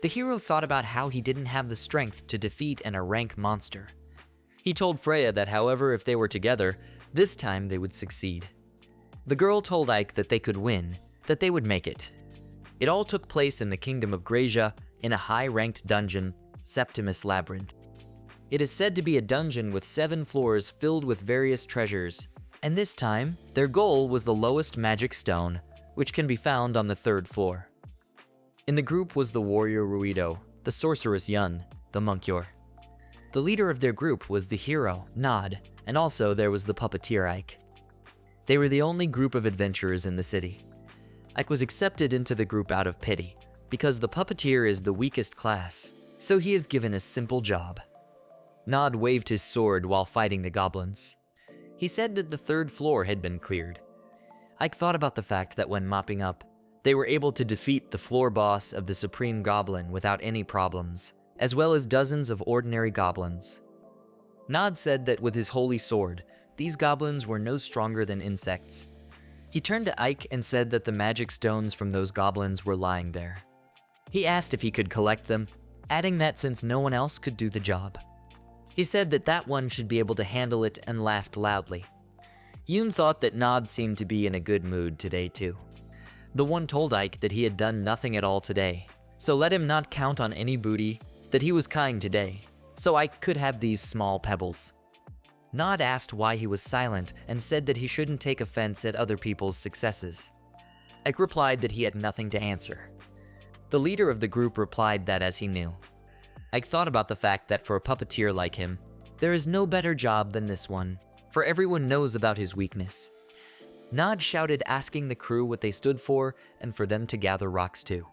The hero thought about how he didn't have the strength to defeat a rank monster. He told Freya that however, if they were together, this time they would succeed. The girl told Ike that they could win, that they would make it. It all took place in the kingdom of Gracia, in a high-ranked dungeon, Septimus Labyrinth. It is said to be a dungeon with 7 floors filled with various treasures, and this time, their goal was the lowest magic stone, which can be found on the 3rd floor. In the group was the warrior Ruido, the sorceress Yun, the monkier. The leader of their group was the hero, Nod, and also there was the puppeteer Ike. They were the only group of adventurers in the city. Ike was accepted into the group out of pity, because the puppeteer is the weakest class, so he is given a simple job. Nod waved his sword while fighting the goblins. He said that the 3rd floor had been cleared. Ike thought about the fact that when mopping up, they were able to defeat the floor boss of the Supreme Goblin without any problems, as well as dozens of ordinary goblins. Nod said that with his holy sword, these goblins were no stronger than insects. He turned to Ike and said that the magic stones from those goblins were lying there. He asked if he could collect them, adding that since no one else could do the job. He said that that one should be able to handle it and laughed loudly. Yoon thought that Nod seemed to be in a good mood today too. The one told Ike that he had done nothing at all today, so let him not count on any booty, that he was kind today, so Ike could have these small pebbles. Nod asked why he was silent and said that he shouldn't take offense at other people's successes. Ike replied that he had nothing to answer. The leader of the group replied that as he knew. Ike thought about the fact that for a puppeteer like him, there is no better job than this one, for everyone knows about his weakness. Nod shouted asking the crew what they stood for and for them to gather rocks too.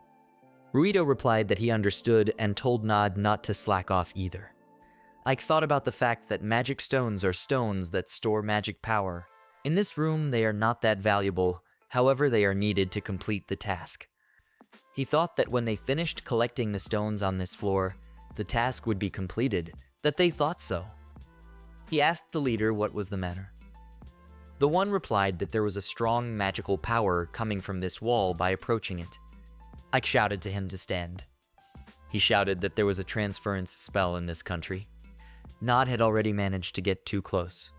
Ruido replied that he understood and told Nod not to slack off either. Ike thought about the fact that magic stones are stones that store magic power. In this room, they are not that valuable, however they are needed to complete the task. He thought that when they finished collecting the stones on this floor, the task would be completed, that they thought so. He asked the leader what was the matter. The one replied that there was a strong magical power coming from this wall by approaching it. Ike shouted to him to stand. He shouted that there was a transference spell in this country. Nod had already managed to get too close.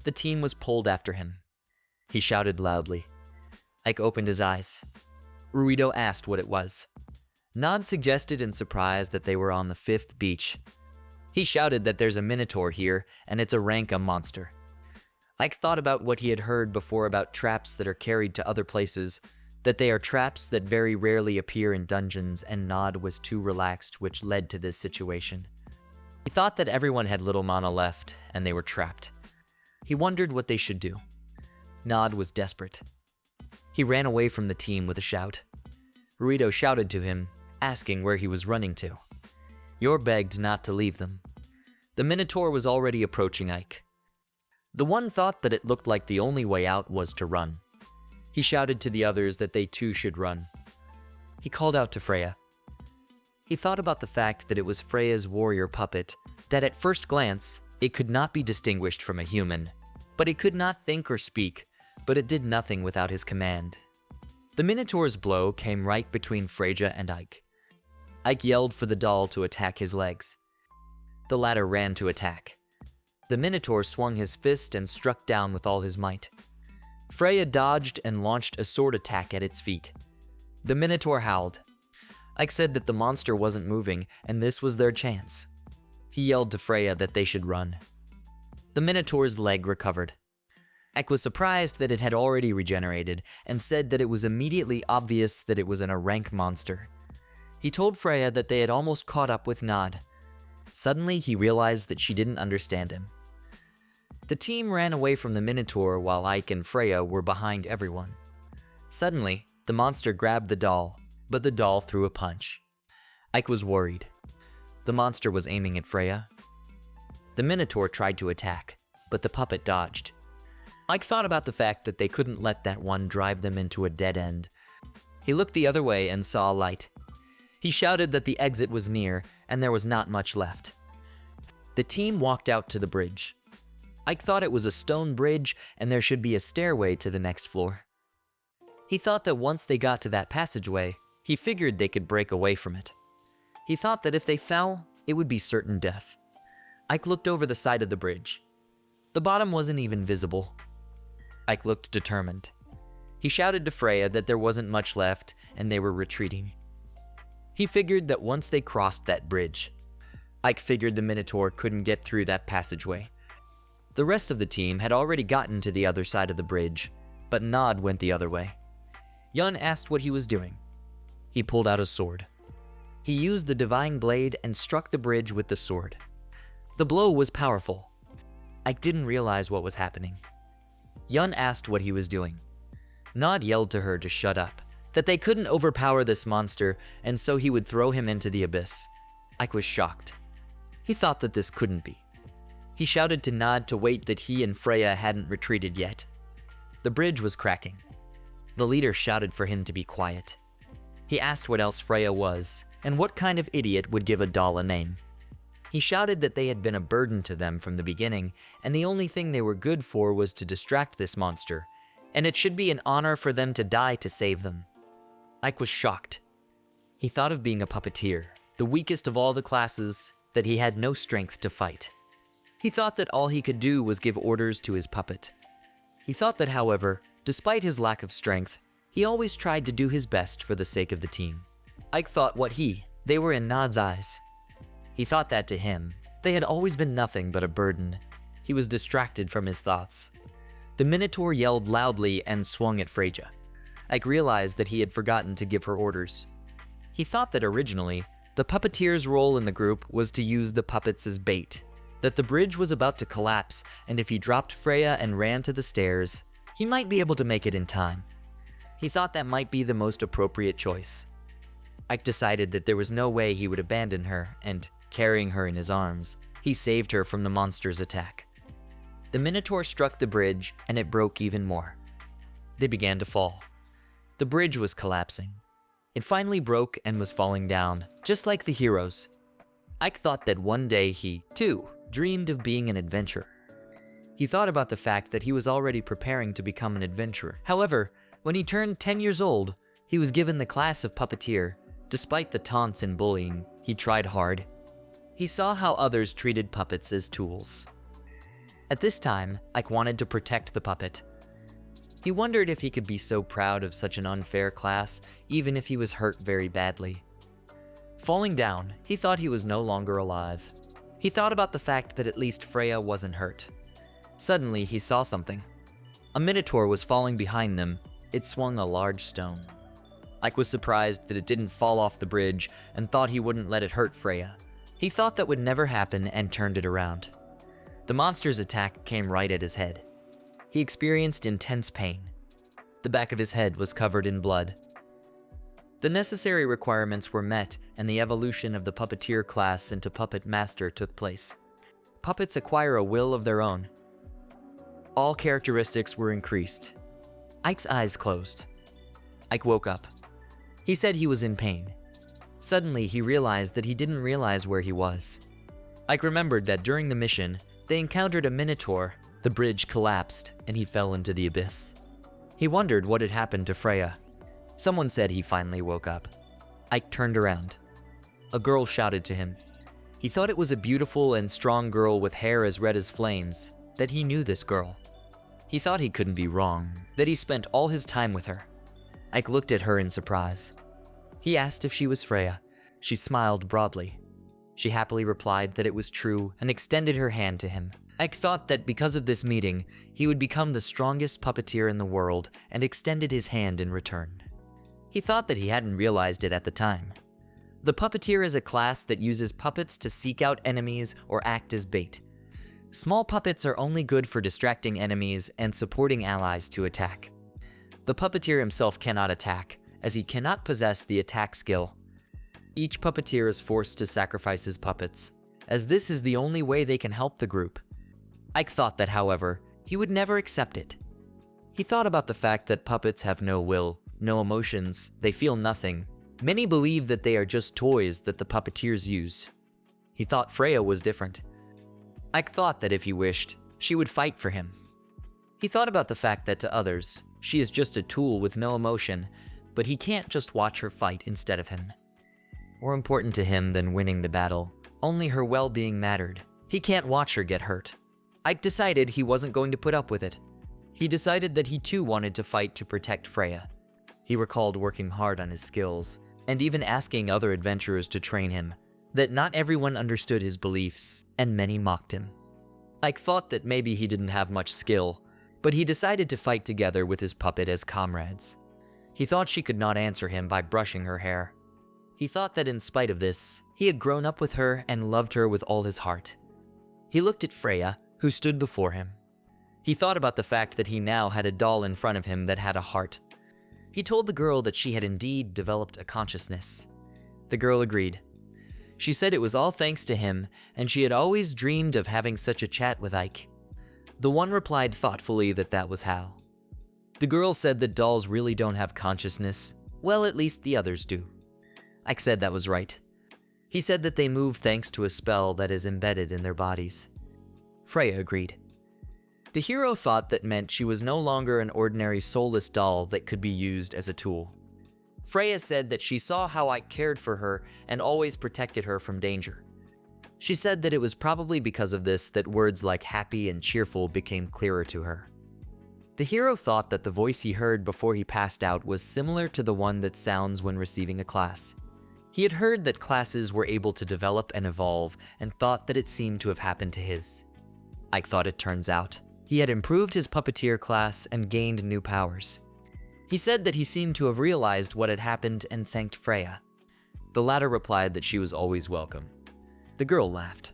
The team was pulled after him. He shouted loudly. Ike opened his eyes. Ruido asked what it was. Nod suggested in surprise that they were on the 5th beach. He shouted that there's a minotaur here and it's a rank monster. Ike thought about what he had heard before about traps that are carried to other places, that they are traps that very rarely appear in dungeons, and Nod was too relaxed, which led to this situation. He thought that everyone had little mana left and they were trapped. He wondered what they should do. Nod was desperate. He ran away from the team with a shout. Ruido shouted to him, asking where he was running to. Yor begged not to leave them. The Minotaur was already approaching Ike. The one thought that it looked like the only way out was to run. He shouted to the others that they too should run. He called out to Freya. He thought about the fact that it was Freya's warrior puppet, that at first glance, it could not be distinguished from a human, but it could not think or speak, but it did nothing without his command. The Minotaur's blow came right between Freya and Ike. Ike yelled for the doll to attack his legs. The latter ran to attack. The Minotaur swung his fist and struck down with all his might. Freya dodged and launched a sword attack at its feet. The Minotaur howled. Ike said that the monster wasn't moving and this was their chance. He yelled to Freya that they should run. The Minotaur's leg recovered. Ike was surprised that it had already regenerated and said that it was immediately obvious that it was a rank monster. He told Freya that they had almost caught up with Nod. Suddenly, he realized that she didn't understand him. The team ran away from the Minotaur while Ike and Freya were behind everyone. Suddenly, the monster grabbed the doll, but the doll threw a punch. Ike was worried. The monster was aiming at Freya. The Minotaur tried to attack, but the puppet dodged. Ike thought about the fact that they couldn't let that one drive them into a dead end. He looked the other way and saw a light. He shouted that the exit was near and there was not much left. The team walked out to the bridge. Ike thought it was a stone bridge and there should be a stairway to the next floor. He thought that once they got to that passageway, he figured they could break away from it. He thought that if they fell, it would be certain death. Ike looked over the side of the bridge. The bottom wasn't even visible. Ike looked determined. He shouted to Freya that there wasn't much left and they were retreating. He figured that once they crossed that bridge, Ike figured the Minotaur couldn't get through that passageway. The rest of the team had already gotten to the other side of the bridge, but Nod went the other way. Yun asked what he was doing. He pulled out a sword. He used the divine blade and struck the bridge with the sword. The blow was powerful. Ike didn't realize what was happening. Yun asked what he was doing. Nod yelled to her to shut up, that they couldn't overpower this monster, and so he would throw him into the abyss. Ike was shocked. He thought that this couldn't be. He shouted to Nod to wait that he and Freya hadn't retreated yet. The bridge was cracking. The leader shouted for him to be quiet. He asked what else Freya was, and what kind of idiot would give a doll a name. He shouted that they had been a burden to them from the beginning, and the only thing they were good for was to distract this monster, and it should be an honor for them to die to save them. Ike was shocked. He thought of being a puppeteer, the weakest of all the classes, that he had no strength to fight. He thought that all he could do was give orders to his puppet. He thought that, however, despite his lack of strength, he always tried to do his best for the sake of the team. Ike thought they were in Nod's eyes. He thought that to him, they had always been nothing but a burden. He was distracted from his thoughts. The Minotaur yelled loudly and swung at Freya. Ike realized that he had forgotten to give her orders. He thought that originally, the puppeteer's role in the group was to use the puppets as bait, that the bridge was about to collapse, and if he dropped Freya and ran to the stairs, he might be able to make it in time. He thought that might be the most appropriate choice. Ike decided that there was no way he would abandon her, and carrying her in his arms, he saved her from the monster's attack. The Minotaur struck the bridge, and it broke even more. They began to fall. The bridge was collapsing. It finally broke and was falling down, just like the heroes. Ike thought that one day he, too, dreamed of being an adventurer. He thought about the fact that he was already preparing to become an adventurer. However, when he turned 10 years old, he was given the class of puppeteer. Despite the taunts and bullying, he tried hard. He saw how others treated puppets as tools. At this time, Ike wanted to protect the puppet. He wondered if he could be so proud of such an unfair class, even if he was hurt very badly. Falling down, he thought he was no longer alive. He thought about the fact that at least Freya wasn't hurt. Suddenly, he saw something. A Minotaur was falling behind them. It swung a large stone. Ike was surprised that it didn't fall off the bridge and thought he wouldn't let it hurt Freya. He thought that would never happen and turned it around. The monster's attack came right at his head. He experienced intense pain. The back of his head was covered in blood. The necessary requirements were met and the evolution of the puppeteer class into puppet master took place. Puppets acquire a will of their own. All characteristics were increased. Ike's eyes closed. Ike woke up. He said he was in pain. Suddenly, he realized that he didn't realize where he was. Ike remembered that during the mission, they encountered a Minotaur, the bridge collapsed, and he fell into the abyss. He wondered what had happened to Freya. Someone said he finally woke up. Ike turned around. A girl shouted to him. He thought it was a beautiful and strong girl with hair as red as flames, that he knew this girl. He thought he couldn't be wrong, that he spent all his time with her. Ike looked at her in surprise. He asked if she was Freya. She smiled broadly. She happily replied that it was true and extended her hand to him. Ike thought that because of this meeting, he would become the strongest puppeteer in the world and extended his hand in return. He thought that he hadn't realized it at the time. The puppeteer is a class that uses puppets to seek out enemies or act as bait. Small puppets are only good for distracting enemies and supporting allies to attack. The puppeteer himself cannot attack, as he cannot possess the attack skill. Each puppeteer is forced to sacrifice his puppets, as this is the only way they can help the group. Ike thought that, however, he would never accept it. He thought about the fact that puppets have no will, no emotions, they feel nothing. Many believe that they are just toys that the puppeteers use. He thought Freya was different. Ike thought that if he wished, she would fight for him. He thought about the fact that to others, she is just a tool with no emotion, but he can't just watch her fight instead of him. more important to him than winning the battle. Only her well-being mattered. He can't watch her get hurt. Ike decided he wasn't going to put up with it. He decided that he too wanted to fight to protect Freya. He recalled working hard on his skills, and even asking other adventurers to train him, that not everyone understood his beliefs, and many mocked him. Ike thought that maybe he didn't have much skill, but he decided to fight together with his puppet as comrades. He thought she could not answer him by brushing her hair. He thought that in spite of this, he had grown up with her and loved her with all his heart. He looked at Freya, who stood before him. He thought about the fact that he now had a doll in front of him that had a heart. He told the girl that she had indeed developed a consciousness. The girl agreed. She said it was all thanks to him, and she had always dreamed of having such a chat with Ike. The one replied thoughtfully that that was how. The girl said that dolls really don't have consciousness. Well, at least the others do. Ike said that was right. He said that they move thanks to a spell that is embedded in their bodies. Freya agreed. The hero thought that meant she was no longer an ordinary soulless doll that could be used as a tool. Freya said that she saw how Ike cared for her and always protected her from danger. She said that it was probably because of this that words like happy and cheerful became clearer to her. The hero thought that the voice he heard before he passed out was similar to the one that sounds when receiving a class. He had heard that classes were able to develop and evolve, and thought that it seemed to have happened to his. Ike thought it turns out he had improved his puppeteer class and gained new powers. He said that he seemed to have realized what had happened and thanked Freya. The latter replied that she was always welcome. The girl laughed.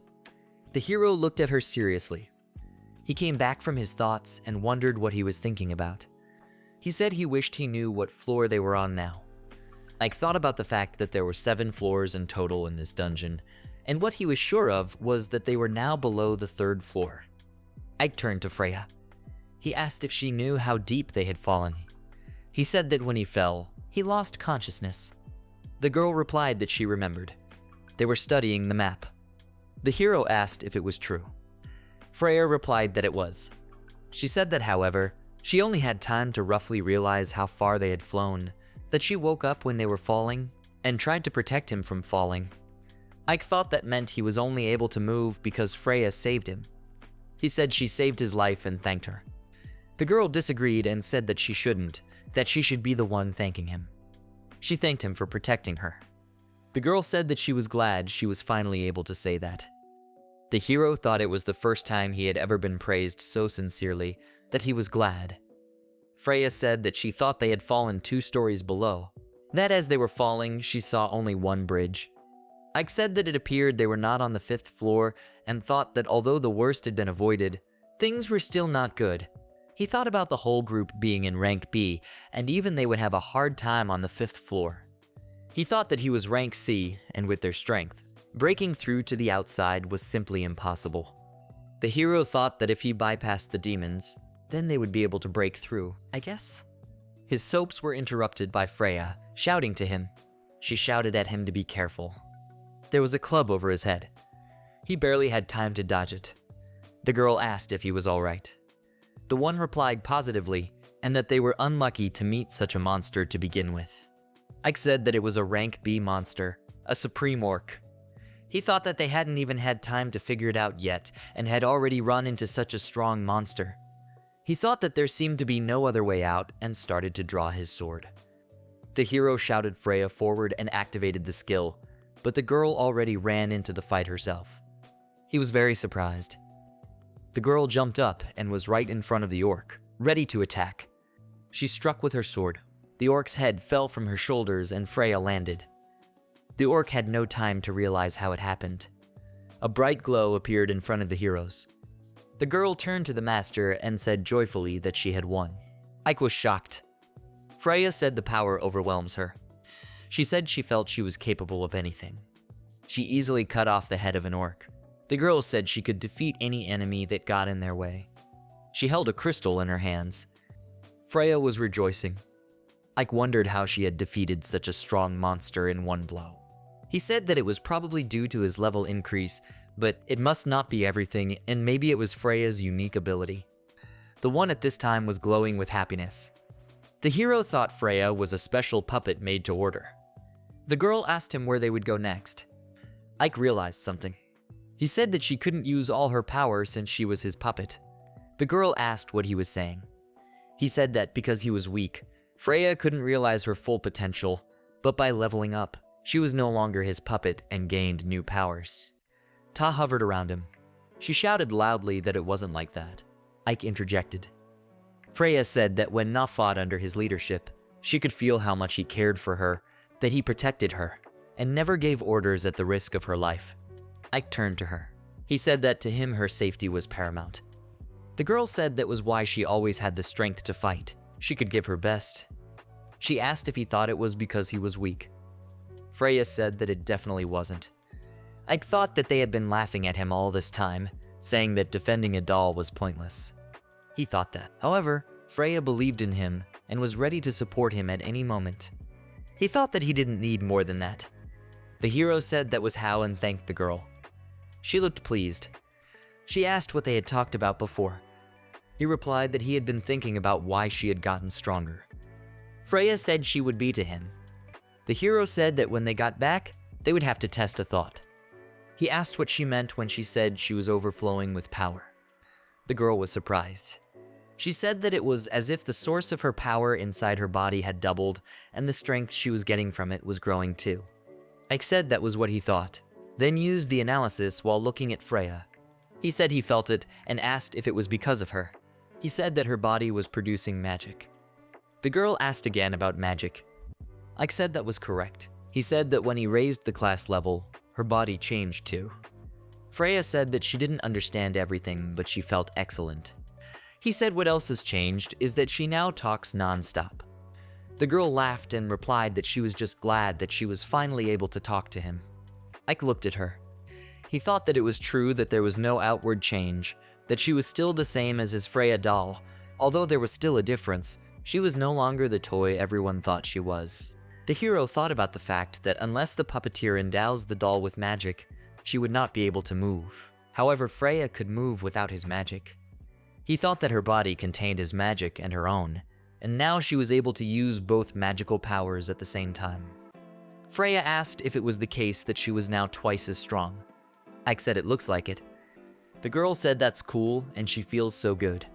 The hero looked at her seriously. He came back from his thoughts and wondered what he was thinking about. He said he wished he knew what floor they were on now. Ike thought about the fact that there were 7 floors in total in this dungeon, and what he was sure of was that they were now below the 3rd floor. Ike turned to Freya. He asked if she knew how deep they had fallen. He said that when he fell, he lost consciousness. The girl replied that she remembered. They were studying the map. The hero asked if it was true. Freya replied that it was. She said that, however, she only had time to roughly realize how far they had flown, that she woke up when they were falling, and tried to protect him from falling. Ike thought that meant he was only able to move because Freya saved him. He said she saved his life and thanked her. The girl disagreed and said that she shouldn't, that she should be the one thanking him. She thanked him for protecting her. The girl said that she was glad she was finally able to say that. The hero thought it was the first time he had ever been praised so sincerely that he was glad. Freya said that she thought they had fallen 2 stories below, that as they were falling, she saw only one bridge. Ike said that it appeared they were not on the 5th floor and thought that although the worst had been avoided, things were still not good. He thought about the whole group being in rank B, and even they would have a hard time on the 5th floor. He thought that he was rank C, and with their strength, breaking through to the outside was simply impossible. The hero thought that if he bypassed the demons, then they would be able to break through, I guess? His soaps were interrupted by Freya, shouting to him. She shouted at him to be careful. There was a club over his head. He barely had time to dodge it. The girl asked if he was all right. The one replied positively, and that they were unlucky to meet such a monster to begin with. Ike said that it was a rank B monster, a supreme orc. He thought that they hadn't even had time to figure it out yet, and had already run into such a strong monster. He thought that there seemed to be no other way out, and started to draw his sword. The hero shouted Freya forward and activated the skill, but the girl already ran into the fight herself. He was very surprised. The girl jumped up and was right in front of the orc, ready to attack. She struck with her sword. The orc's head fell from her shoulders and Freya landed. The orc had no time to realize how it happened. A bright glow appeared in front of the heroes. The girl turned to the master and said joyfully that she had won. Ike was shocked. Freya said the power overwhelms her. She said she felt she was capable of anything. She easily cut off the head of an orc. The girl said she could defeat any enemy that got in their way. She held a crystal in her hands. Freya was rejoicing. Ike wondered how she had defeated such a strong monster in one blow. He said that it was probably due to his level increase, but it must not be everything, and maybe it was Freya's unique ability. The one at this time was glowing with happiness. The hero thought Freya was a special puppet made to order. The girl asked him where they would go next. Ike realized something. He said that she couldn't use all her power since she was his puppet. The girl asked what he was saying. He said that because he was weak, Freya couldn't realize her full potential, but by leveling up, she was no longer his puppet and gained new powers. Ta hovered around him. She shouted loudly that it wasn't like that. Ike interjected. Freya said that when Na fought under his leadership, she could feel how much he cared for her, that he protected her, and never gave orders at the risk of her life. Ike turned to her. He said that to him her safety was paramount. The girl said that was why she always had the strength to fight. She could give her best. She asked if he thought it was because he was weak. Freya said that it definitely wasn't. Ike thought that they had been laughing at him all this time, saying that defending a doll was pointless. He thought that. However, Freya believed in him and was ready to support him at any moment. He thought that he didn't need more than that. The hero said that was how and thanked the girl. She looked pleased. She asked what they had talked about before. He replied that he had been thinking about why she had gotten stronger. Freya said she would be to him. The hero said that when they got back, they would have to test a thought. He asked what she meant when she said she was overflowing with power. The girl was surprised. She said that it was as if the source of her power inside her body had doubled and the strength she was getting from it was growing too. Ike said that was what he thought, then used the analysis while looking at Freya. He said he felt it and asked if it was because of her. He said that her body was producing magic. The girl asked again about magic. Ike said that was correct. He said that when he raised the class level, her body changed too. Freya said that she didn't understand everything, but she felt excellent. He said what else has changed is that she now talks non-stop. The girl laughed and replied that she was just glad that she was finally able to talk to him. Ike looked at her. He thought that it was true that there was no outward change, that she was still the same as his Freya doll. Although there was still a difference, she was no longer the toy everyone thought she was. The hero thought about the fact that unless the puppeteer endows the doll with magic, she would not be able to move. However, Freya could move without his magic. He thought that her body contained his magic and her own, and now she was able to use both magical powers at the same time. Freya asked if it was the case that she was now twice as strong. Ike said it looks like it. The girl said that's cool and she feels so good.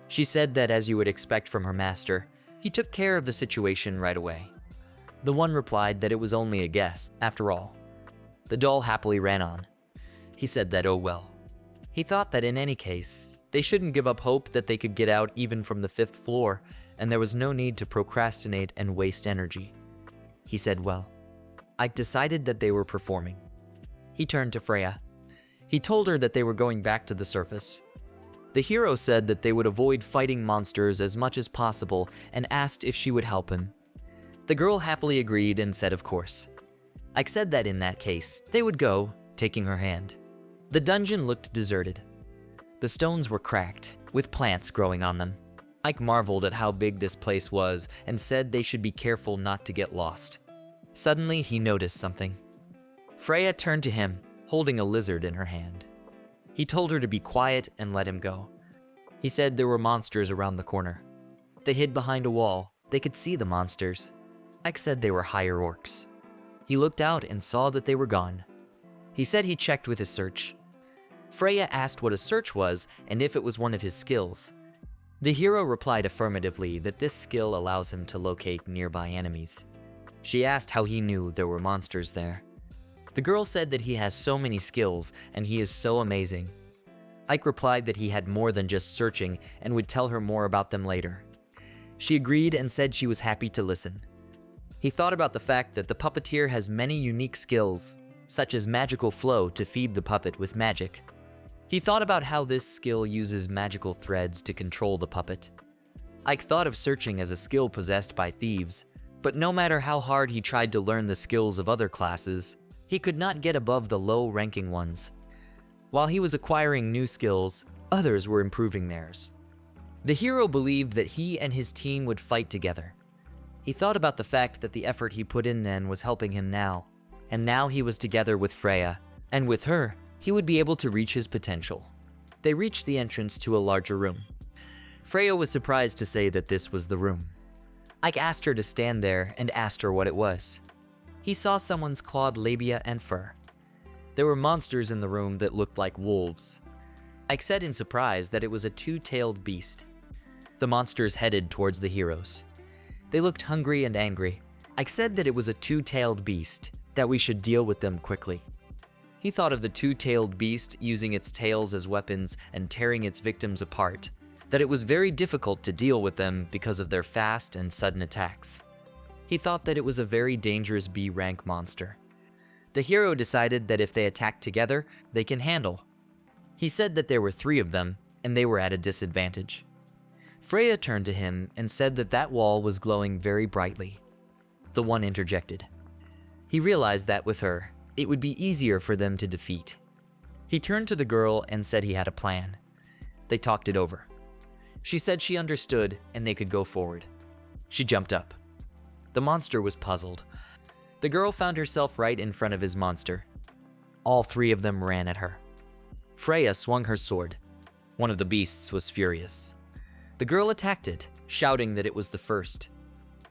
She said that as you would expect from her master, he took care of the situation right away. The one replied that it was only a guess, after all. The doll happily ran on. He said that oh well. He thought that in any case, they shouldn't give up hope that they could get out even from the 5th floor, and there was no need to procrastinate and waste energy. He said well. Ike decided that they were performing. He turned to Freya. He told her that they were going back to the surface. The hero said that they would avoid fighting monsters as much as possible and asked if she would help him. The girl happily agreed and said of course. Ike said that in that case, they would go, taking her hand. The dungeon looked deserted. The stones were cracked, with plants growing on them. Ike marveled at how big this place was and said they should be careful not to get lost. Suddenly, he noticed something. Freya turned to him, holding a lizard in her hand. He told her to be quiet and let him go. He said there were monsters around the corner. They hid behind a wall. They could see the monsters. Ike said they were higher orcs. He looked out and saw that they were gone. He said he checked with his search. Freya asked what a search was and if it was one of his skills. The hero replied affirmatively that this skill allows him to locate nearby enemies. She asked how he knew there were monsters there. The girl said that he has so many skills and he is so amazing. Ike replied that he had more than just searching and would tell her more about them later. She agreed and said she was happy to listen. He thought about the fact that the puppeteer has many unique skills, such as magical flow to feed the puppet with magic. He thought about how this skill uses magical threads to control the puppet. Ike thought of searching as a skill possessed by thieves, but no matter how hard he tried to learn the skills of other classes, he could not get above the low-ranking ones. While he was acquiring new skills, others were improving theirs. The hero believed that he and his team would fight together. He thought about the fact that the effort he put in then was helping him now, and now he was together with Freya, and with her, he would be able to reach his potential. They reached the entrance to a larger room. Freya was surprised to say that this was the room. Ike asked her to stand there and asked her what it was. He saw someone's clawed labia and fur. There were monsters in the room that looked like wolves. Ike said in surprise that it was a two-tailed beast. The monsters headed towards the heroes. They looked hungry and angry. Ike said that it was a two-tailed beast, that we should deal with them quickly. He thought of the two-tailed beast using its tails as weapons and tearing its victims apart, that it was very difficult to deal with them because of their fast and sudden attacks. He thought that it was a very dangerous B-rank monster. The hero decided that if they attacked together, they can handle. He said that there were 3 of them, and they were at a disadvantage. Freya turned to him and said that that wall was glowing very brightly. The one interjected. He realized that with her, it would be easier for them to defeat. He turned to the girl and said he had a plan. They talked it over. She said she understood and they could go forward. She jumped up. The monster was puzzled. The girl found herself right in front of his monster. All 3 of them ran at her. Freya swung her sword. One of the beasts was furious. The girl attacked it, shouting that it was the first.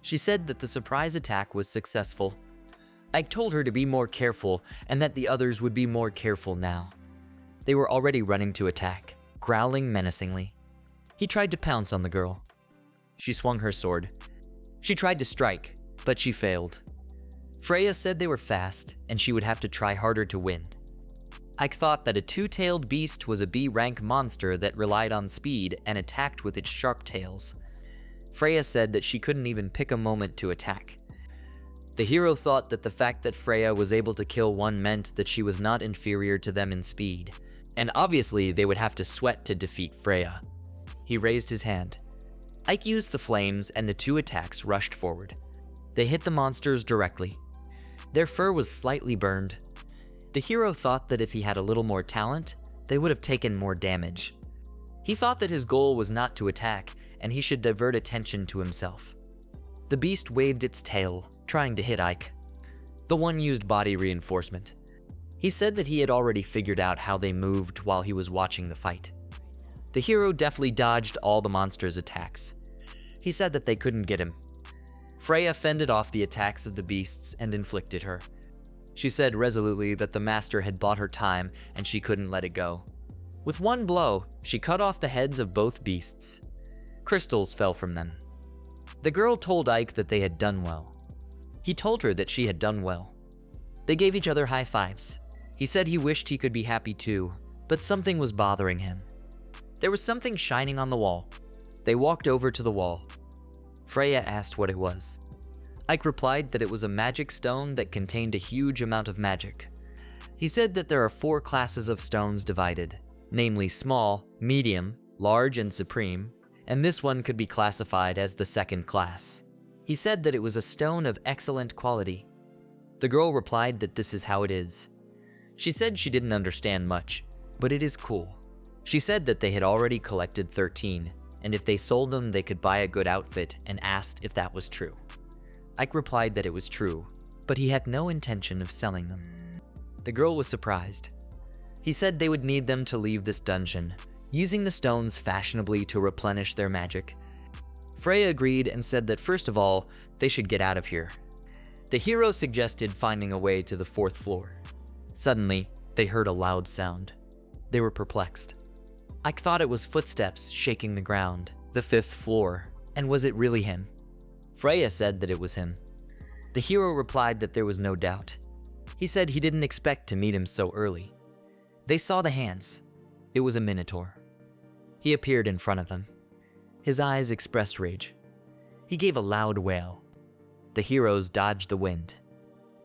She said that the surprise attack was successful. Ike told her to be more careful and that the others would be more careful now. They were already running to attack, growling menacingly. He tried to pounce on the girl. She swung her sword. She tried to strike, but she failed. Freya said they were fast and she would have to try harder to win. Ike thought that a two-tailed beast was a B-rank monster that relied on speed and attacked with its sharp tails. Freya said that she couldn't even pick a moment to attack. The hero thought that the fact that Freya was able to kill one meant that she was not inferior to them in speed, and obviously they would have to sweat to defeat Freya. He raised his hand. Ike used the flames and the 2 attacks rushed forward. They hit the monsters directly. Their fur was slightly burned. The hero thought that if he had a little more talent, they would have taken more damage. He thought that his goal was not to attack, and he should divert attention to himself. The beast waved its tail, trying to hit Ike. The one used body reinforcement. He said that he had already figured out how they moved while he was watching the fight. The hero deftly dodged all the monsters' attacks. He said that they couldn't get him. Freya fended off the attacks of the beasts and inflicted her. She said resolutely that the master had bought her time and she couldn't let it go. With one blow, she cut off the heads of both beasts. Crystals fell from them. The girl told Ike that they had done well. He told her that she had done well. They gave each other high fives. He said he wished he could be happy too, but something was bothering him. There was something shining on the wall. They walked over to the wall. Freya asked what it was. Ike replied that it was a magic stone that contained a huge amount of magic. He said that there are 4 classes of stones divided, namely small, medium, large, and supreme, and this one could be classified as the 2nd class. He said that it was a stone of excellent quality. The girl replied that this is how it is. She said she didn't understand much, but it is cool. She said that they had already collected 13, and if they sold them they could buy a good outfit, and asked if that was true. Ike replied that it was true, but he had no intention of selling them. The girl was surprised. He said they would need them to leave this dungeon, using the stones fashionably to replenish their magic. Freya agreed and said that first of all, they should get out of here. The hero suggested finding a way to the 4th floor. Suddenly, they heard a loud sound. They were perplexed. Ike thought it was footsteps shaking the ground, the 5th floor, and was it really him? Freya said that it was him. The hero replied that there was no doubt. He said he didn't expect to meet him so early. They saw the hands. It was a minotaur. He appeared in front of them. His eyes expressed rage. He gave a loud wail. The heroes dodged the wind.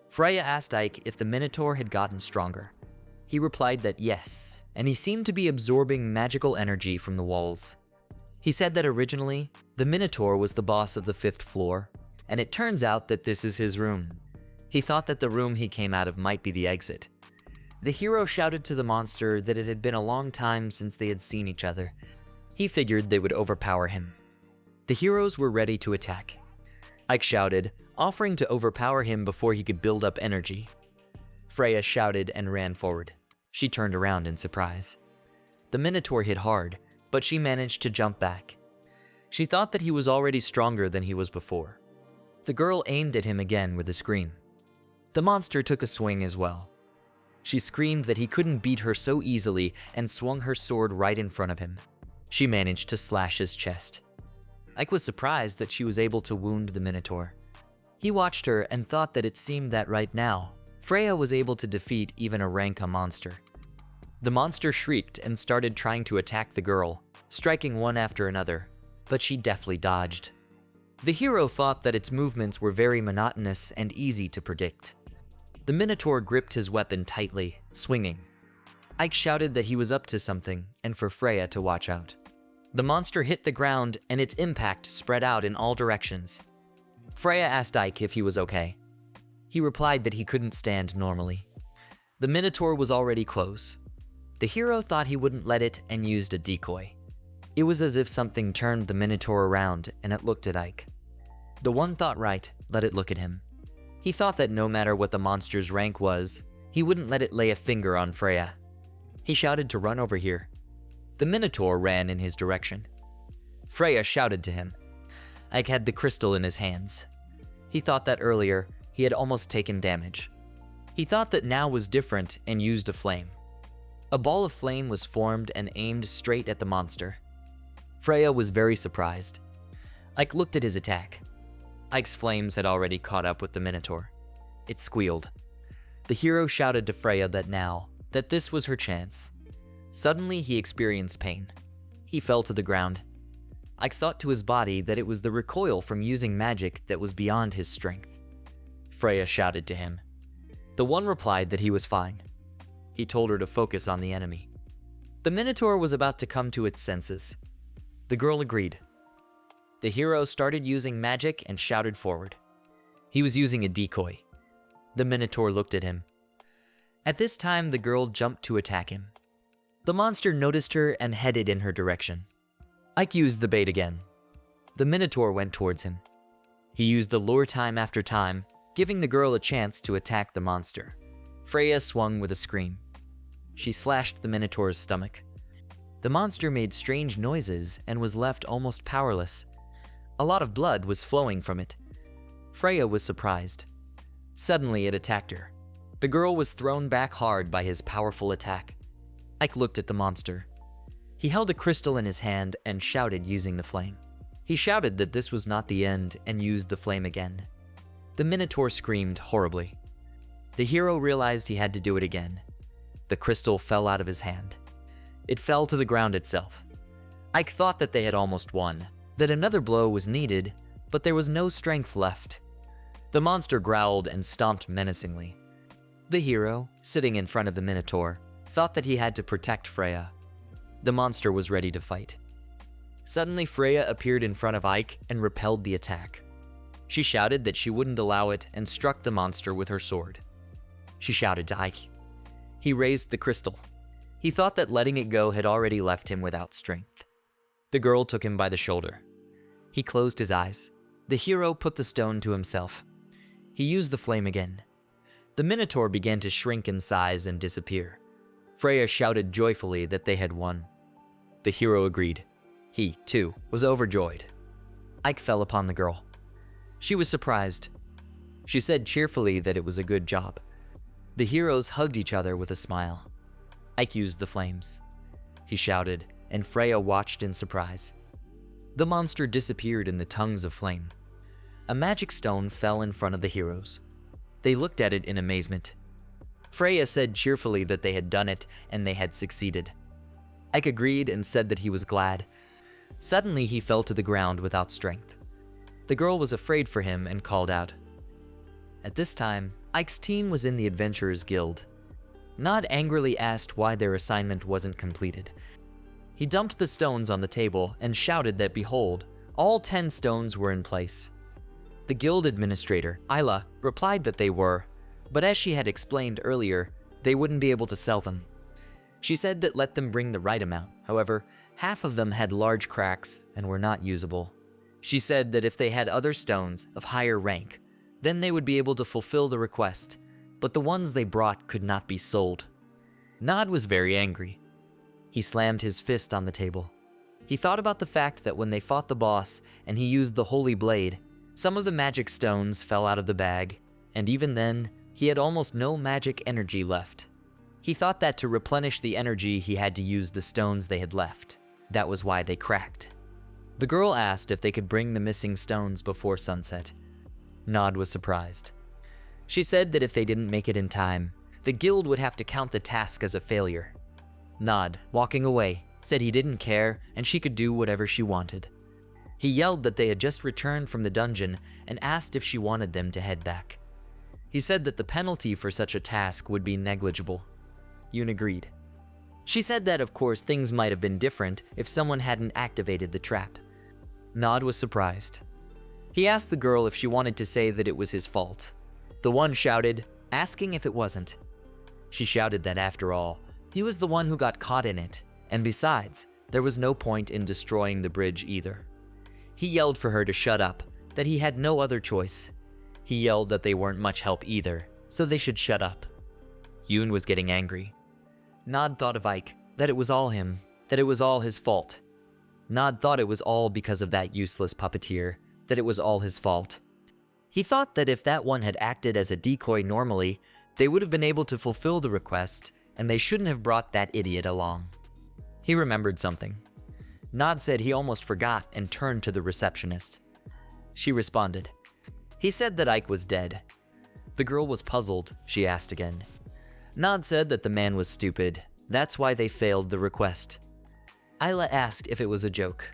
Freya asked Ike if the minotaur had gotten stronger. He replied that yes, and he seemed to be absorbing magical energy from the walls. He said that originally, the Minotaur was the boss of the 5th floor, and it turns out that this is his room. He thought that the room he came out of might be the exit. The hero shouted to the monster that it had been a long time since they had seen each other. He figured they would overpower him. The heroes were ready to attack. Ike shouted, offering to overpower him before he could build up energy. Freya shouted and ran forward. She turned around in surprise. The Minotaur hit hard, but she managed to jump back. She thought that he was already stronger than he was before. The girl aimed at him again with a scream. The monster took a swing as well. She screamed that he couldn't beat her so easily and swung her sword right in front of him. She managed to slash his chest. Ike was surprised that she was able to wound the Minotaur. He watched her and thought that it seemed that right now, Freya was able to defeat even a rank monster. The monster shrieked and started trying to attack the girl, striking one after another, but she deftly dodged. The hero thought that its movements were very monotonous and easy to predict. The Minotaur gripped his weapon tightly, swinging. Ike shouted that he was up to something and for Freya to watch out. The monster hit the ground and its impact spread out in all directions. Freya asked Ike if he was okay. He replied that he couldn't stand normally. The Minotaur was already close. The hero thought he wouldn't let it and used a decoy. It was as if something turned the Minotaur around and it looked at Ike. The one thought right, let it look at him. He thought that no matter what the monster's rank was, he wouldn't let it lay a finger on Freya. He shouted to run over here. The Minotaur ran in his direction. Freya shouted to him. Ike had the crystal in his hands. He thought that earlier, he had almost taken damage. He thought that now was different and used a flame. A ball of flame was formed and aimed straight at the monster. Freya was very surprised. Ike looked at his attack. Ike's flames had already caught up with the Minotaur. It squealed. The hero shouted to Freya that this was her chance. Suddenly he experienced pain. He fell to the ground. Ike thought to his body that it was the recoil from using magic that was beyond his strength. Freya shouted to him. The one replied that he was fine. He told her to focus on the enemy. The Minotaur was about to come to its senses. The girl agreed. The hero started using magic and shouted forward. He was using a decoy. The Minotaur looked at him. At this time, the girl jumped to attack him. The monster noticed her and headed in her direction. Ike used the bait again. The Minotaur went towards him. He used the lure time after time, giving the girl a chance to attack the monster. Freya swung with a scream. She slashed the Minotaur's stomach. The monster made strange noises and was left almost powerless. A lot of blood was flowing from it. Freya was surprised. Suddenly it attacked her. The girl was thrown back hard by his powerful attack. Ike looked at the monster. He held a crystal in his hand and shouted using the flame. He shouted that this was not the end and used the flame again. The Minotaur screamed horribly. The hero realized he had to do it again. The crystal fell out of his hand. It fell to the ground itself. Ike thought that they had almost won, that another blow was needed, but there was no strength left. The monster growled and stomped menacingly. The hero, sitting in front of the Minotaur, thought that he had to protect Freya. The monster was ready to fight. Suddenly Freya appeared in front of Ike and repelled the attack. She shouted that she wouldn't allow it and struck the monster with her sword. She shouted to Ike. He raised the crystal. He thought that letting it go had already left him without strength. The girl took him by the shoulder. He closed his eyes. The hero put the stone to himself. He used the flame again. The Minotaur began to shrink in size and disappear. Freya shouted joyfully that they had won. The hero agreed. He, too, was overjoyed. Ike fell upon the girl. She was surprised. She said cheerfully that it was a good job. The heroes hugged each other with a smile. Ike used the flames. He shouted, and Freya watched in surprise. The monster disappeared in the tongues of flame. A magic stone fell in front of the heroes. They looked at it in amazement. Freya said cheerfully that they had done it and they had succeeded. Ike agreed and said that he was glad. Suddenly he fell to the ground without strength. The girl was afraid for him and called out. At this time, Ike's team was in the Adventurers Guild. Nod angrily asked why their assignment wasn't completed. He dumped the stones on the table and shouted that behold, all 10 stones were in place. The guild administrator, Isla, replied that they were, but as she had explained earlier, they wouldn't be able to sell them. She said that let them bring the right amount. However, half of them had large cracks and were not usable. She said that if they had other stones of higher rank, then they would be able to fulfill the request, but the ones they brought could not be sold. Nod was very angry. He slammed his fist on the table. He thought about the fact that when they fought the boss and he used the holy blade, some of the magic stones fell out of the bag, and even then, he had almost no magic energy left. He thought that to replenish the energy, he had to use the stones they had left. That was why they cracked. The girl asked if they could bring the missing stones before sunset. Nod was surprised. She said that if they didn't make it in time, the guild would have to count the task as a failure. Nod, walking away, said he didn't care and she could do whatever she wanted. He yelled that they had just returned from the dungeon and asked if she wanted them to head back. He said that the penalty for such a task would be negligible. Yoon agreed. She said that of course things might have been different if someone hadn't activated the trap. Nod was surprised. He asked the girl if she wanted to say that it was his fault. The one shouted, asking if it wasn't. She shouted that after all, he was the one who got caught in it, and besides, there was no point in destroying the bridge either. He yelled for her to shut up, that he had no other choice. He yelled that they weren't much help either, so they should shut up. Yoon was getting angry. Nod thought of Ike, that it was all him, that it was all his fault. Nod thought it was all because of that useless puppeteer, that it was all his fault. He thought that if that one had acted as a decoy normally, they would have been able to fulfill the request, and they shouldn't have brought that idiot along. He remembered something. Nod said he almost forgot and turned to the receptionist. She responded. He said that Ike was dead. The girl was puzzled, she asked again. Nod said that the man was stupid, that's why they failed the request. Isla asked if it was a joke.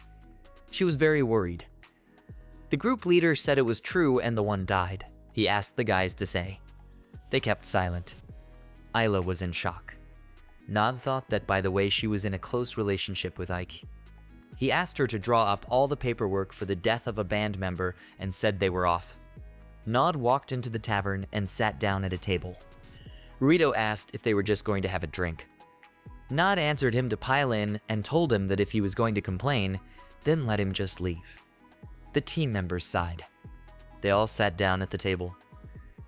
She was very worried. The group leader said it was true and the one died, he asked the guys to say. They kept silent. Isla was in shock. Nod thought that by the way she was in a close relationship with Ike. He asked her to draw up all the paperwork for the death of a band member and said they were off. Nod walked into the tavern and sat down at a table. Rito asked if they were just going to have a drink. Nod answered him to pile in and told him that if he was going to complain, then let him just leave. The team members sighed. They all sat down at the table.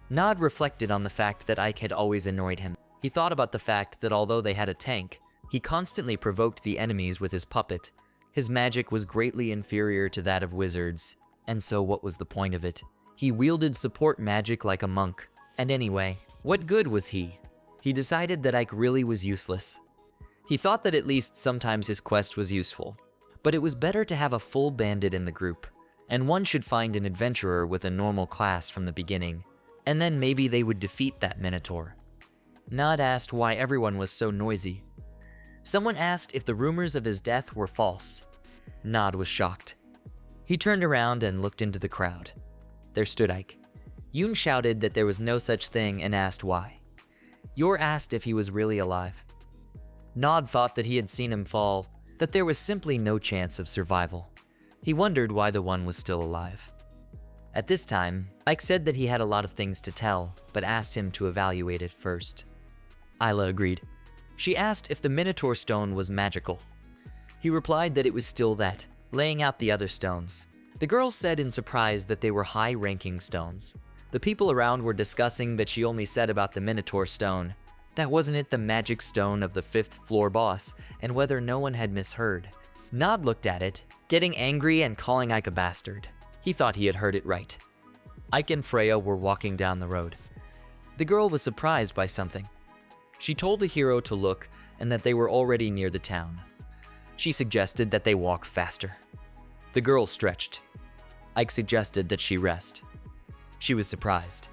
Nod reflected on the fact that Ike had always annoyed him. He thought about the fact that although they had a tank, he constantly provoked the enemies with his puppet. His magic was greatly inferior to that of wizards, and so what was the point of it? He wielded support magic like a monk. And anyway, what good was he? He decided that Ike really was useless. He thought that at least sometimes his quest was useful. But it was better to have a full bandit in the group, and one should find an adventurer with a normal class from the beginning, and then maybe they would defeat that minotaur. Nod asked why everyone was so noisy. Someone asked if the rumors of his death were false. Nod was shocked. He turned around and looked into the crowd. There stood Ike. Yoon shouted that there was no such thing and asked why. Yor asked if he was really alive. Nod thought that he had seen him fall, that there was simply no chance of survival. He wondered why the one was still alive. At this time, Ike said that he had a lot of things to tell, but asked him to evaluate it first. Isla agreed. She asked if the Minotaur stone was magical. He replied that it was still that, laying out the other stones. The girl said in surprise that they were high-ranking stones. The people around were discussing that she only said about the Minotaur stone. That wasn't it the magic stone of the 5th floor boss, and whether no one had misheard. Nod looked at it, getting angry and calling Ike a bastard. He thought he had heard it right. Ike and Freya were walking down the road. The girl was surprised by something. She told the hero to look and that they were already near the town. She suggested that they walk faster. The girl stretched. Ike suggested that she rest. She was surprised.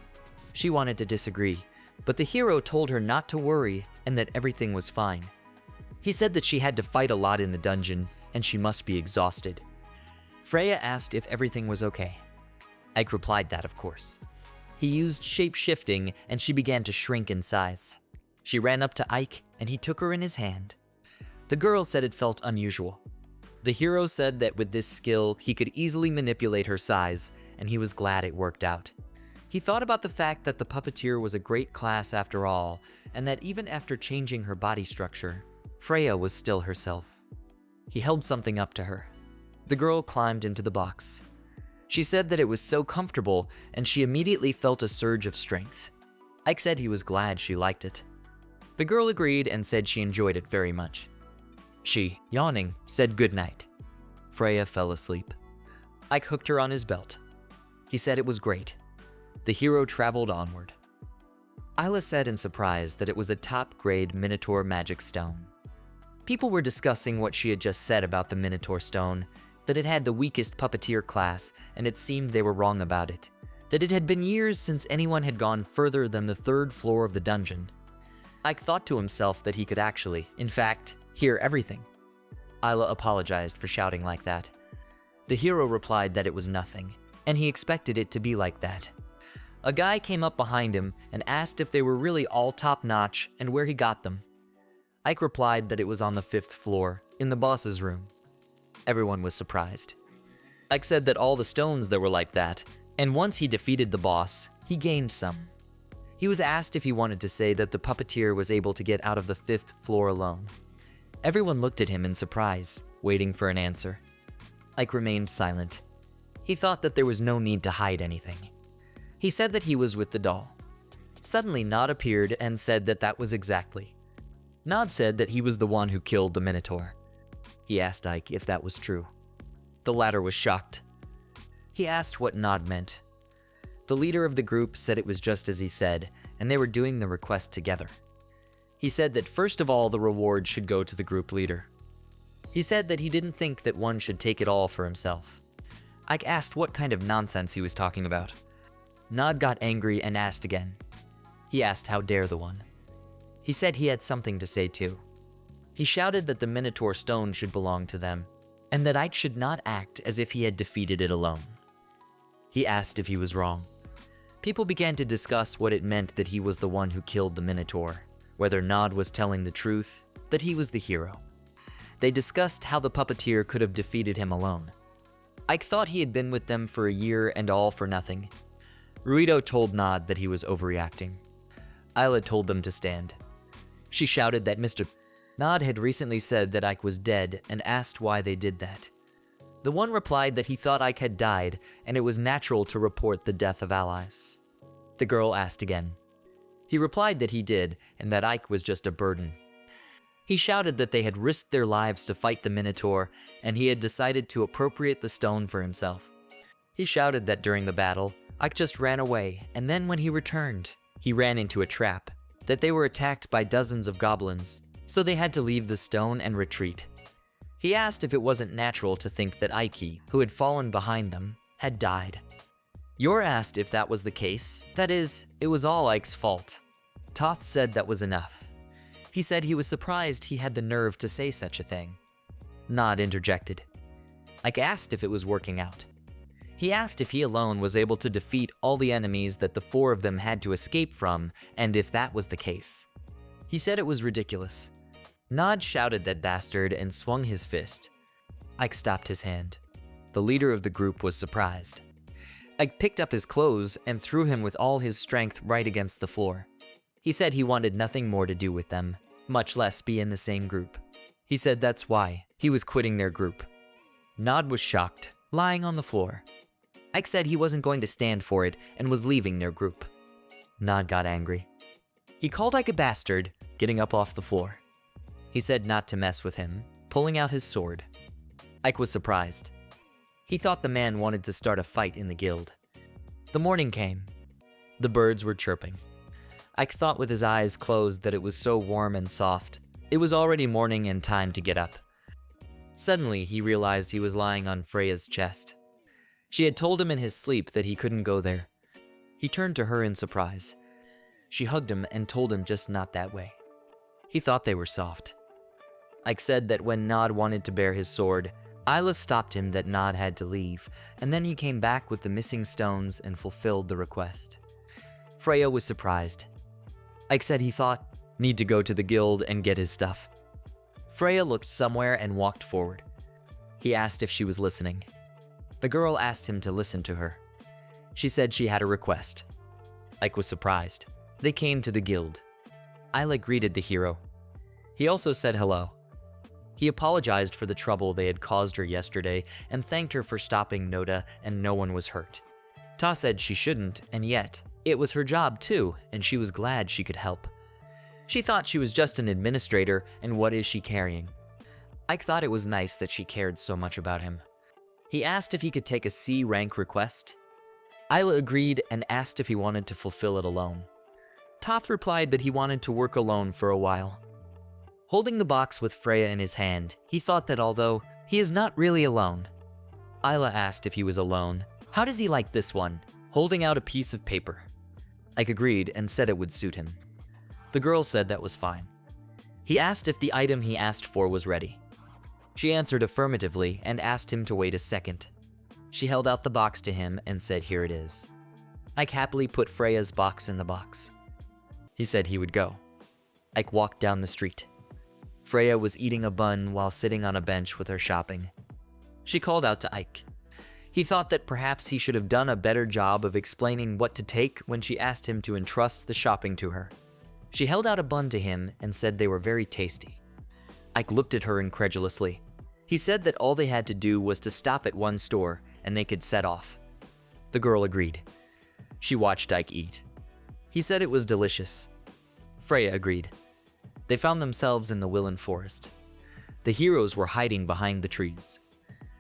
She wanted to disagree, but the hero told her not to worry and that everything was fine. He said that she had to fight a lot in the dungeon and she must be exhausted. Freya asked if everything was okay. Ike replied that, of course. He used shape-shifting and she began to shrink in size. She ran up to Ike and he took her in his hand. The girl said it felt unusual. The hero said that with this skill, he could easily manipulate her size, and he was glad it worked out. He thought about the fact that the puppeteer was a great class after all, and that even after changing her body structure, Freya was still herself. He held something up to her. The girl climbed into the box. She said that it was so comfortable, and she immediately felt a surge of strength. Ike said he was glad she liked it. The girl agreed and said she enjoyed it very much. She, yawning, said goodnight. Freya fell asleep. Ike hooked her on his belt. He said it was great. The hero traveled onward. Isla said in surprise that it was a top-grade Minotaur magic stone. People were discussing what she had just said about the Minotaur stone, that it had the weakest puppeteer class, and it seemed they were wrong about it, that it had been years since anyone had gone further than the 3rd floor of the dungeon. Ike thought to himself that he could actually, in fact, hear everything. Isla apologized for shouting like that. The hero replied that it was nothing, and he expected it to be like that. A guy came up behind him and asked if they were really all top-notch and where he got them. Ike replied that it was on the 5th floor, in the boss's room. Everyone was surprised. Ike said that all the stones there were like that, and once he defeated the boss, he gained some. He was asked if he wanted to say that the puppeteer was able to get out of the 5th floor alone. Everyone looked at him in surprise, waiting for an answer. Ike remained silent. He thought that there was no need to hide anything. He said that he was with the doll. Suddenly, Nod appeared and said that that was exactly. Nod said that he was the one who killed the Minotaur. He asked Ike if that was true. The latter was shocked. He asked what Nod meant. The leader of the group said it was just as he said, and they were doing the request together. He said that first of all the reward should go to the group leader. He said that he didn't think that one should take it all for himself. Ike asked what kind of nonsense he was talking about. Nod got angry and asked again. He asked how dare the one. He said he had something to say too. He shouted that the Minotaur stone should belong to them, and that Ike should not act as if he had defeated it alone. He asked if he was wrong. People began to discuss what it meant that he was the one who killed the Minotaur, whether Nod was telling the truth, that he was the hero. They discussed how the puppeteer could have defeated him alone. Ike thought he had been with them for a year and all for nothing. Ruito told Nod that he was overreacting. Isla told them to stand. She shouted that Mr. Nod had recently said that Ike was dead and asked why they did that. The one replied that he thought Ike had died and it was natural to report the death of allies. The girl asked again. He replied that he did and that Ike was just a burden. He shouted that they had risked their lives to fight the Minotaur and he had decided to appropriate the stone for himself. He shouted that during the battle, Ike just ran away, and then when he returned, he ran into a trap, that they were attacked by dozens of goblins, so they had to leave the stone and retreat. He asked if it wasn't natural to think that Ike, who had fallen behind them, had died. Yor asked if that was the case, that is, it was all Ike's fault. Toth said that was enough. He said he was surprised he had the nerve to say such a thing. Nod interjected. Ike asked if it was working out. He asked if he alone was able to defeat all the enemies that the 4 of them had to escape from, and if that was the case. He said it was ridiculous. Nod shouted that bastard and swung his fist. Ike stopped his hand. The leader of the group was surprised. Ike picked up his clothes and threw him with all his strength right against the floor. He said he wanted nothing more to do with them, much less be in the same group. He said that's why he was quitting their group. Nod was shocked, lying on the floor. Ike said he wasn't going to stand for it and was leaving their group. Nod got angry. He called Ike a bastard, getting up off the floor. He said not to mess with him, pulling out his sword. Ike was surprised. He thought the man wanted to start a fight in the guild. The morning came. The birds were chirping. Ike thought with his eyes closed that it was so warm and soft. It was already morning and time to get up. Suddenly, he realized he was lying on Freya's chest. She had told him in his sleep that he couldn't go there. He turned to her in surprise. She hugged him and told him just not that way. He thought they were soft. Ike said that when Nod wanted to bare his sword, Isla stopped him that Nod had to leave, and then he came back with the missing stones and fulfilled the request. Freya was surprised. Ike said he thought, need to go to the guild and get his stuff. Freya looked somewhere and walked forward. He asked if she was listening. The girl asked him to listen to her. She said she had a request. Ike was surprised. They came to the guild. Isla greeted the hero. He also said hello. He apologized for the trouble they had caused her yesterday and thanked her for stopping Noda and no one was hurt. Ta said she shouldn't, and yet, it was her job too, and she was glad she could help. She thought she was just an administrator, and what is she carrying? Ike thought it was nice that she cared so much about him. He asked if he could take a C rank request. Isla agreed and asked if he wanted to fulfill it alone. Toth replied that he wanted to work alone for a while. Holding the box with Freya in his hand, he thought that although he is not really alone. Isla asked if he was alone. How does he like this one? Holding out a piece of paper. Ike agreed and said it would suit him. The girl said that was fine. He asked if the item he asked for was ready. She answered affirmatively and asked him to wait a second. She held out the box to him and said, "Here it is." Ike happily put Freya's box in the box. He said he would go. Ike walked down the street. Freya was eating a bun while sitting on a bench with her shopping. She called out to Ike. He thought that perhaps he should have done a better job of explaining what to take when she asked him to entrust the shopping to her. She held out a bun to him and said they were very tasty. Ike looked at her incredulously. He said that all they had to do was to stop at one store and they could set off. The girl agreed. She watched Ike eat. He said it was delicious. Freya agreed. They found themselves in the Willen Forest. The heroes were hiding behind the trees.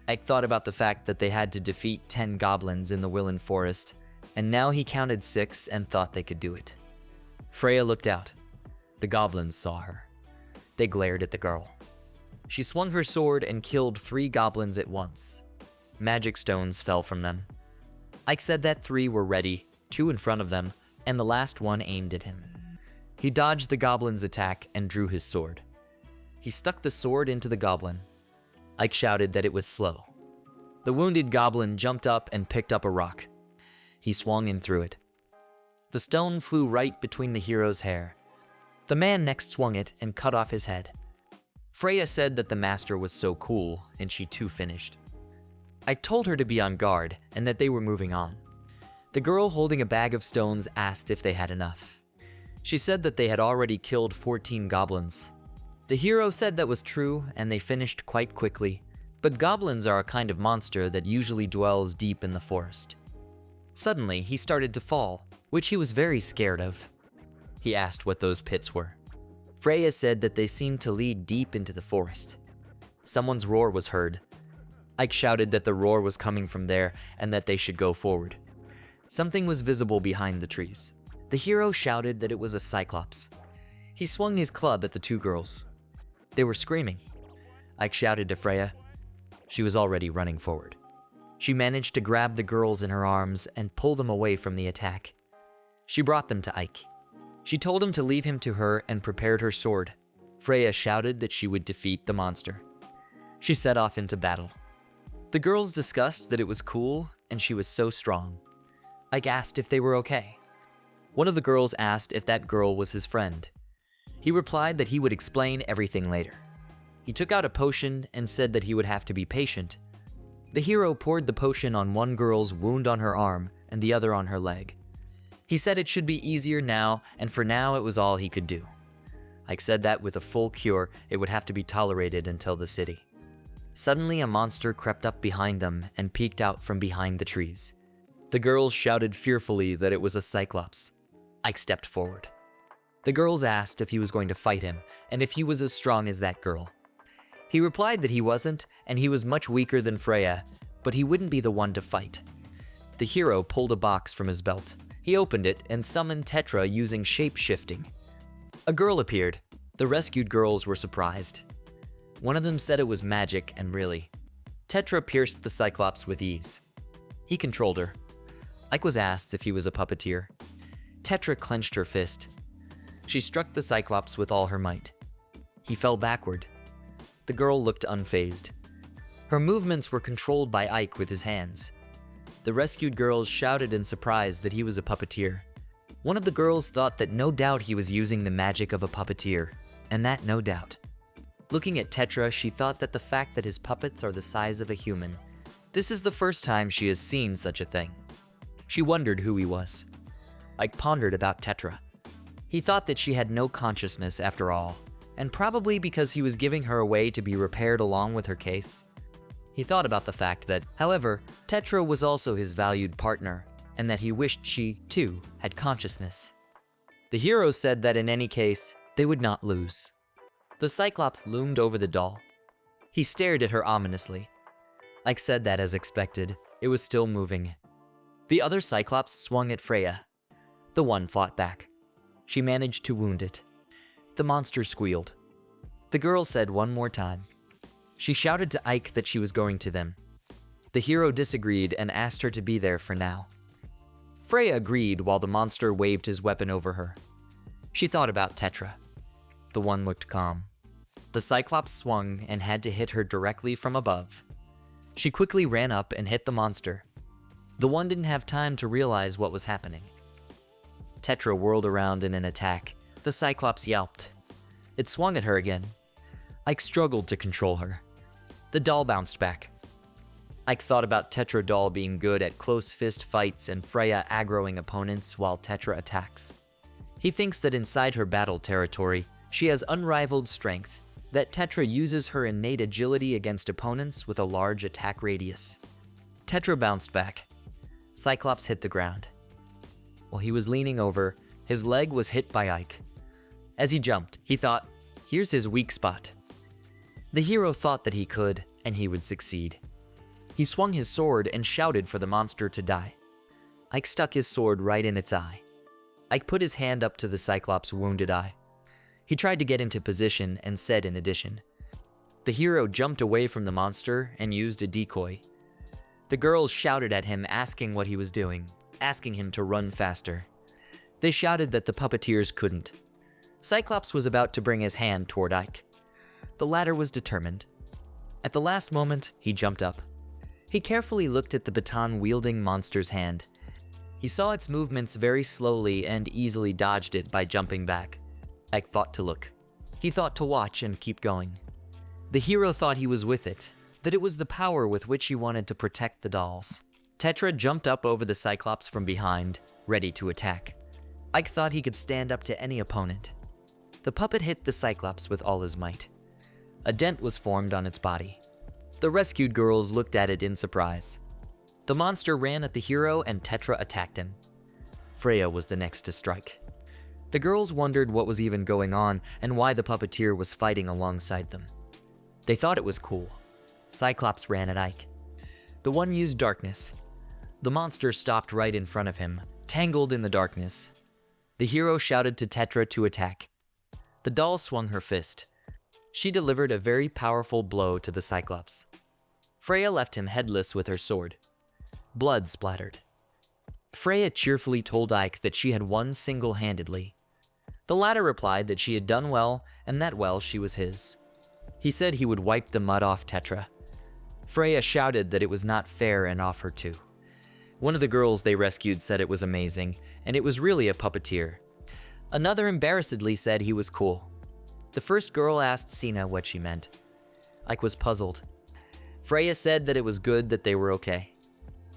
Ike thought about the fact that they had to defeat 10 goblins in the Willen Forest, and now he counted 6 and thought they could do it. Freya looked out. The goblins saw her. They glared at the girl. She swung her sword and killed 3 goblins at once. Magic stones fell from them. Ike said that 3 were ready, 2 in front of them, and the last one aimed at him. He dodged the goblin's attack and drew his sword. He stuck the sword into the goblin. Ike shouted that it was slow. The wounded goblin jumped up and picked up a rock. He swung and threw it. The stone flew right between the hero's hair. The man next swung it and cut off his head. Freya said that the master was so cool, and she too finished. I told her to be on guard and that they were moving on. The girl holding a bag of stones asked if they had enough. She said that they had already killed 14 goblins. The hero said that was true and they finished quite quickly, but goblins are a kind of monster that usually dwells deep in the forest. Suddenly, he started to fall, which he was very scared of. He asked what those pits were. Freya said that they seemed to lead deep into the forest. Someone's roar was heard. Ike shouted that the roar was coming from there and that they should go forward. Something was visible behind the trees. The hero shouted that it was a cyclops. He swung his club at the 2 girls. They were screaming. Ike shouted to Freya. She was already running forward. She managed to grab the girls in her arms and pull them away from the attack. She brought them to Ike. She told him to leave him to her and prepared her sword. Freya shouted that she would defeat the monster. She set off into battle. The girls discussed that it was cool and she was so strong. Ike asked if they were okay. One of the girls asked if that girl was his friend. He replied that he would explain everything later. He took out a potion and said that he would have to be patient. The hero poured the potion on one girl's wound on her arm and the other on her leg. He said it should be easier now, and for now it was all he could do. Ike said that with a full cure, it would have to be tolerated until the city. Suddenly a monster crept up behind them and peeked out from behind the trees. The girls shouted fearfully that it was a cyclops. Ike stepped forward. The girls asked if he was going to fight him and if he was as strong as that girl. He replied that he wasn't, and he was much weaker than Freya, but he wouldn't be the one to fight. The hero pulled a box from his belt. He opened it and summoned Tetra using shape-shifting. A girl appeared. The rescued girls were surprised. One of them said it was magic, and really. Tetra pierced the Cyclops with ease. He controlled her. Ike was asked if he was a puppeteer. Tetra clenched her fist. She struck the Cyclops with all her might. He fell backward. The girl looked unfazed. Her movements were controlled by Ike with his hands. The rescued girls shouted in surprise that he was a puppeteer. One of the girls thought that no doubt he was using the magic of a puppeteer, and that no doubt. Looking at Tetra, she thought that the fact that his puppets are the size of a human. This is the first time she has seen such a thing. She wondered who he was. Ike pondered about Tetra. He thought that she had no consciousness after all, and probably because he was giving her away to be repaired along with her case. He thought about the fact that, however, Tetra was also his valued partner, and that he wished she, too, had consciousness. The hero said that in any case, they would not lose. The Cyclops loomed over the doll. He stared at her ominously. Ike said that as expected, it was still moving. The other Cyclops swung at Freya. The one fought back. She managed to wound it. The monster squealed. The girl said one more time. She shouted to Ike that she was going to them. The hero disagreed and asked her to be there for now. Freya agreed while the monster waved his weapon over her. She thought about Tetra. The one looked calm. The Cyclops swung and had to hit her directly from above. She quickly ran up and hit the monster. The one didn't have time to realize what was happening. Tetra whirled around in an attack. The Cyclops yelped. It swung at her again. Ike struggled to control her. The doll bounced back. Ike thought about Tetra doll being good at close fist fights and Freya aggroing opponents while Tetra attacks. He thinks that inside her battle territory, she has unrivaled strength, that Tetra uses her innate agility against opponents with a large attack radius. Tetra bounced back. Cyclops hit the ground. While he was leaning over, his leg was hit by Ike. As he jumped, he thought, here's his weak spot. The hero thought that he could, and he would succeed. He swung his sword and shouted for the monster to die. Ike stuck his sword right in its eye. Ike put his hand up to the Cyclops' wounded eye. He tried to get into position and said in addition. The hero jumped away from the monster and used a decoy. The girls shouted at him asking what he was doing, asking him to run faster. They shouted that the puppeteers couldn't. Cyclops was about to bring his hand toward Ike. The latter was determined. At the last moment, he jumped up. He carefully looked at the baton-wielding monster's hand. He saw its movements very slowly and easily dodged it by jumping back. Ike thought to look. He thought to watch and keep going. The hero thought he was with it, that it was the power with which he wanted to protect the dolls. Tetra jumped up over the Cyclops from behind, ready to attack. Ike thought he could stand up to any opponent. The puppet hit the Cyclops with all his might. A dent was formed on its body. The rescued girls looked at it in surprise. The monster ran at the hero and Tetra attacked him. Freya was the next to strike. The girls wondered what was even going on and why the puppeteer was fighting alongside them. They thought it was cool. Cyclops ran at Ike. The one used darkness. The monster stopped right in front of him, tangled in the darkness. The hero shouted to Tetra to attack. The doll swung her fist. She delivered a very powerful blow to the Cyclops. Freya left him headless with her sword. Blood splattered. Freya cheerfully told Ike that she had won single-handedly. The latter replied that she had done well, and that well she was his. He said he would wipe the mud off Tetra. Freya shouted that it was not fair and offered to. One of the girls they rescued said it was amazing, and it was really a puppeteer. Another embarrassedly said he was cool. The first girl asked Sina what she meant. Ike was puzzled. Freya said that it was good that they were okay.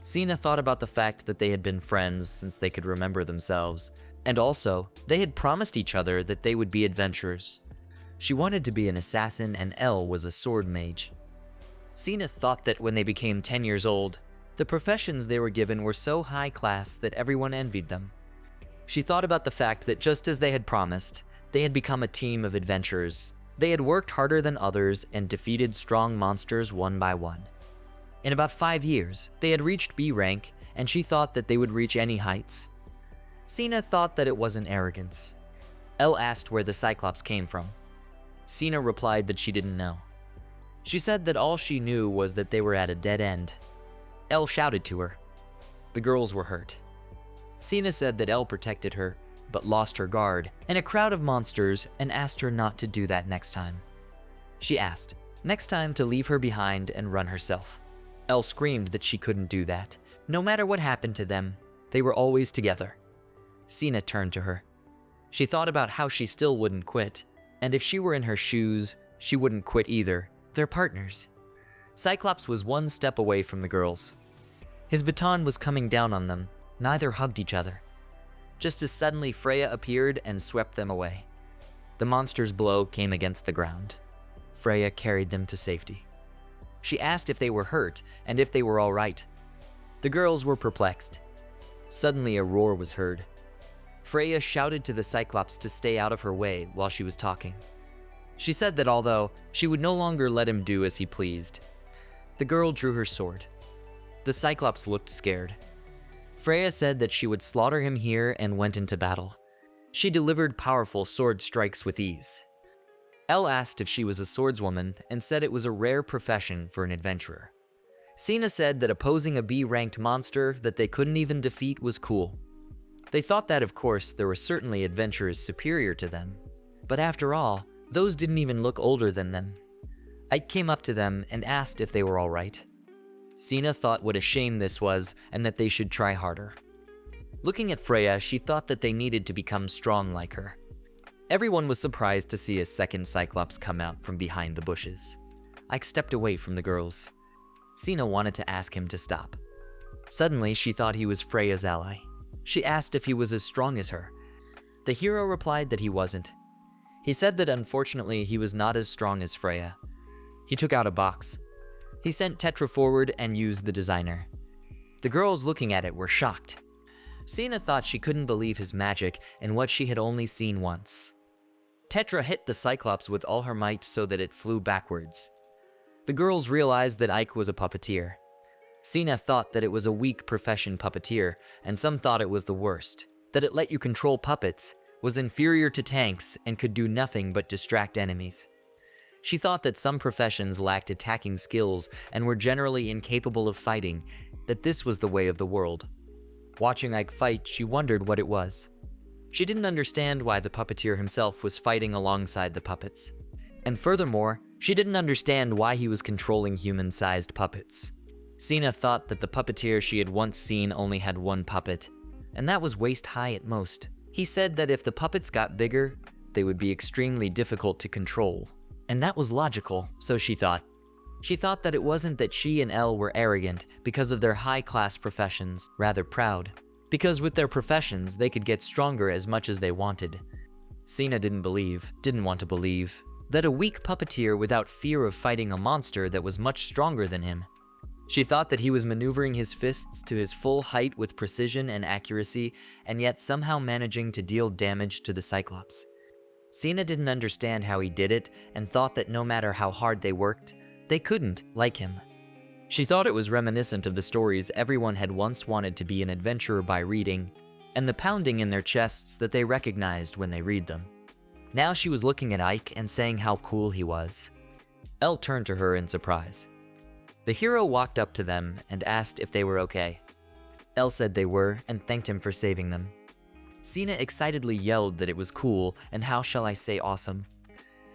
Sina thought about the fact that they had been friends since they could remember themselves, and also, they had promised each other that they would be adventurers. She wanted to be an assassin and Elle was a sword mage. Sina thought that when they became 10 years old, the professions they were given were so high class that everyone envied them. She thought about the fact that just as they had promised, they had become a team of adventurers. They had worked harder than others and defeated strong monsters one by one. In about 5 years, they had reached B rank, and she thought that they would reach any heights. Sina thought that it wasn't arrogance. Elle asked where the Cyclops came from. Sina replied that she didn't know. She said that all she knew was that they were at a dead end. Elle shouted to her. The girls were hurt. Sina said that Elle protected her, but lost her guard in a crowd of monsters and asked her not to do that next time. She asked, next time to leave her behind and run herself. Elle screamed that she couldn't do that. No matter what happened to them, they were always together. Sina turned to her. She thought about how she still wouldn't quit, and if she were in her shoes, she wouldn't quit either. They're partners. Cyclops was one step away from the girls. His baton was coming down on them. Neither hugged each other. Just as suddenly Freya appeared and swept them away. The monster's blow came against the ground. Freya carried them to safety. She asked if they were hurt and if they were all right. The girls were perplexed. Suddenly a roar was heard. Freya shouted to the Cyclops to stay out of her way while she was talking. She said that although she would no longer let him do as he pleased. The girl drew her sword. The Cyclops looked scared. Freya said that she would slaughter him here and went into battle. She delivered powerful sword strikes with ease. Elle asked if she was a swordswoman and said it was a rare profession for an adventurer. Sina said that opposing a B-ranked monster that they couldn't even defeat was cool. They thought that, of course, there were certainly adventurers superior to them. But after all, those didn't even look older than them. Ike came up to them and asked if they were all right. Sina thought what a shame this was and that they should try harder. Looking at Freya, she thought that they needed to become strong like her. Everyone was surprised to see a second Cyclops come out from behind the bushes. Ike stepped away from the girls. Sina wanted to ask him to stop. Suddenly, she thought he was Freya's ally. She asked if he was as strong as her. The hero replied that he wasn't. He said that unfortunately he was not as strong as Freya. He took out a box. He sent Tetra forward and used the designer. The girls looking at it were shocked. Sina thought she couldn't believe his magic and what she had only seen once. Tetra hit the Cyclops with all her might so that it flew backwards. The girls realized that Ike was a puppeteer. Sina thought that it was a weak profession puppeteer, and some thought it was the worst, that it let you control puppets, was inferior to tanks, and could do nothing but distract enemies. She thought that some professions lacked attacking skills and were generally incapable of fighting, that this was the way of the world. Watching Ike fight, she wondered what it was. She didn't understand why the puppeteer himself was fighting alongside the puppets. And furthermore, she didn't understand why he was controlling human-sized puppets. Sina thought that the puppeteer she had once seen only had one puppet, and that was waist-high at most. He said that if the puppets got bigger, they would be extremely difficult to control. And that was logical, so she thought. She thought that it wasn't that she and Elle were arrogant because of their high-class professions, rather proud. Because with their professions, they could get stronger as much as they wanted. Sina didn't want to believe, that a weak puppeteer without fear of fighting a monster that was much stronger than him. She thought that he was maneuvering his fists to his full height with precision and accuracy, and yet somehow managing to deal damage to the Cyclops. Sina didn't understand how he did it, and thought that no matter how hard they worked, they couldn't like him. She thought it was reminiscent of the stories everyone had once wanted to be an adventurer by reading, and the pounding in their chests that they recognized when they read them. Now she was looking at Ike and saying how cool he was. Elle turned to her in surprise. The hero walked up to them and asked if they were okay. Elle said they were and thanked him for saving them. Sina excitedly yelled that it was cool and how shall I say awesome.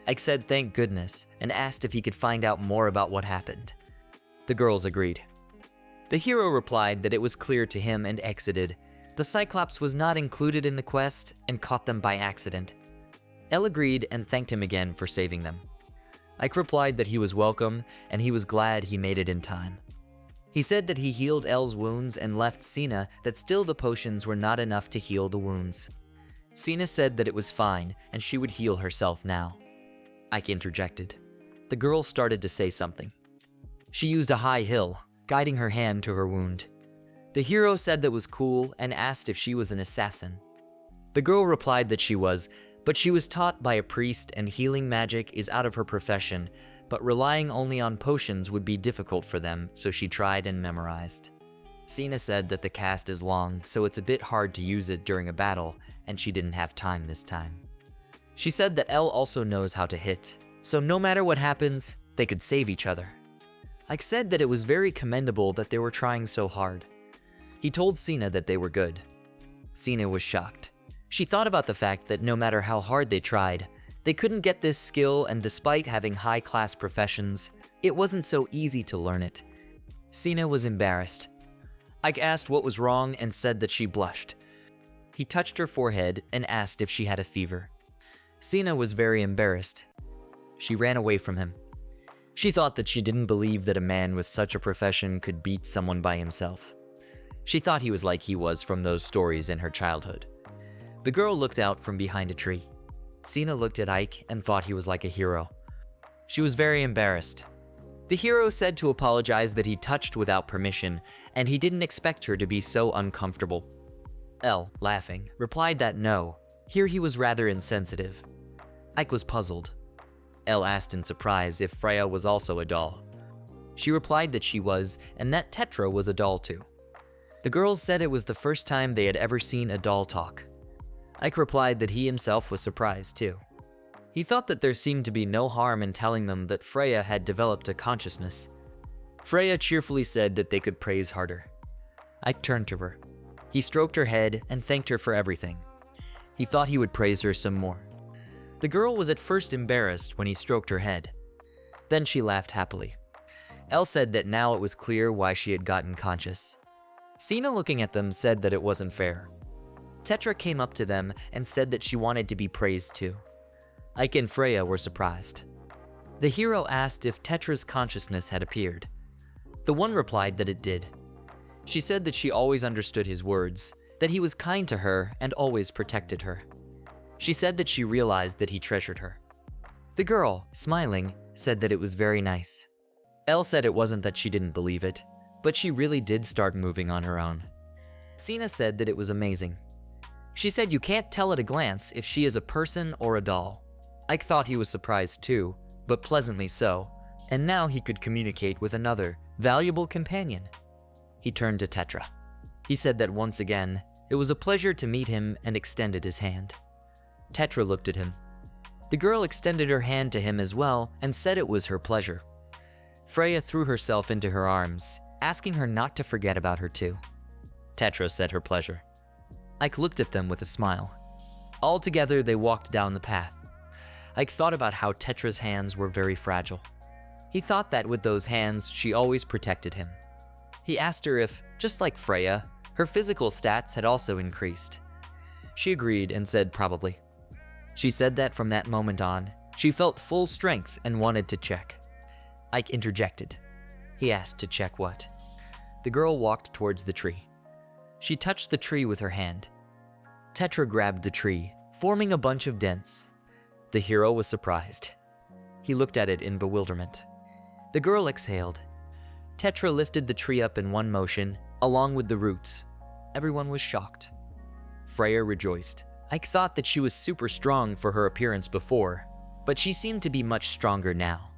Ike said thank goodness and asked if he could find out more about what happened. The girls agreed. The hero replied that it was clear to him and exited. The Cyclops was not included in the quest and caught them by accident. Elle agreed and thanked him again for saving them. Ike replied that he was welcome and he was glad he made it in time. He said that he healed Elle's wounds and left Sina that still the potions were not enough to heal the wounds. Sina said that it was fine and she would heal herself now. Ike interjected. The girl started to say something. She used a high hill, guiding her hand to her wound. The hero said that was cool and asked if she was an assassin. The girl replied that she was, but she was taught by a priest and healing magic is out of her profession, but relying only on potions would be difficult for them, so she tried and memorized. Sina said that the cast is long, so it's a bit hard to use it during a battle, and she didn't have time this time. She said that Elle also knows how to hit, so no matter what happens, they could save each other. Ike said that it was very commendable that they were trying so hard. He told Sina that they were good. Sina was shocked. She thought about the fact that no matter how hard they tried, they couldn't get this skill, and despite having high-class professions, it wasn't so easy to learn it. Sina was embarrassed. Ike asked what was wrong and said that she blushed. He touched her forehead and asked if she had a fever. Sina was very embarrassed. She ran away from him. She thought that she didn't believe that a man with such a profession could beat someone by himself. She thought he was like he was from those stories in her childhood. The girl looked out from behind a tree. Sina looked at Ike and thought he was like a hero. She was very embarrassed. The hero said to apologize that he touched without permission, and he didn't expect her to be so uncomfortable. Elle, laughing, replied that no, here he was rather insensitive. Ike was puzzled. Elle asked in surprise if Freya was also a doll. She replied that she was, and that Tetra was a doll too. The girls said it was the first time they had ever seen a doll talk. Ike replied that he himself was surprised too. He thought that there seemed to be no harm in telling them that Freya had developed a consciousness. Freya cheerfully said that they could praise harder. Ike turned to her. He stroked her head and thanked her for everything. He thought he would praise her some more. The girl was at first embarrassed when he stroked her head. Then she laughed happily. Elle said that now it was clear why she had gotten conscious. Sina, looking at them, said that it wasn't fair. Tetra came up to them and said that she wanted to be praised too. Ike and Freya were surprised. The hero asked if Tetra's consciousness had appeared. The one replied that it did. She said that she always understood his words, that he was kind to her and always protected her. She said that she realized that he treasured her. The girl, smiling, said that it was very nice. Elle said it wasn't that she didn't believe it, but she really did start moving on her own. Sina said that it was amazing. She said you can't tell at a glance if she is a person or a doll. Ike thought he was surprised too, but pleasantly so, and now he could communicate with another, valuable companion. He turned to Tetra. He said that once again, it was a pleasure to meet him and extended his hand. Tetra looked at him. The girl extended her hand to him as well and said it was her pleasure. Freya threw herself into her arms, asking her not to forget about her too. Tetra said her pleasure. Ike looked at them with a smile. All together they walked down the path. Ike thought about how Tetra's hands were very fragile. He thought that with those hands she always protected him. He asked her if, just like Freya, her physical stats had also increased. She agreed and said probably. She said that from that moment on, she felt full strength and wanted to check. Ike interjected. He asked to check what? The girl walked towards the tree. She touched the tree with her hand. Tetra grabbed the tree, forming a bunch of dents. The hero was surprised. He looked at it in bewilderment. The girl exhaled. Tetra lifted the tree up in one motion, along with the roots. Everyone was shocked. Freya rejoiced. Ike thought that she was super strong for her appearance before, but she seemed to be much stronger now.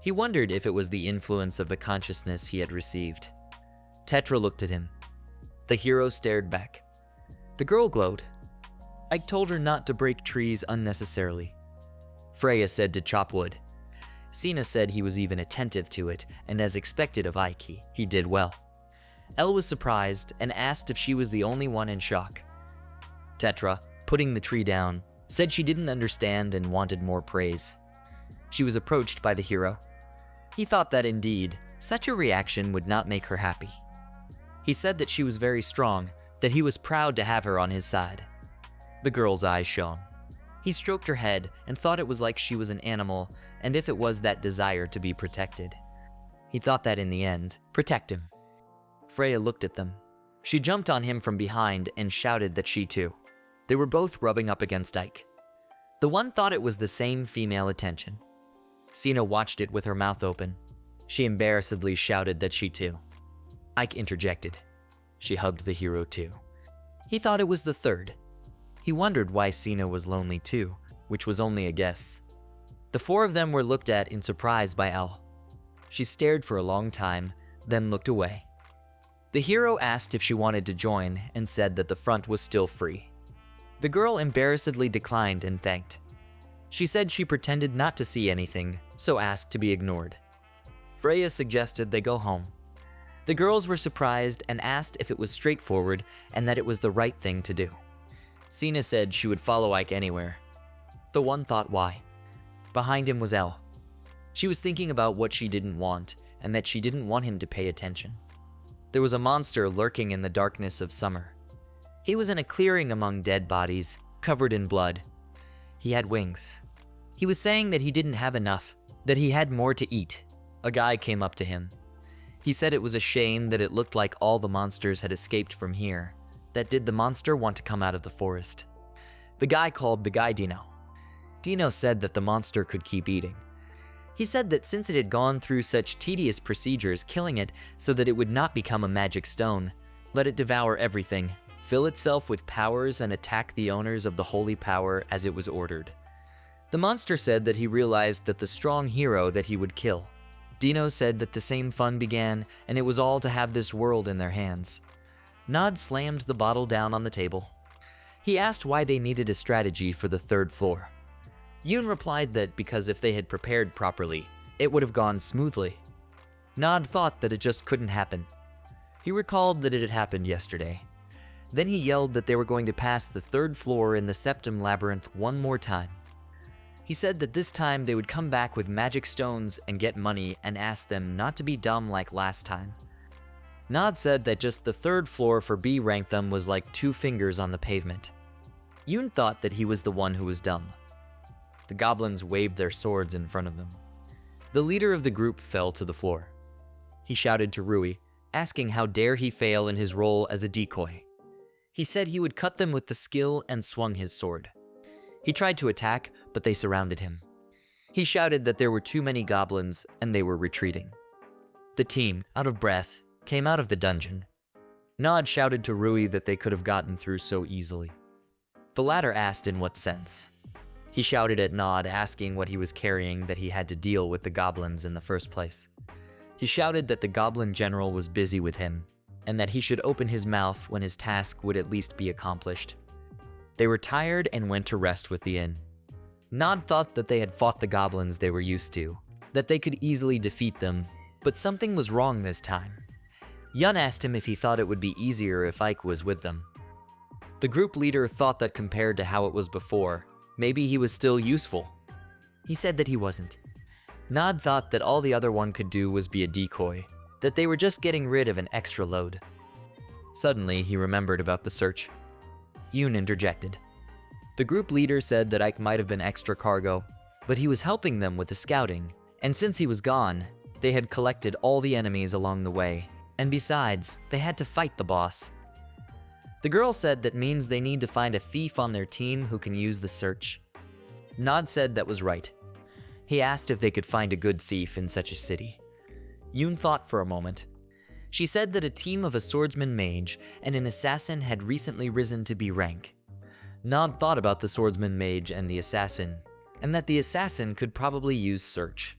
He wondered if it was the influence of the consciousness he had received. Tetra looked at him. The hero stared back. The girl glowed. Ike told her not to break trees unnecessarily. Freya said to chop wood. Sina said he was even attentive to it, and as expected of Ike, he did well. Elle was surprised and asked if she was the only one in shock. Tetra, putting the tree down, said she didn't understand and wanted more praise. She was approached by the hero. He thought that indeed, such a reaction would not make her happy. He said that she was very strong, that he was proud to have her on his side. The girl's eyes shone. He stroked her head and thought it was like she was an animal, and if it was that desire to be protected. He thought that in the end, protect him. Freya looked at them. She jumped on him from behind and shouted that she too. They were both rubbing up against Ike. The one thought it was the same female attention. Sina watched it with her mouth open. She embarrassedly shouted that she too. Ike interjected. She hugged the hero too. He thought it was the third. He wondered why Sina was lonely too, which was only a guess. The four of them were looked at in surprise by Elle. She stared for a long time, then looked away. The hero asked if she wanted to join and said that the front was still free. The girl embarrassedly declined and thanked. She said she pretended not to see anything, so asked to be ignored. Freya suggested they go home. The girls were surprised and asked if it was straightforward and that it was the right thing to do. Sina said she would follow Ike anywhere. The one thought why. Behind him was Elle. She was thinking about what she didn't want and that she didn't want him to pay attention. There was a monster lurking in the darkness of summer. He was in a clearing among dead bodies, covered in blood. He had wings. He was saying that he didn't have enough, that he had more to eat. A guy came up to him. He said it was a shame that it looked like all the monsters had escaped from here. That did the monster want to come out of the forest? The guy called the guy Dino. Dino said that the monster could keep eating. He said that since it had gone through such tedious procedures killing it so that it would not become a magic stone, let it devour everything, fill itself with powers and attack the owners of the holy power as it was ordered. The monster said that he realized that the strong hero that he would kill. Dino said that the same fun began and it was all to have this world in their hands. Nod slammed the bottle down on the table. He asked why they needed a strategy for the third floor. Yoon replied that because if they had prepared properly, it would have gone smoothly. Nod thought that it just couldn't happen. He recalled that it had happened yesterday. Then he yelled that they were going to pass the third floor in the Septum Labyrinth one more time. He said that this time they would come back with magic stones and get money and asked them not to be dumb like last time. Nod said that just the third floor for B ranked them was like 2 fingers on the pavement. Yoon thought that he was the one who was dumb. The goblins waved their swords in front of them. The leader of the group fell to the floor. He shouted to Rui, asking how dare he fail in his role as a decoy. He said he would cut them with the skill and swung his sword. He tried to attack, but they surrounded him. He shouted that there were too many goblins and they were retreating. The team, out of breath, came out of the dungeon. Nod shouted to Rui that they could have gotten through so easily. The latter asked in what sense. He shouted at Nod, asking what he was carrying that he had to deal with the goblins in the first place. He shouted that the goblin general was busy with him, and that he should open his mouth when his task would at least be accomplished. They were tired and went to rest with the inn. Nod thought that they had fought the goblins they were used to, that they could easily defeat them, but something was wrong this time. Yun asked him if he thought it would be easier if Ike was with them. The group leader thought that compared to how it was before, maybe he was still useful. He said that he wasn't. Nod thought that all the other one could do was be a decoy, that they were just getting rid of an extra load. Suddenly, he remembered about the search. Yoon interjected. The group leader said that Ike might have been extra cargo, but he was helping them with the scouting, and since he was gone, they had collected all the enemies along the way, and besides, they had to fight the boss. The girl said that means they need to find a thief on their team who can use the search. Nod said that was right. He asked if they could find a good thief in such a city. Yoon thought for a moment. She said that a team of a swordsman mage and an assassin had recently risen to B rank. Nod thought about the swordsman mage and the assassin, and that the assassin could probably use search.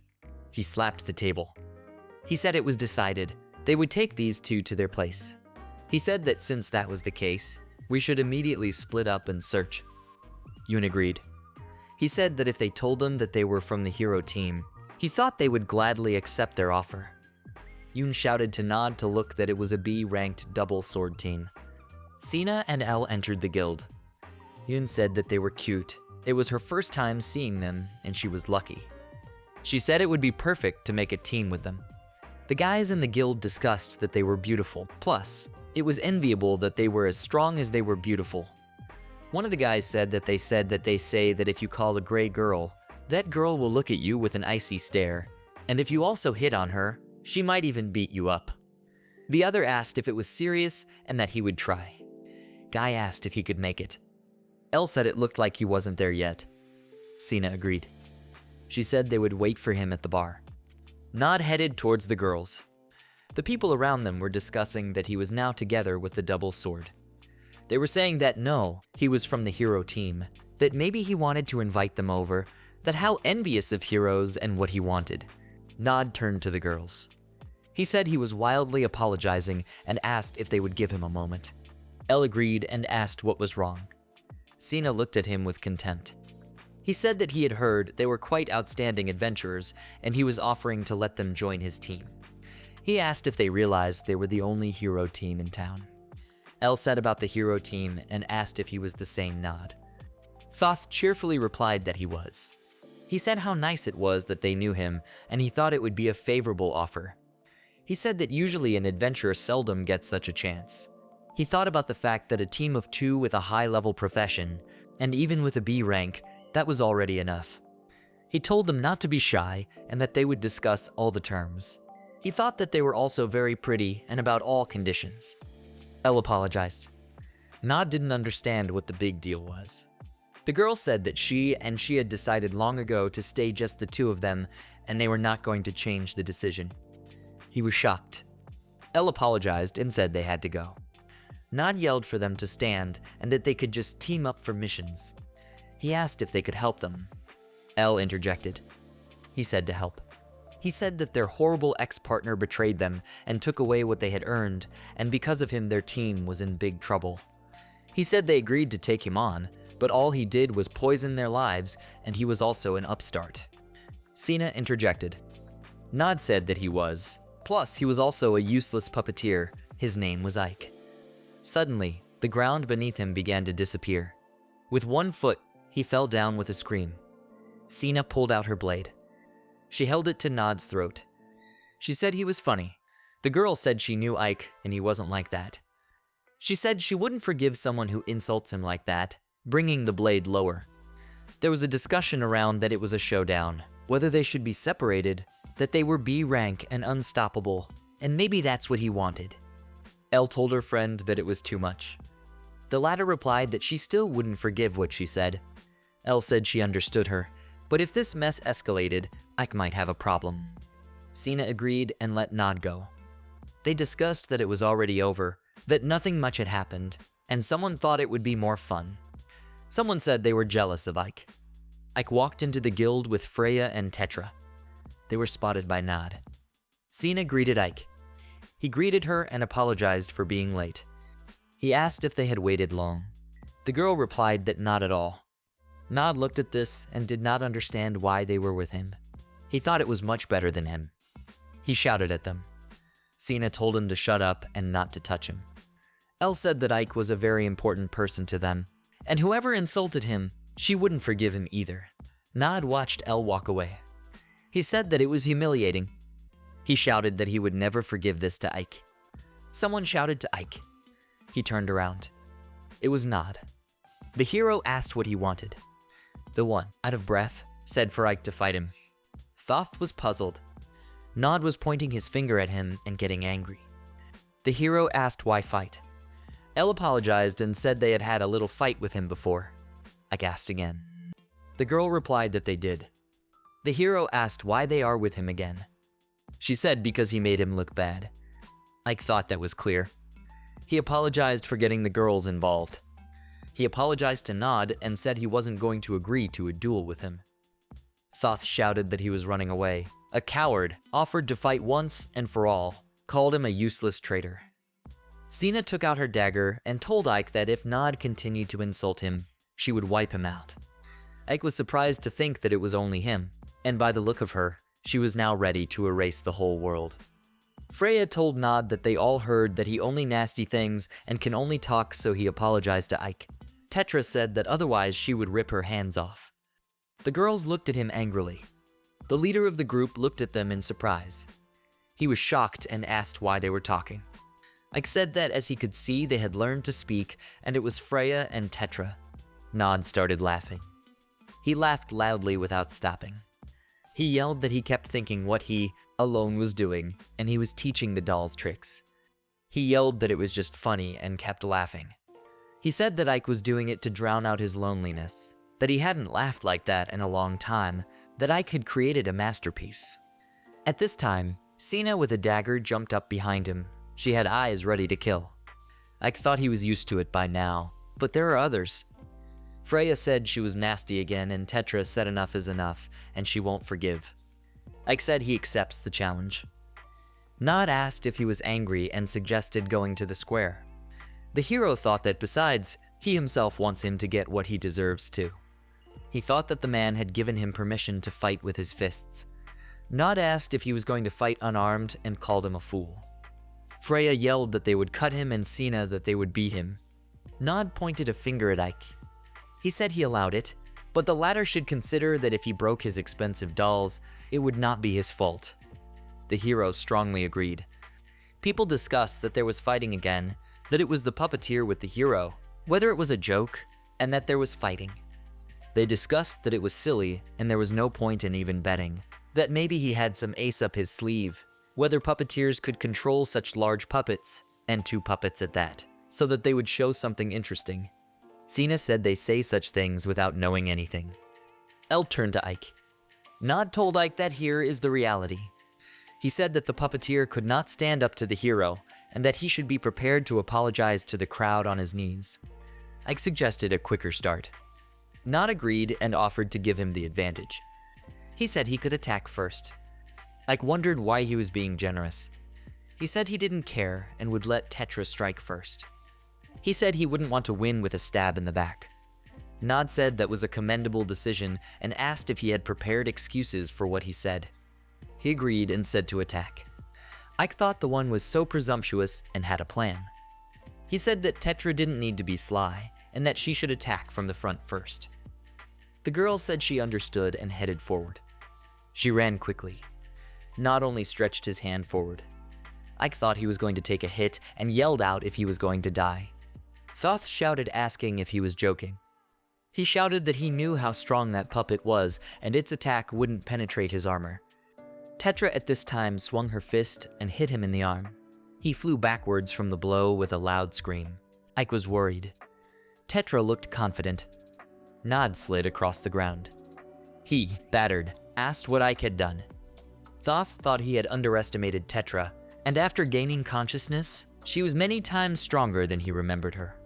He slapped the table. He said it was decided they would take these two to their place. He said that since that was the case, we should immediately split up and search. Yoon agreed. He said that if they told him that they were from the hero team, he thought they would gladly accept their offer. Yoon shouted to Nod to look that it was a B-ranked double sword team. Sina and Elle entered the guild. Yoon said that they were cute. It was her first time seeing them, and she was lucky. She said it would be perfect to make a team with them. The guys in the guild discussed that they were beautiful, plus, it was enviable that they were as strong as they were beautiful. One of the guys said that they say that if you call a gray girl, that girl will look at you with an icy stare, and if you also hit on her, she might even beat you up. The other asked if it was serious and that he would try. Guy asked if he could make it. Elle said it looked like he wasn't there yet. Sina agreed. She said they would wait for him at the bar. Nod headed towards the girls. The people around them were discussing that he was now together with the double sword. They were saying that no, he was from the hero team, that maybe he wanted to invite them over, that how envious of heroes and what he wanted. Nod turned to the girls. He said he was wildly apologizing and asked if they would give him a moment. Elle agreed and asked what was wrong. Sina looked at him with contempt. He said that he had heard they were quite outstanding adventurers and he was offering to let them join his team. He asked if they realized they were the only hero team in town. Elle said about the hero team and asked if he was the same Nod. Thoth cheerfully replied that he was. He said how nice it was that they knew him and he thought it would be a favorable offer. He said that usually an adventurer seldom gets such a chance. He thought about the fact that a team of 2 with a high-level profession, and even with a B rank, that was already enough. He told them not to be shy and that they would discuss all the terms. He thought that they were also very pretty and about all conditions. Elle apologized. Nod didn't understand what the big deal was. The girl said that she had decided long ago to stay just the 2 of them and they were not going to change the decision. He was shocked. Elle apologized and said they had to go. Nod yelled for them to stand and that they could just team up for missions. He asked if they could help them. Elle interjected. He said to help. He said that their horrible ex-partner betrayed them and took away what they had earned, and because of him their team was in big trouble. He said they agreed to take him on, but all he did was poison their lives, and he was also an upstart. Sina interjected. Nod said that he was. Plus, he was also a useless puppeteer. His name was Ike. Suddenly, the ground beneath him began to disappear. With one foot, he fell down with a scream. Sina pulled out her blade. She held it to Nod's throat. She said he was funny. The girl said she knew Ike, and he wasn't like that. She said she wouldn't forgive someone who insults him like that, bringing the blade lower. There was a discussion around that it was a showdown, whether they should be separated, that they were B rank and unstoppable, and maybe that's what he wanted. Elle told her friend that it was too much. The latter replied that she still wouldn't forgive what she said. Elle said she understood her, but if this mess escalated, Ike might have a problem. Sina agreed and let Nod go. They discussed that it was already over, that nothing much had happened, and someone thought it would be more fun. Someone said they were jealous of Ike. Ike walked into the guild with Freya and Tetra. They were spotted by Nod. Sina greeted Ike. He greeted her and apologized for being late. He asked if they had waited long. The girl replied that not at all. Nod looked at this and did not understand why they were with him. He thought it was much better than him. He shouted at them. Sina told him to shut up and not to touch him. Elle said that Ike was a very important person to them, and whoever insulted him, she wouldn't forgive him either. Nod watched Elle walk away. He said that it was humiliating. He shouted that he would never forgive this to Ike. Someone shouted to Ike. He turned around. It was Nod. The hero asked what he wanted. The one, out of breath, said for Ike to fight him. Thoth was puzzled. Nod was pointing his finger at him and getting angry. The hero asked why fight. Elle apologized and said they had had a little fight with him before. Ike asked again. The girl replied that they did. The hero asked why they are with him again. She said because he made him look bad. Ike thought that was clear. He apologized for getting the girls involved. He apologized to Nod and said he wasn't going to agree to a duel with him. Thoth shouted that he was running away. A coward, offered to fight once and for all, called him a useless traitor. Sina took out her dagger and told Ike that if Nod continued to insult him, she would wipe him out. Ike was surprised to think that it was only him, and by the look of her, she was now ready to erase the whole world. Freya told Nod that they all heard that he only nasty things and can only talk, so he apologized to Ike. Tetra said that otherwise she would rip her hands off. The girls looked at him angrily. The leader of the group looked at them in surprise. He was shocked and asked why they were talking. Ike said that as he could see they had learned to speak, and it was Freya and Tetra. Nod started laughing. He laughed loudly without stopping. He yelled that he kept thinking what he, alone, was doing, and he was teaching the dolls tricks. He yelled that it was just funny and kept laughing. He said that Ike was doing it to drown out his loneliness, that he hadn't laughed like that in a long time, that Ike had created a masterpiece. At this time, Sina with a dagger jumped up behind him. She had eyes ready to kill. Ike thought he was used to it by now, but there are others. Freya said she was nasty again, and Tetra said enough is enough, and she won't forgive. Ike said he accepts the challenge. Nod asked if he was angry and suggested going to the square. The hero thought that besides, he himself wants him to get what he deserves too. He thought that the man had given him permission to fight with his fists. Nod asked if he was going to fight unarmed and called him a fool. Freya yelled that they would cut him and Sina that they would beat him. Nod pointed a finger at Ike. He said he allowed it, but the latter should consider that if he broke his expensive dolls, it would not be his fault. The hero strongly agreed. People discussed that there was fighting again, that it was the puppeteer with the hero, whether it was a joke, and that there was fighting. They discussed that it was silly and there was no point in even betting, that maybe he had some ace up his sleeve, whether puppeteers could control such large puppets, and 2 puppets at that, so that they would show something interesting. Sina said they say such things without knowing anything. Elle turned to Ike. Nod told Ike that here is the reality. He said that the puppeteer could not stand up to the hero, and that he should be prepared to apologize to the crowd on his knees. Ike suggested a quicker start. Nod agreed and offered to give him the advantage. He said he could attack first. Ike wondered why he was being generous. He said he didn't care and would let Tetra strike first. He said he wouldn't want to win with a stab in the back. Nod said that was a commendable decision and asked if he had prepared excuses for what he said. He agreed and said to attack. Ike thought the one was so presumptuous and had a plan. He said that Tetra didn't need to be sly and that she should attack from the front first. The girl said she understood and headed forward. She ran quickly. Nod only stretched his hand forward. Ike thought he was going to take a hit and yelled out if he was going to die. Thoth shouted, asking if he was joking. He shouted that he knew how strong that puppet was and its attack wouldn't penetrate his armor. Tetra at this time swung her fist and hit him in the arm. He flew backwards from the blow with a loud scream. Ike was worried. Tetra looked confident. Nod slid across the ground. He, battered, asked what Ike had done. Thoth thought he had underestimated Tetra, and after gaining consciousness, she was many times stronger than he remembered her.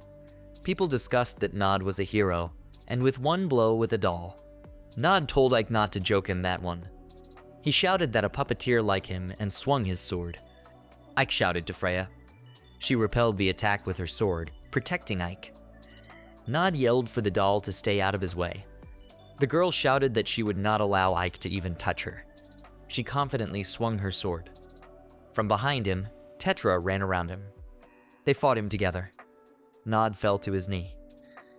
People discussed that Nod was a hero, and with one blow with a doll. Nod told Ike not to joke him that one. He shouted that a puppeteer like him and swung his sword. Ike shouted to Freya. She repelled the attack with her sword, protecting Ike. Nod yelled for the doll to stay out of his way. The girl shouted that she would not allow Ike to even touch her. She confidently swung her sword. From behind him, Tetra ran around him. They fought him together. Nod fell to his knee.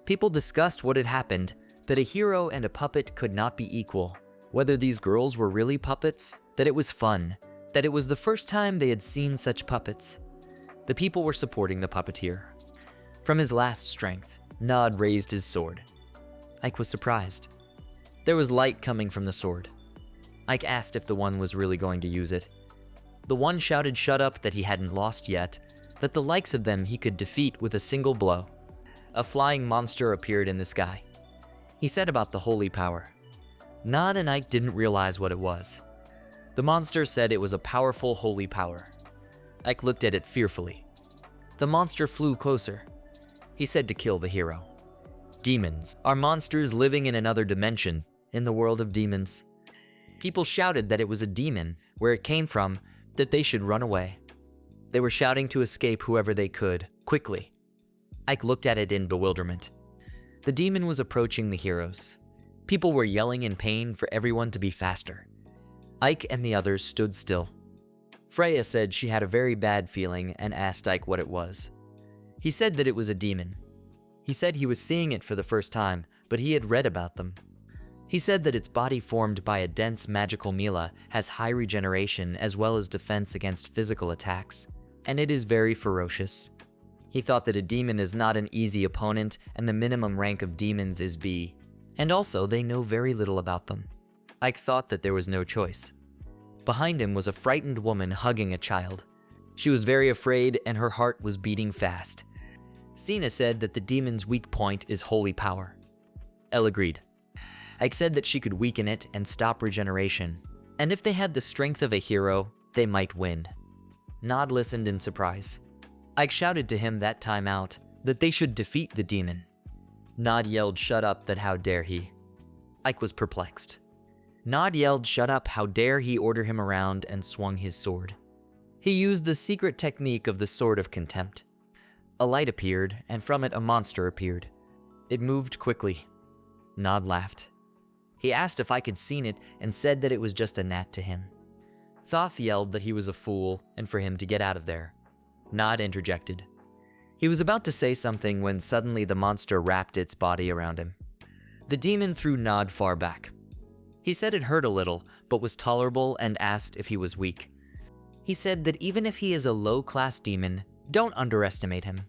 People discussed what had happened, that a hero and a puppet could not be equal, whether these girls were really puppets, that it was fun, that it was the first time they had seen such puppets. The people were supporting the puppeteer. From his last strength, Nod raised his sword. Ike was surprised. There was light coming from the sword. Ike asked if the one was really going to use it. The one shouted shut up, that he hadn't lost yet, that the likes of them he could defeat with a single blow. A flying monster appeared in the sky. He said about the holy power. Nod and Ike didn't realize what it was. The monster said it was a powerful holy power. Ike looked at it fearfully. The monster flew closer. He said to kill the hero. Demons are monsters living in another dimension, in the world of demons. People shouted that it was a demon, where it came from, that they should run away. They were shouting to escape whoever they could, quickly. Ike looked at it in bewilderment. The demon was approaching the heroes. People were yelling in pain for everyone to be faster. Ike and the others stood still. Freya said she had a very bad feeling and asked Ike what it was. He said that it was a demon. He said he was seeing it for the first time, but he had read about them. He said that its body, formed by a dense magical mila, has high regeneration as well as defense against physical attacks, and it is very ferocious. He thought that a demon is not an easy opponent, and the minimum rank of demons is B. And also, they know very little about them. Ike thought that there was no choice. Behind him was a frightened woman hugging a child. She was very afraid and her heart was beating fast. Sina said that the demon's weak point is holy power. Elle agreed. Ike said that she could weaken it and stop regeneration, and if they had the strength of a hero, they might win. Nod listened in surprise. Ike shouted to him that time out, that they should defeat the demon. Nod yelled shut up, that how dare he. Ike was perplexed. Nod yelled shut up, how dare he, order him around, and swung his sword. He used the secret technique of the sword of contempt. A light appeared, and from it a monster appeared. It moved quickly. Nod laughed. He asked if Ike had seen it and said that it was just a gnat to him. Thoth yelled that he was a fool and for him to get out of there. Nod interjected. He was about to say something when suddenly the monster wrapped its body around him. The demon threw Nod far back. He said it hurt a little, but was tolerable, and asked if he was weak. He said that even if he is a low-class demon, don't underestimate him.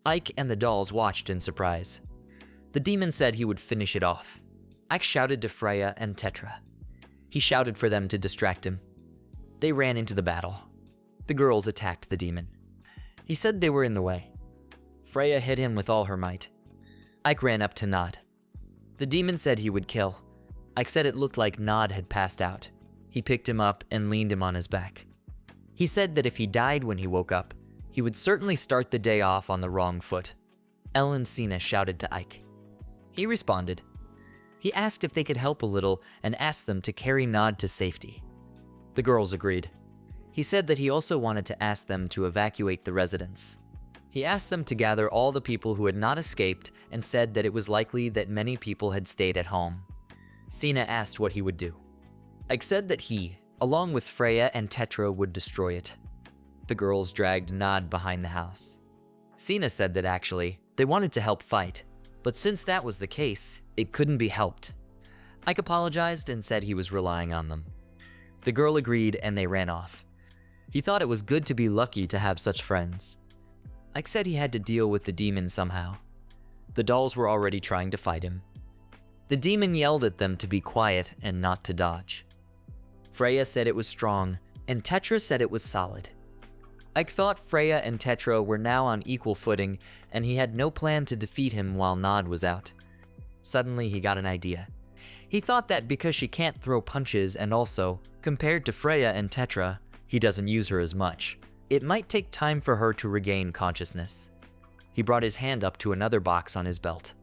Ike and the dolls watched in surprise. The demon said he would finish it off. Ike shouted to Freya and Tetra. He shouted for them to distract him. They ran into the battle. The girls attacked the demon. He said they were in the way. Freya hit him with all her might. Ike ran up to Nod. The demon said he would kill. Ike said it looked like Nod had passed out. He picked him up and leaned him on his back. He said that if he died when he woke up, he would certainly start the day off on the wrong foot. Elle and Sina shouted to Ike. He responded. He asked if they could help a little and asked them to carry Nod to safety. The girls agreed. He said that he also wanted to ask them to evacuate the residence. He asked them to gather all the people who had not escaped and said that it was likely that many people had stayed at home. Sina asked what he would do. Ike said that he, along with Freya and Tetra, would destroy it. The girls dragged Nod behind the house. Sina said that actually, they wanted to help fight, but since that was the case, it couldn't be helped. Ike apologized and said he was relying on them. The girl agreed and they ran off. He thought it was good to be lucky to have such friends. Ike said he had to deal with the demon somehow. The dolls were already trying to fight him. The demon yelled at them to be quiet and not to dodge. Freya said it was strong, and Tetra said it was solid. Ike thought Freya and Tetra were now on equal footing, and he had no plan to defeat him while Nod was out. Suddenly, he got an idea. He thought that because she can't throw punches and also, compared to Freya and Tetra, he doesn't use her as much, it might take time for her to regain consciousness. He brought his hand up to another box on his belt.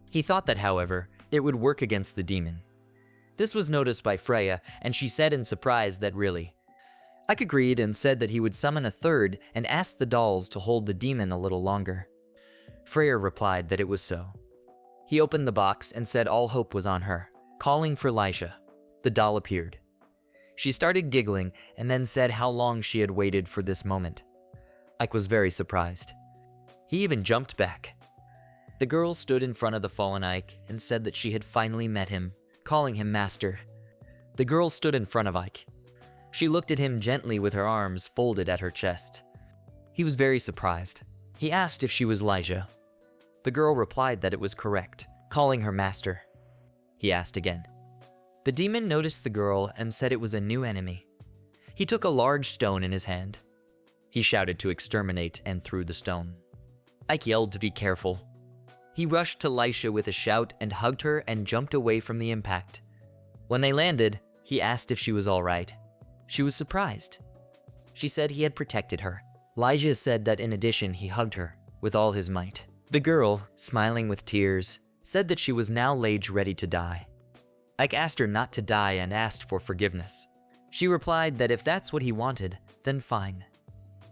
He thought that, however, it would work against the demon. This was noticed by Freya, and she said in surprise that really. Ike agreed and said that he would summon a third and ask the dolls to hold the demon a little longer. Freya replied that it was so. He opened the box and said all hope was on her, calling for Lisha. The doll appeared. She started giggling and then said how long she had waited for this moment. Ike was very surprised. He even jumped back. The girl stood in front of the fallen Ike and said that she had finally met him, calling him master. The girl stood in front of Ike. She looked at him gently with her arms folded at her chest. He was very surprised. He asked if she was Lisha. The girl replied that it was correct, calling her master. He asked again. The demon noticed the girl and said it was a new enemy. He took a large stone in his hand. He shouted to exterminate and threw the stone. Ike yelled to be careful. He rushed to Lisha with a shout and hugged her and jumped away from the impact. When they landed, he asked if she was all right. She was surprised. She said he had protected her. Lisha said that in addition he hugged her with all his might. The girl, smiling with tears, said that she was now Lage ready to die. Ike asked her not to die and asked for forgiveness. She replied that if that's what he wanted, then fine.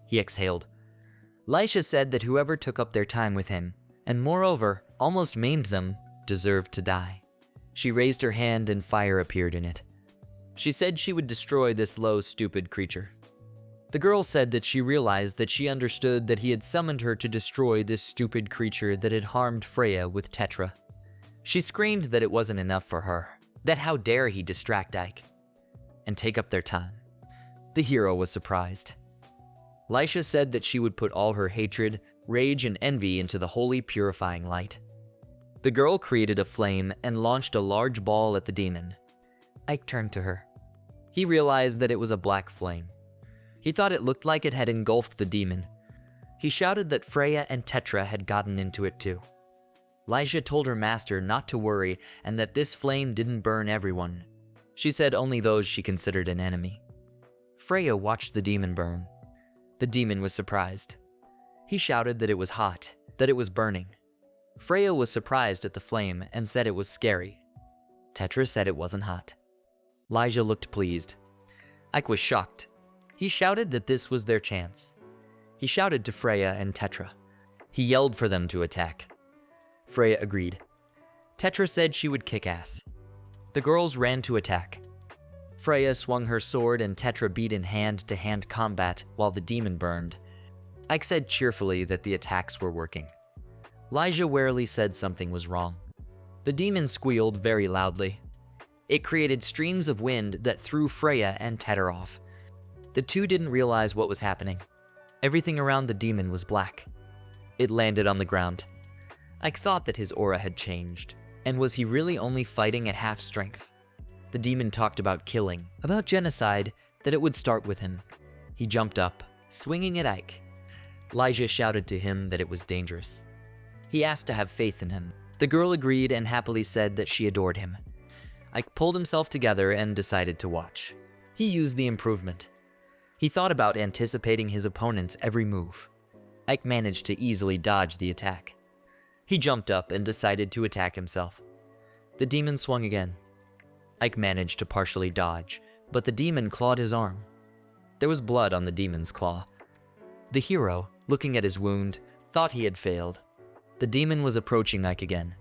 He exhaled. Lisha said that whoever took up their time with him, and moreover, almost maimed them, deserved to die. She raised her hand and fire appeared in it. She said she would destroy this low, stupid creature. The girl said that she realized that she understood that he had summoned her to destroy this stupid creature that had harmed Freya with Tetra. She screamed that it wasn't enough for her, that how dare he distract Ike and take up their time. The hero was surprised. Lisha said that she would put all her hatred, rage, and envy into the holy purifying light. The girl created a flame and launched a large ball at the demon. Ike turned to her. He realized that it was a black flame. He thought it looked like it had engulfed the demon. He shouted that Freya and Tetra had gotten into it too. Lisha told her master not to worry and that this flame didn't burn everyone. She said only those she considered an enemy. Freya watched the demon burn. The demon was surprised. He shouted that it was hot, that it was burning. Freya was surprised at the flame and said it was scary. Tetra said it wasn't hot. Lisha looked pleased. Ike was shocked. He shouted that this was their chance. He shouted to Freya and Tetra. He yelled for them to attack. Freya agreed. Tetra said she would kick ass. The girls ran to attack. Freya swung her sword and Tetra beat in hand-to-hand combat while the demon burned. Ike said cheerfully that the attacks were working. Lisha warily said something was wrong. The demon squealed very loudly. It created streams of wind that threw Freya and Tetra off. The two didn't realize what was happening. Everything around the demon was black. It landed on the ground. Ike thought that his aura had changed, and was he really only fighting at half strength? The demon talked about killing, about genocide, that it would start with him. He jumped up, swinging at Ike. Lisha shouted to him that it was dangerous. He asked to have faith in him. The girl agreed and happily said that she adored him. Ike pulled himself together and decided to watch. He used the improvement. He thought about anticipating his opponent's every move. Ike managed to easily dodge the attack. He jumped up and decided to attack himself. The demon swung again. Ike managed to partially dodge, but the demon clawed his arm. There was blood on the demon's claw. The hero, looking at his wound, thought he had failed. The demon was approaching Ike again.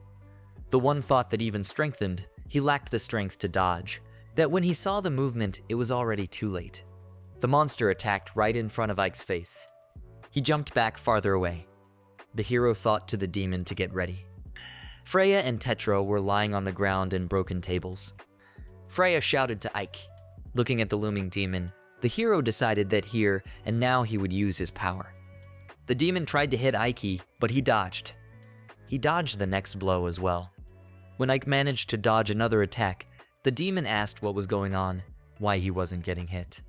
The one thought that even strengthened, he lacked the strength to dodge, that when he saw the movement, it was already too late. The monster attacked right in front of Ike's face. He jumped back farther away. The hero thought to the demon to get ready. Freya and Tetra were lying on the ground in broken tables. Freya shouted to Ike. Looking at the looming demon, the hero decided that here and now he would use his power. The demon tried to hit Ike, but he dodged. He dodged the next blow as well. When Ike managed to dodge another attack, the demon asked what was going on, why he wasn't getting hit.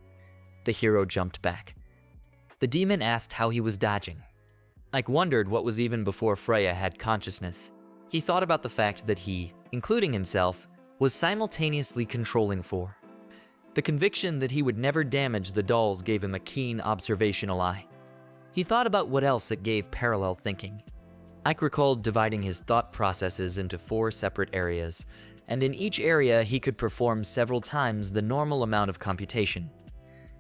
The hero jumped back. The demon asked how he was dodging. Ike wondered what was even before Freya had consciousness. He thought about the fact that he, including himself, was simultaneously controlling four. The conviction that he would never damage the dolls gave him a keen observational eye. He thought about what else it gave parallel thinking. Ike recalled dividing his thought processes into 4 separate areas, and in each area he could perform several times the normal amount of computation.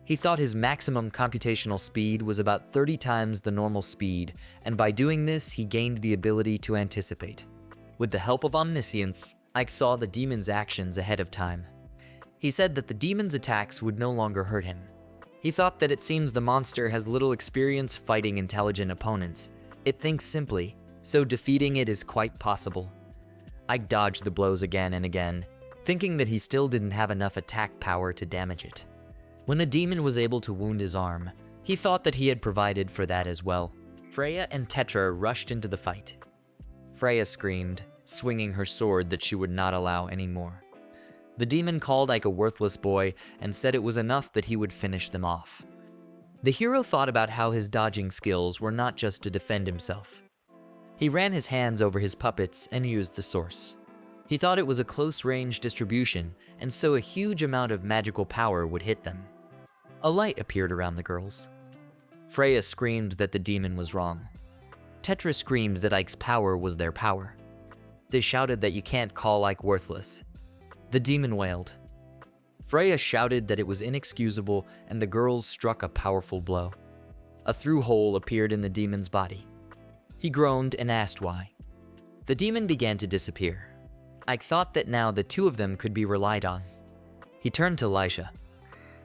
He thought his maximum computational speed was about 30 times the normal speed, and by doing this he gained the ability to anticipate. With the help of omniscience, Ike saw the demon's actions ahead of time. He said that the demon's attacks would no longer hurt him. He thought that it seems the monster has little experience fighting intelligent opponents. It thinks simply, so defeating it is quite possible. Ike dodged the blows again and again, thinking that he still didn't have enough attack power to damage it. When the demon was able to wound his arm, he thought that he had provided for that as well. Freya and Tetra rushed into the fight. Freya screamed, swinging her sword that she would not allow any more. The demon called Ike a worthless boy and said it was enough that he would finish them off. The hero thought about how his dodging skills were not just to defend himself. He ran his hands over his puppets and used the source. He thought it was a close-range distribution, and so a huge amount of magical power would hit them. A light appeared around the girls. Freya screamed that the demon was wrong. Tetra screamed that Ike's power was their power. They shouted that you can't call Ike worthless. The demon wailed. Freya shouted that it was inexcusable, and the girls struck a powerful blow. A through hole appeared in the demon's body. He groaned and asked why. The demon began to disappear. Ike thought that now the two of them could be relied on. He turned to Lisha.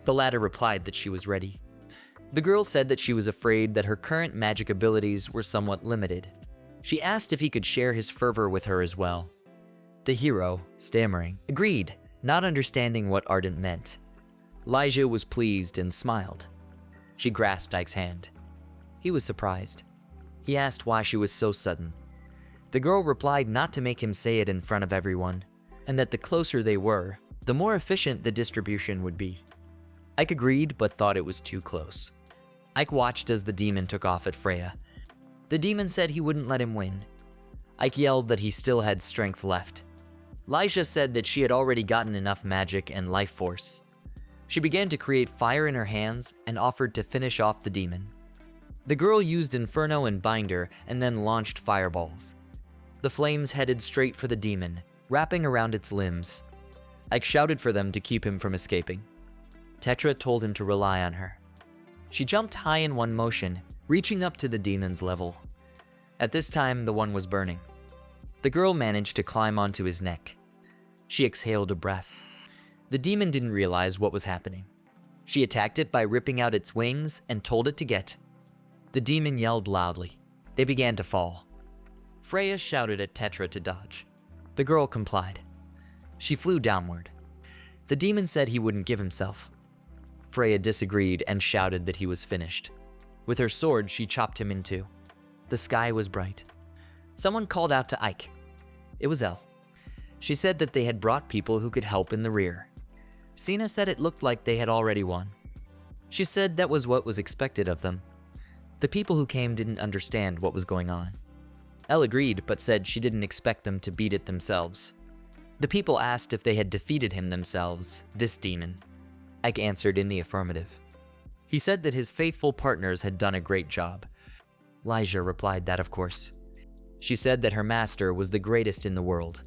The latter replied that she was ready. The girl said that she was afraid that her current magic abilities were somewhat limited. She asked if he could share his fervor with her as well. The hero, stammering, agreed, not understanding what ardent meant. Lisha was pleased and smiled. She grasped Ike's hand. He was surprised. He asked why she was so sudden. The girl replied not to make him say it in front of everyone, and that the closer they were, the more efficient the distribution would be. Ike agreed, but thought it was too close. Ike watched as the demon took off at Freya. The demon said he wouldn't let him win. Ike yelled that he still had strength left. Lisha said that she had already gotten enough magic and life force. She began to create fire in her hands and offered to finish off the demon. The girl used Inferno and Binder and then launched fireballs. The flames headed straight for the demon, wrapping around its limbs. Ike shouted for them to keep him from escaping. Tetra told him to rely on her. She jumped high in one motion, reaching up to the demon's level. At this time, the one was burning. The girl managed to climb onto his neck. She exhaled a breath. The demon didn't realize what was happening. She attacked it by ripping out its wings and told it to get. The demon yelled loudly. They began to fall. Freya shouted at Tetra to dodge. The girl complied. She flew downward. The demon said he wouldn't give himself. Freya disagreed and shouted that he was finished. With her sword, she chopped him in two. The sky was bright. Someone called out to Ike. It was Elle. She said that they had brought people who could help in the rear. Sina said it looked like they had already won. She said that was what was expected of them. The people who came didn't understand what was going on. Elle agreed, but said she didn't expect them to beat it themselves. The people asked if they had defeated him themselves, this demon. Ike answered in the affirmative. He said that his faithful partners had done a great job. Lisha replied that of course. She said that her master was the greatest in the world.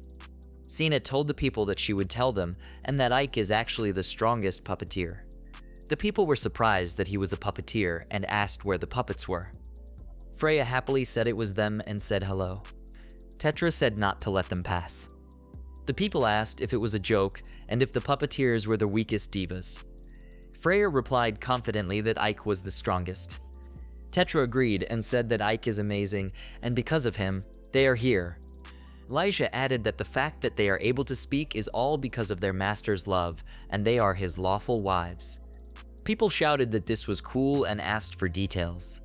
Sina told the people that she would tell them, and that Ike is actually the strongest puppeteer. The people were surprised that he was a puppeteer and asked where the puppets were. Freya happily said it was them and said hello. Tetra said not to let them pass. The people asked if it was a joke and if the puppeteers were the weakest divas. Freya replied confidently that Ike was the strongest. Tetra agreed and said that Ike is amazing, and because of him, they are here. Lyja added that the fact that they are able to speak is all because of their master's love, and they are his lawful wives. People shouted that this was cool and asked for details.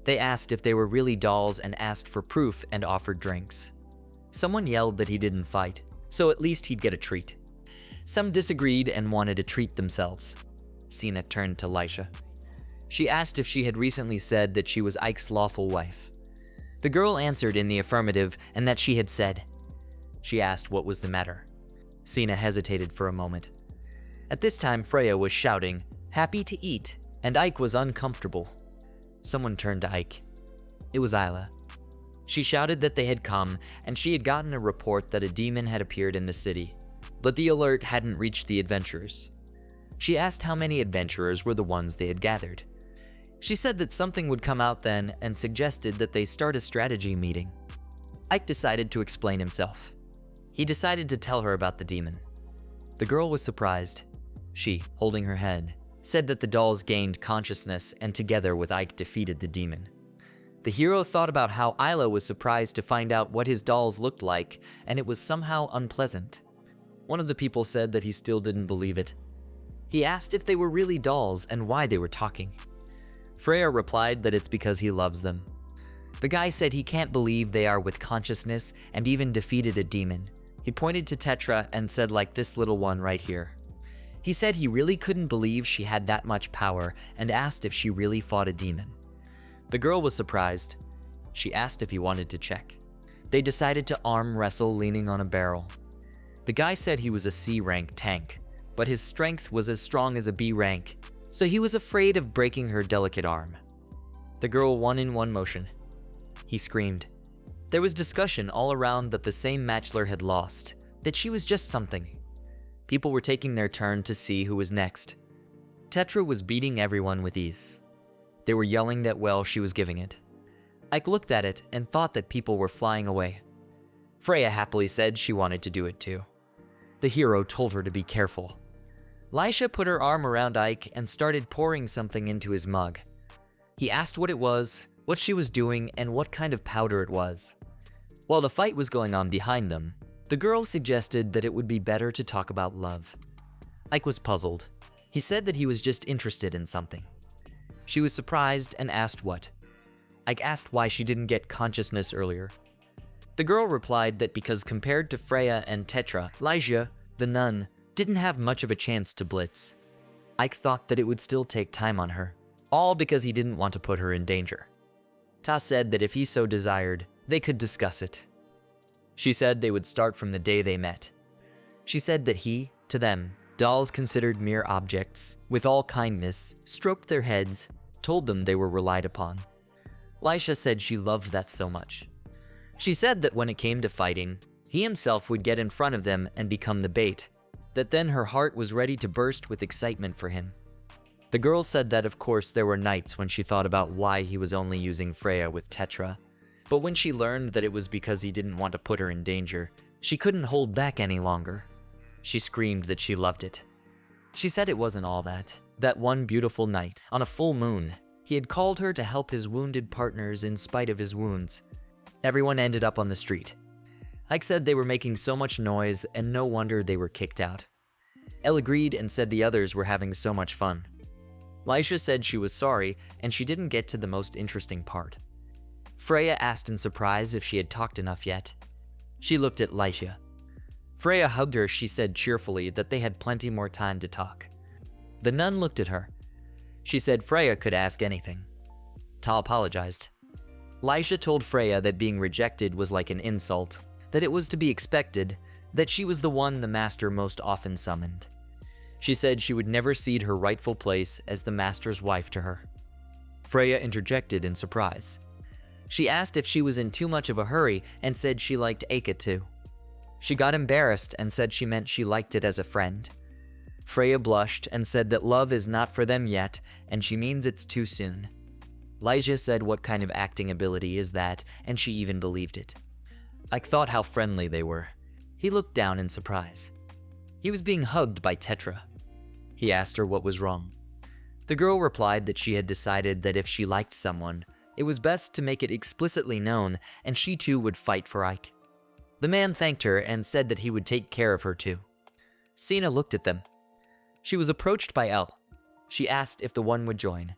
They asked if they were really dolls and asked for proof and offered drinks. Someone yelled that he didn't fight, so at least he'd get a treat. Some disagreed and wanted a treat themselves. Sina turned to Lyja. She asked if she had recently said that she was Ike's lawful wife. The girl answered in the affirmative and that she had said. She asked what was the matter. Sina hesitated for a moment. At this time, Freya was shouting, "Happy to eat," and Ike was uncomfortable. Someone turned to Ike. It was Isla. She shouted that they had come, and she had gotten a report that a demon had appeared in the city, but the alert hadn't reached the adventurers. She asked how many adventurers were the ones they had gathered. She said that something would come out then and suggested that they start a strategy meeting. Ike decided to explain himself. He decided to tell her about the demon. The girl was surprised. She, holding her head, said that the dolls gained consciousness and together with Ike defeated the demon. The hero thought about how Isla was surprised to find out what his dolls looked like, and it was somehow unpleasant. One of the people said that he still didn't believe it. He asked if they were really dolls and why they were talking. Freya replied that it's because he loves them. The guy said he can't believe they are with consciousness and even defeated a demon. He pointed to Tetra and said, like this little one right here. He said he really couldn't believe she had that much power and asked if she really fought a demon. The girl was surprised. She asked if he wanted to check. They decided to arm wrestle leaning on a barrel. The guy said he was a C-rank tank, but his strength was as strong as a B rank, so he was afraid of breaking her delicate arm. The girl won in one motion. He screamed. There was discussion all around that the same matchler had lost, that she was just something. People were taking their turn to see who was next. Tetra was beating everyone with ease. They were yelling that well she was giving it. Ike looked at it and thought that people were flying away. Freya happily said she wanted to do it too. The hero told her to be careful. Lyja put her arm around Ike and started pouring something into his mug. He asked what it was, what she was doing, and what kind of powder it was. While the fight was going on behind them, the girl suggested that it would be better to talk about love. Ike was puzzled. He said that he was just interested in something. She was surprised and asked what. Ike asked why she didn't get consciousness earlier. The girl replied that because compared to Freya and Tetra, Lyja, the nun, didn't have much of a chance to blitz. Ike thought that it would still take time on her, all because he didn't want to put her in danger. Ta said that if he so desired, they could discuss it. She said they would start from the day they met. She said that he, to them, dolls considered mere objects, with all kindness, stroked their heads, told them they were relied upon. Lyja said she loved that so much. She said that when it came to fighting, he himself would get in front of them and become the bait, that then her heart was ready to burst with excitement for him. The girl said that of course there were nights when she thought about why he was only using Freya with Tetra, but when she learned that it was because he didn't want to put her in danger, she couldn't hold back any longer. She screamed that she loved it. She said it wasn't all that. That one beautiful night, on a full moon, he had called her to help his wounded partners in spite of his wounds. Everyone ended up on the street. Ike said they were making so much noise and no wonder they were kicked out. Elle agreed and said the others were having so much fun. Lyja said she was sorry and she didn't get to the most interesting part. Freya asked in surprise if she had talked enough yet. She looked at Lyja. Freya hugged her. She said cheerfully that they had plenty more time to talk. The nun looked at her. She said Freya could ask anything. Ta apologized. Lyja told Freya that being rejected was like an insult, that it was to be expected, that she was the one the master most often summoned. She said she would never cede her rightful place as the master's wife to her. Freya interjected in surprise. She asked if she was in too much of a hurry and said she liked Eika too. She got embarrassed and said she meant she liked it as a friend. Freya blushed and said that love is not for them yet and she means it's too soon. Lyja said what kind of acting ability is that, and she even believed it. Ike thought how friendly they were. He looked down in surprise. He was being hugged by Tetra. He asked her what was wrong. The girl replied that she had decided that if she liked someone, it was best to make it explicitly known, and she too would fight for Ike. The man thanked her and said that he would take care of her too. Sina looked at them. She was approached by Elle. She asked if the one would join.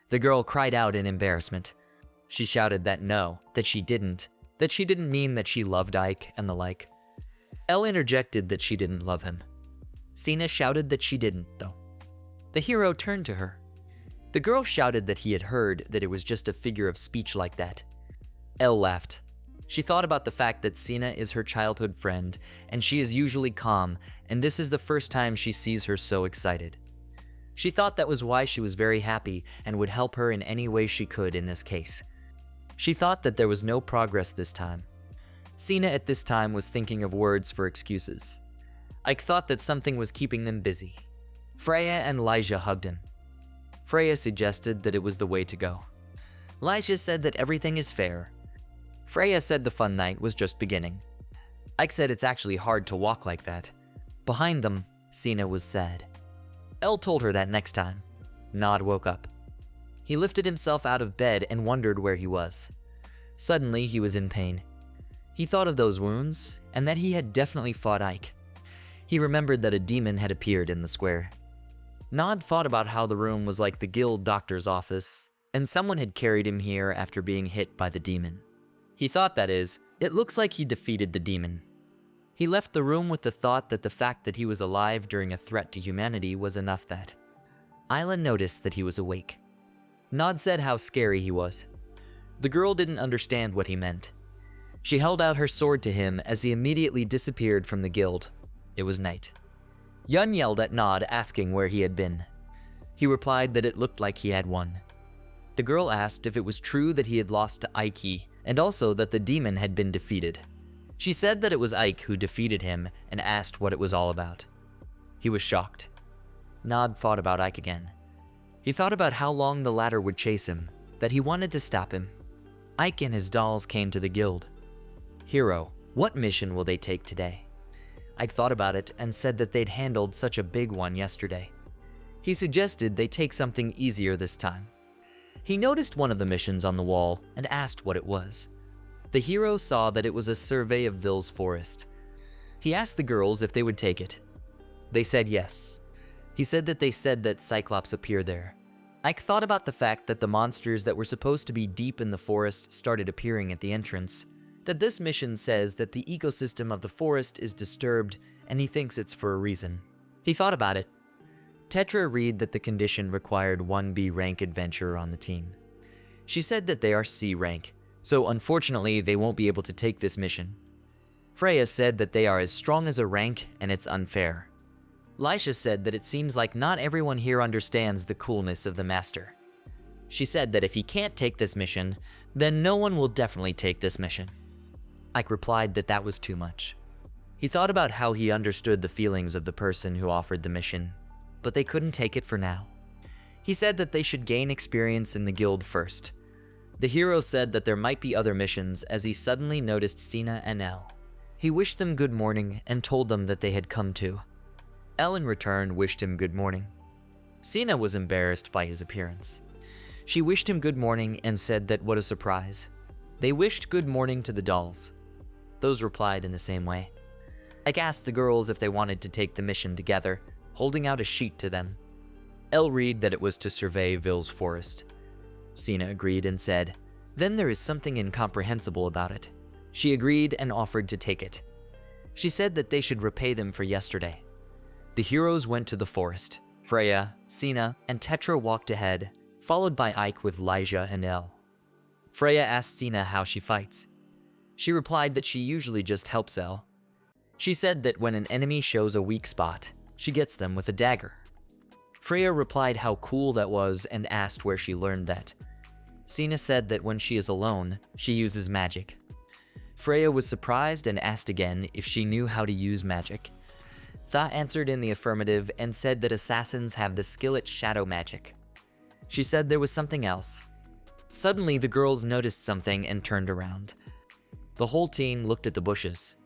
The girl cried out in embarrassment. She shouted that no, that she didn't mean that she loved Ike and the like. Elle interjected that she didn't love him. Sina shouted that she didn't, though. The hero turned to her. The girl shouted that he had heard that it was just a figure of speech like that. Elle laughed. She thought about the fact that Sina is her childhood friend, and she is usually calm, and this is the first time she sees her so excited. She thought that was why she was very happy and would help her in any way she could in this case. She thought that there was no progress this time. Sina at this time was thinking of words for excuses. Ike thought that something was keeping them busy. Freya and Lyja hugged him. Freya suggested that it was the way to go. Lyja said that everything is fair. Freya said the fun night was just beginning. Ike said it's actually hard to walk like that. Behind them, Sina was sad. Elle told her that next time. Nod woke up. He lifted himself out of bed and wondered where he was. Suddenly, he was in pain. He thought of those wounds, and that he had definitely fought Ike. He remembered that a demon had appeared in the square. Nod thought about how the room was like the guild doctor's office, and someone had carried him here after being hit by the demon. He thought, that is, it looks like he defeated the demon. He left the room with the thought that the fact that he was alive during a threat to humanity was enough that. Isla noticed that he was awake. Nod said how scary he was. The girl didn't understand what he meant. She held out her sword to him as he immediately disappeared from the guild. It was night. Yun yelled at Nod, asking where he had been. He replied that it looked like he had won. The girl asked if it was true that he had lost to Ike, and also that the demon had been defeated. She said that it was Ike who defeated him and asked what it was all about. He was shocked. Nod thought about Ike again. He thought about how long the latter would chase him, that he wanted to stop him. Ike and his dolls came to the guild. Hero, what mission will they take today? Ike thought about it and said that they'd handled such a big one yesterday. He suggested they take something easier this time. He noticed one of the missions on the wall and asked what it was. The hero saw that it was a survey of Ville's forest. He asked the girls if they would take it. They said yes. He said that they said that Cyclops appear there. Ike thought about the fact that the monsters that were supposed to be deep in the forest started appearing at the entrance, that this mission says that the ecosystem of the forest is disturbed, and he thinks it's for a reason. He thought about it. Tetra read that the condition required 1B rank adventurer on the team. She said that they are C rank, so unfortunately they won't be able to take this mission. Freya said that they are as strong as a rank and it's unfair. Lyja said that it seems like not everyone here understands the coolness of the master. She said that if he can't take this mission, then no one will definitely take this mission. Ike replied that that was too much. He thought about how he understood the feelings of the person who offered the mission, but they couldn't take it for now. He said that they should gain experience in the guild first. The hero said that there might be other missions as he suddenly noticed Sina and Elle. He wished them good morning and told them that they had come too. Elle in return wished him good morning. Sina was embarrassed by his appearance. She wished him good morning and said that what a surprise. They wished good morning to the dolls. Those replied in the same way. Ike asked the girls if they wanted to take the mission together, holding out a sheet to them. Elle read that it was to survey Ville's forest. Sina agreed and said, "Then there is something incomprehensible about it." She agreed and offered to take it. She said that they should repay them for yesterday. The heroes went to the forest. Freya, Sina, and Tetra walked ahead, followed by Ike with Lyja and Elle. Freya asked Sina how she fights. She replied that she usually just helps Elle. She said that when an enemy shows a weak spot, she gets them with a dagger. Freya replied how cool that was and asked where she learned that. Sina said that when she is alone, she uses magic. Freya was surprised and asked again if she knew how to use magic. Tha answered in the affirmative and said that assassins have the skill at shadow magic. She said there was something else. Suddenly, the girls noticed something and turned around. The whole team looked at the bushes.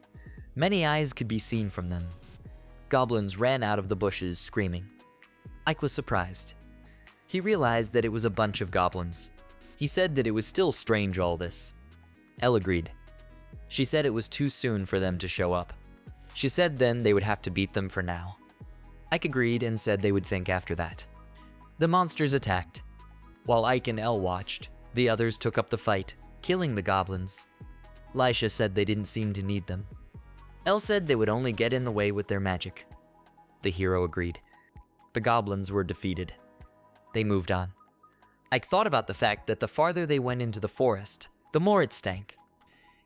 Many eyes could be seen from them. Goblins ran out of the bushes screaming. Ike was surprised. He realized that it was a bunch of goblins. He said that it was still strange, all this. Elle agreed. She said it was too soon for them to show up. She said then they would have to beat them for now. Ike agreed and said they would think after that. The monsters attacked. While Ike and Elle watched, the others took up the fight, killing the goblins. Lisha said they didn't seem to need them. Elle said they would only get in the way with their magic. The hero agreed. The goblins were defeated. They moved on. Ike thought about the fact that the farther they went into the forest, the more it stank.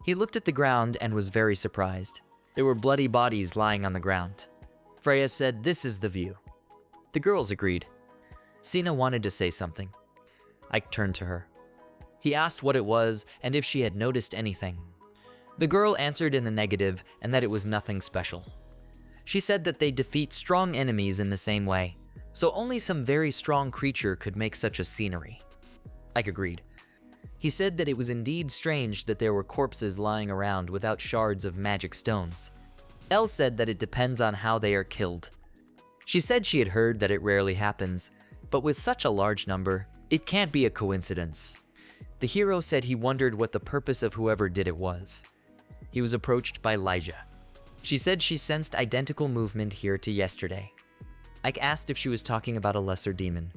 He looked at the ground and was very surprised. There were bloody bodies lying on the ground. Freya said, "This is the view." The girls agreed. Sina wanted to say something. Ike turned to her. He asked what it was and if she had noticed anything. The girl answered in the negative and that it was nothing special. She said that they defeat strong enemies in the same way, so only some very strong creature could make such a scenery. Ike agreed. He said that it was indeed strange that there were corpses lying around without shards of magic stones. Elle said that it depends on how they are killed. She said she had heard that it rarely happens, but with such a large number, it can't be a coincidence. The hero said he wondered what the purpose of whoever did it was. He was approached by Lyja. She said she sensed identical movement here to yesterday. Ike asked if she was talking about a lesser demon.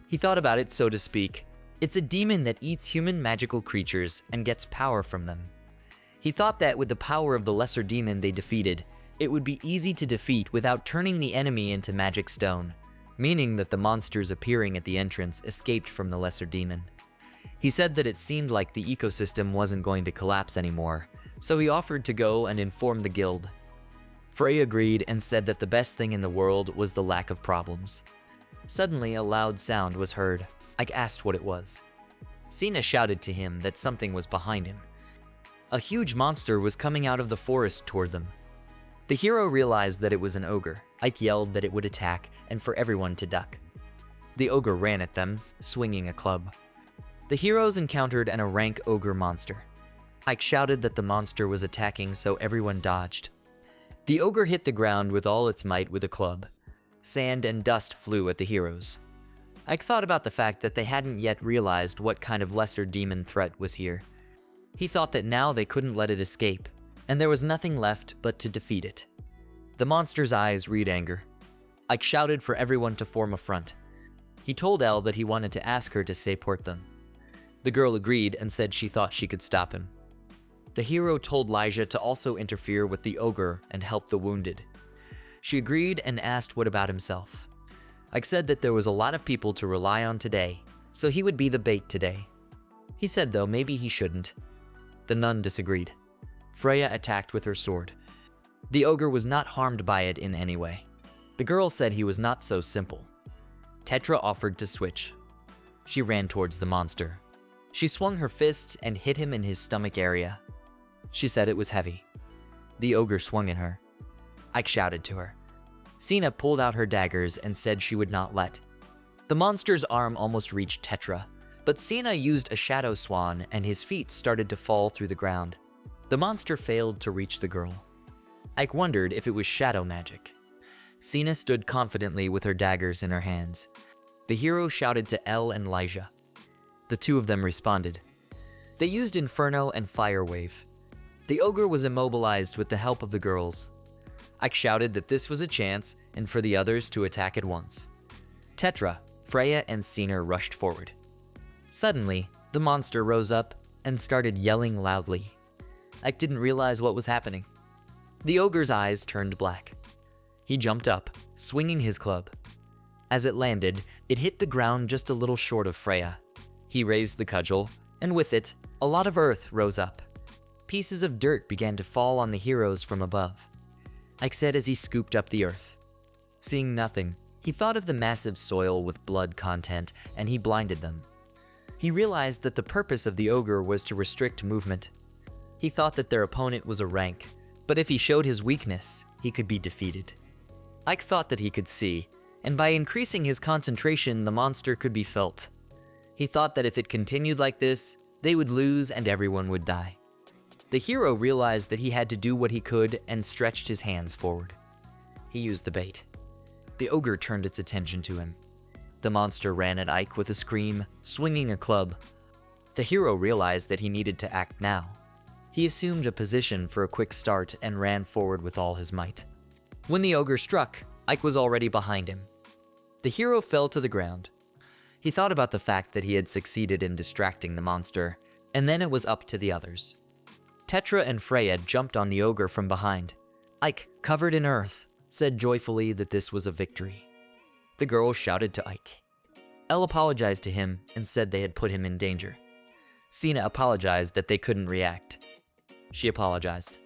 He thought about it, so to speak. It's a demon that eats human magical creatures and gets power from them. He thought that with the power of the lesser demon they defeated, it would be easy to defeat without turning the enemy into magic stone, meaning that the monsters appearing at the entrance escaped from the lesser demon. He said that it seemed like the ecosystem wasn't going to collapse anymore, so he offered to go and inform the guild. Frey agreed and said that the best thing in the world was the lack of problems. Suddenly, a loud sound was heard. Ike asked what it was. Sina shouted to him that something was behind him. A huge monster was coming out of the forest toward them. The hero realized that it was an ogre. Ike yelled that it would attack and for everyone to duck. The ogre ran at them, swinging a club. The heroes encountered an rank ogre monster. Ike shouted that the monster was attacking, so everyone dodged. The ogre hit the ground with all its might with a club. Sand and dust flew at the heroes. Ike thought about the fact that they hadn't yet realized what kind of lesser demon threat was here. He thought that now they couldn't let it escape, and there was nothing left but to defeat it. The monster's eyes read anger. Ike shouted for everyone to form a front. He told Elle that he wanted to ask her to support them. The girl agreed and said she thought she could stop him. The hero told Lyja to also interfere with the ogre and help the wounded. She agreed and asked what about himself. Ike said that there was a lot of people to rely on today, so he would be the bait today. He said though maybe he shouldn't. The nun disagreed. Freya attacked with her sword. The ogre was not harmed by it in any way. The girl said he was not so simple. Tetra offered to switch. She ran towards the monster. She swung her fist and hit him in his stomach area. She said it was heavy. The ogre swung at her. Ike shouted to her. Sina pulled out her daggers and said she would not let. The monster's arm almost reached Tetra, but Sina used a shadow swan and his feet started to fall through the ground. The monster failed to reach the girl. Ike wondered if it was shadow magic. Sina stood confidently with her daggers in her hands. The hero shouted to Elle and Lyja. The two of them responded. They used Inferno and Fire Wave. The ogre was immobilized with the help of the girls. Ike shouted that this was a chance and for the others to attack at once. Tetra, Freya, and Sina rushed forward. Suddenly, the monster rose up and started yelling loudly. Ike didn't realize what was happening. The ogre's eyes turned black. He jumped up, swinging his club. As it landed, it hit the ground just a little short of Freya. He raised the cudgel, and with it, a lot of earth rose up. Pieces of dirt began to fall on the heroes from above. Ike said as he scooped up the earth. Seeing nothing, he thought of the massive soil with blood content, and he blinded them. He realized that the purpose of the ogre was to restrict movement. He thought that their opponent was a rank, but if he showed his weakness, he could be defeated. Ike thought that he could see, and by increasing his concentration, the monster could be felt. He thought that if it continued like this, they would lose and everyone would die. The hero realized that he had to do what he could and stretched his hands forward. He used the bait. The ogre turned its attention to him. The monster ran at Ike with a scream, swinging a club. The hero realized that he needed to act now. He assumed a position for a quick start and ran forward with all his might. When the ogre struck, Ike was already behind him. The hero fell to the ground. He thought about the fact that he had succeeded in distracting the monster, and then it was up to the others. Tetra and Freya jumped on the ogre from behind. Ike, covered in earth, said joyfully that this was a victory. The girls shouted to Ike. Elle apologized to him and said they had put him in danger. Sina apologized that they couldn't react. She apologized.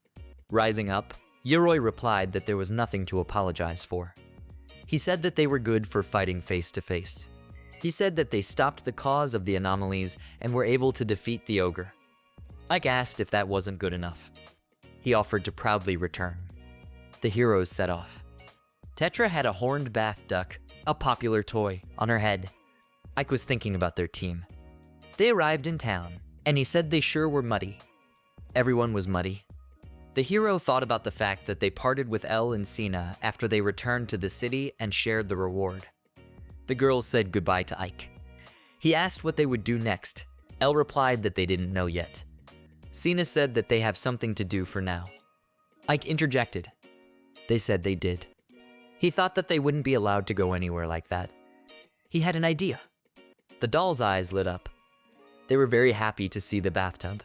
Rising up, Yoroi replied that there was nothing to apologize for. He said that they were good for fighting face to face. He said that they stopped the cause of the anomalies and were able to defeat the ogre. Ike asked if that wasn't good enough. He offered to proudly return. The heroes set off. Tetra had a horned bath duck, a popular toy, on her head. Ike was thinking about their team. They arrived in town, and he said they sure were muddy. Everyone was muddy. The hero thought about the fact that they parted with Elle and Sina after they returned to the city and shared the reward. The girls said goodbye to Ike. He asked what they would do next. Elle replied that they didn't know yet. Sina said that they have something to do for now. Ike interjected. They said they did. He thought that they wouldn't be allowed to go anywhere like that. He had an idea. The doll's eyes lit up. They were very happy to see the bathtub.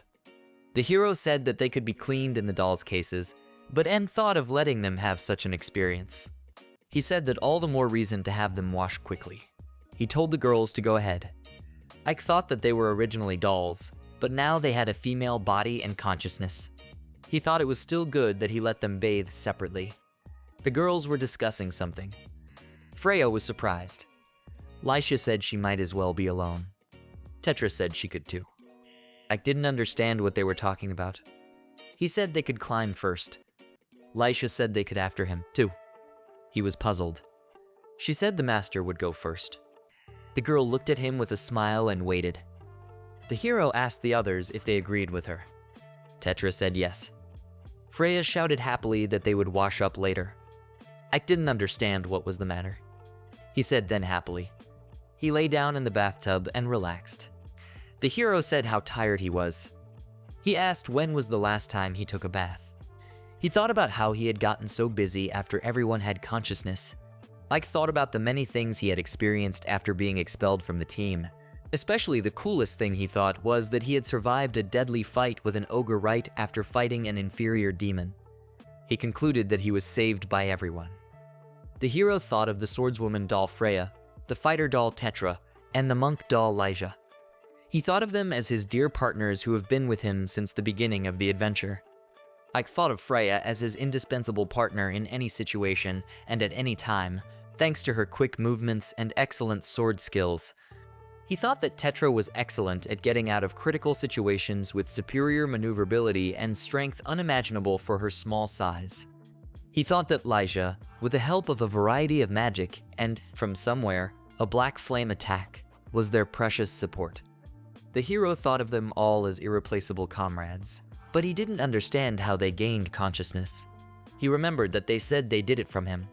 The hero said that they could be cleaned in the doll's cases, but En thought of letting them have such an experience. He said that all the more reason to have them wash quickly. He told the girls to go ahead. Ike thought that they were originally dolls, but now they had a female body and consciousness. He thought it was still good that he let them bathe separately. The girls were discussing something. Freya was surprised. Lisha said she might as well be alone. Tetra said she could too. Ike didn't understand what they were talking about. He said they could climb first. Lisha said they could after him too. He was puzzled. She said the master would go first. The girl looked at him with a smile and waited. The hero asked the others if they agreed with her. Tetra said yes. Freya shouted happily that they would wash up later. Ike didn't understand what was the matter. He said then happily. He lay down in the bathtub and relaxed. The hero said how tired he was. He asked when was the last time he took a bath. He thought about how he had gotten so busy after everyone had consciousness. Ike thought about the many things he had experienced after being expelled from the team. Especially the coolest thing he thought was that he had survived a deadly fight with an ogre right after fighting an inferior demon. He concluded that he was saved by everyone. The hero thought of the swordswoman doll Freya, the fighter doll Tetra, and the monk doll Lyja. He thought of them as his dear partners who have been with him since the beginning of the adventure. Ike thought of Freya as his indispensable partner in any situation and at any time, thanks to her quick movements and excellent sword skills. He thought that Tetra was excellent at getting out of critical situations with superior maneuverability and strength unimaginable for her small size. He thought that Lyja, with the help of a variety of magic and, from somewhere, a black flame attack, was their precious support. The hero thought of them all as irreplaceable comrades, but he didn't understand how they gained consciousness. He remembered that they said they did it from him.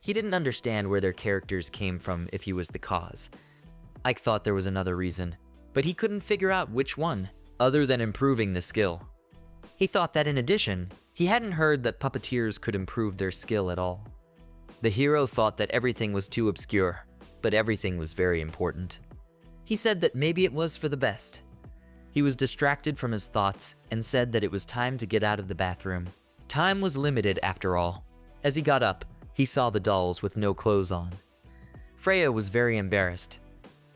He didn't understand where their characters came from if he was the cause. Ike thought there was another reason, but he couldn't figure out which one, other than improving the skill. He thought that in addition, he hadn't heard that puppeteers could improve their skill at all. The hero thought that everything was too obscure, but everything was very important. He said that maybe it was for the best. He was distracted from his thoughts and said that it was time to get out of the bathroom. Time was limited after all. As he got up, he saw the dolls with no clothes on. Freya was very embarrassed.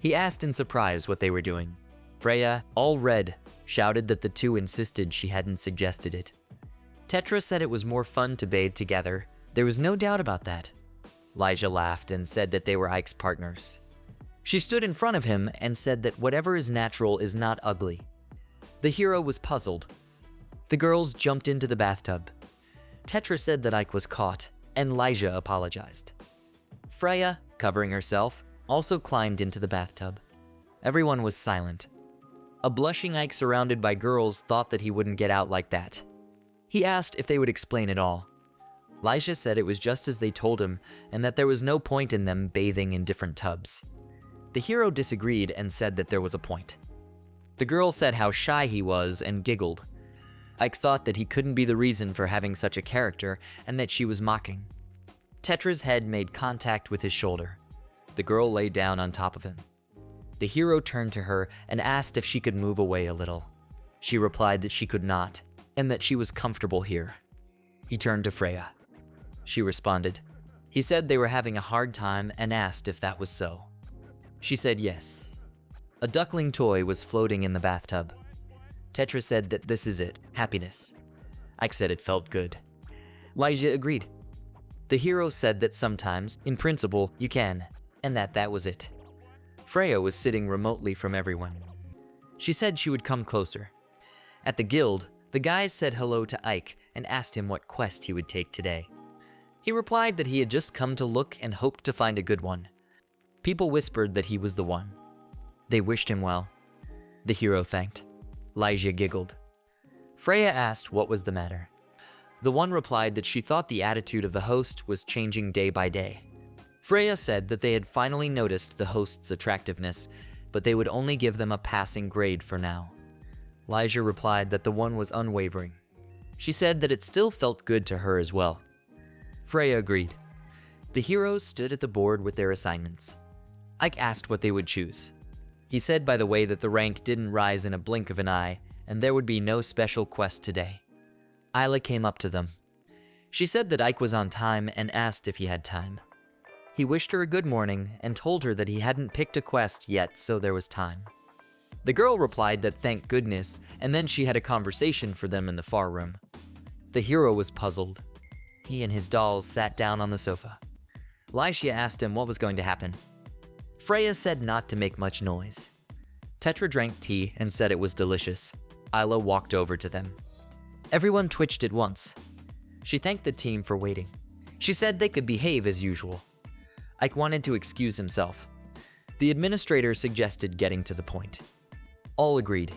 He asked in surprise what they were doing. Freya, all red, shouted that the two insisted she hadn't suggested it. Tetra said it was more fun to bathe together. There was no doubt about that. Lyja laughed and said that they were Ike's partners. She stood in front of him and said that whatever is natural is not ugly. The hero was puzzled. The girls jumped into the bathtub. Tetra said that Ike was caught, and Lyja apologized. Freya, covering herself, also climbed into the bathtub. Everyone was silent. A blushing Ike surrounded by girls thought that he wouldn't get out like that. He asked if they would explain it all. Lysia said it was just as they told him and that there was no point in them bathing in different tubs. The hero disagreed and said that there was a point. The girl said how shy he was and giggled. Ike thought that he couldn't be the reason for having such a character and that she was mocking. Tetra's head made contact with his shoulder. The girl lay down on top of him. The hero turned to her and asked if she could move away a little. She replied that she could not, and that she was comfortable here. He turned to Freya. She responded. He said they were having a hard time and asked if that was so. She said yes. A duckling toy was floating in the bathtub. Tetra said that this is it, happiness. Ike said it felt good. Lysia agreed. The hero said that sometimes, in principle, you can, and that was it. Freya was sitting remotely from everyone. She said she would come closer. At the guild, the guys said hello to Ike and asked him what quest he would take today. He replied that he had just come to look and hoped to find a good one. People whispered that he was the one. They wished him well. The hero thanked. Lysia giggled. Freya asked what was the matter. The one replied that she thought the attitude of the host was changing day by day. Freya said that they had finally noticed the host's attractiveness, but they would only give them a passing grade for now. Lysia replied that the one was unwavering. She said that it still felt good to her as well. Freya agreed. The heroes stood at the board with their assignments. Ike asked what they would choose. He said by the way that the rank didn't rise in a blink of an eye, and there would be no special quest today. Isla came up to them. She said that Ike was on time and asked if he had time. He wished her a good morning and told her that he hadn't picked a quest yet, so there was time. The girl replied that thank goodness, and then she had a conversation for them in the far room. The hero was puzzled. He and his dolls sat down on the sofa. Lysia asked him what was going to happen. Freya said not to make much noise. Tetra drank tea and said it was delicious. Isla walked over to them. Everyone twitched at once. She thanked the team for waiting. She said they could behave as usual. Ike wanted to excuse himself. The administrator suggested getting to the point. All agreed.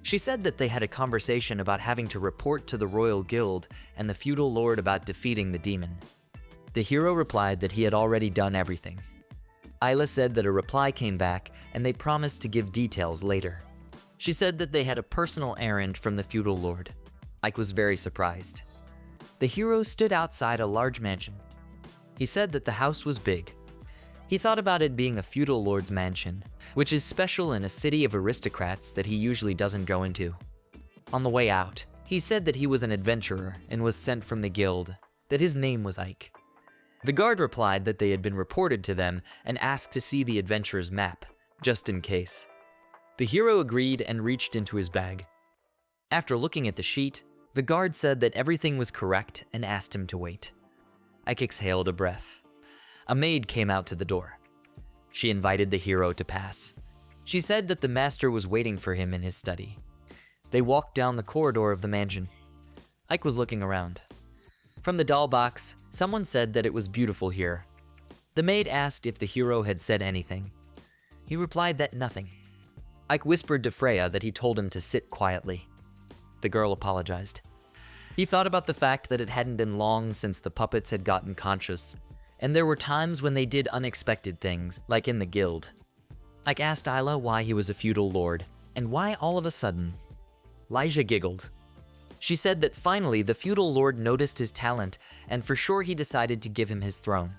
She said that they had a conversation about having to report to the Royal Guild and the feudal lord about defeating the demon. The hero replied that he had already done everything. Isla said that a reply came back and they promised to give details later. She said that they had a personal errand from the feudal lord. Ike was very surprised. The hero stood outside a large mansion. He said that the house was big. He thought about it being a feudal lord's mansion, which is special in a city of aristocrats that he usually doesn't go into. On the way out, he said that he was an adventurer and was sent from the guild, that his name was Ike. The guard replied that they had been reported to them and asked to see the adventurer's map, just in case. The hero agreed and reached into his bag. After looking at the sheet, the guard said that everything was correct and asked him to wait. Ike exhaled a breath. A maid came out to the door. She invited the hero to pass. She said that the master was waiting for him in his study. They walked down the corridor of the mansion. Ike was looking around. From the doll box, someone said that it was beautiful here. The maid asked if the hero had said anything. He replied that nothing. Ike whispered to Freya that he told him to sit quietly. The girl apologized. He thought about the fact that it hadn't been long since the puppets had gotten conscious, and there were times when they did unexpected things, like in the guild. Ike asked Isla why he was a feudal lord, and why all of a sudden. Lysia giggled. She said that finally the feudal lord noticed his talent, and for sure he decided to give him his throne.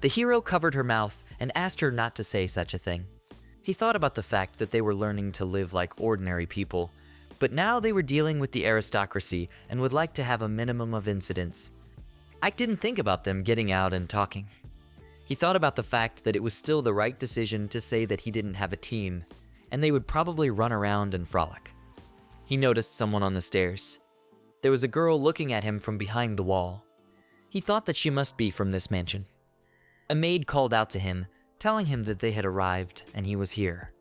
The hero covered her mouth and asked her not to say such a thing. He thought about the fact that they were learning to live like ordinary people, but now they were dealing with the aristocracy and would like to have a minimum of incidents. Ike didn't think about them getting out and talking. He thought about the fact that it was still the right decision to say that he didn't have a team, and they would probably run around and frolic. He noticed someone on the stairs. There was a girl looking at him from behind the wall. He thought that she must be from this mansion. A maid called out to him, telling him that they had arrived and he was here.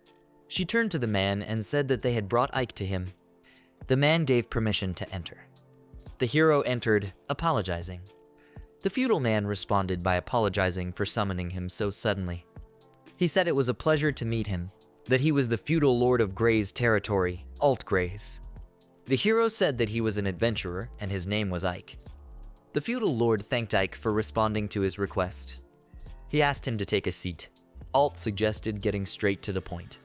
She turned to the man and said that they had brought Ike to him. The man gave permission to enter. The hero entered, apologizing. The feudal man responded by apologizing for summoning him so suddenly. He said it was a pleasure to meet him. that he was the feudal lord of Gray's territory, Alt Gray's. The hero said that he was an adventurer and his name was Ike. The feudal lord thanked Ike for responding to his request. He asked him to take a seat. Alt suggested getting straight to the point.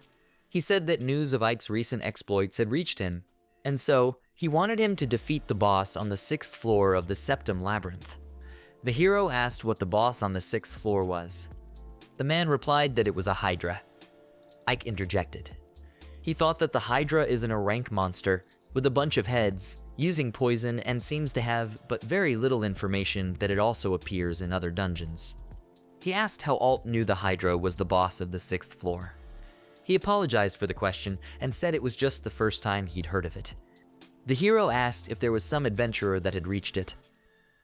He said that news of Ike's recent exploits had reached him, and so he wanted him to defeat the boss on the 6th floor of the Septum Labyrinth. The hero asked what the boss on the 6th floor was. The man replied that it was a Hydra. Ike interjected. He thought that the Hydra is an rank monster with a bunch of heads, using poison, and seems to have but very little information that it also appears in other dungeons. He asked how Alt knew the Hydra was the boss of the 6th floor. He apologized for the question and said it was just the first time he'd heard of it. The hero asked if there was some adventurer that had reached it.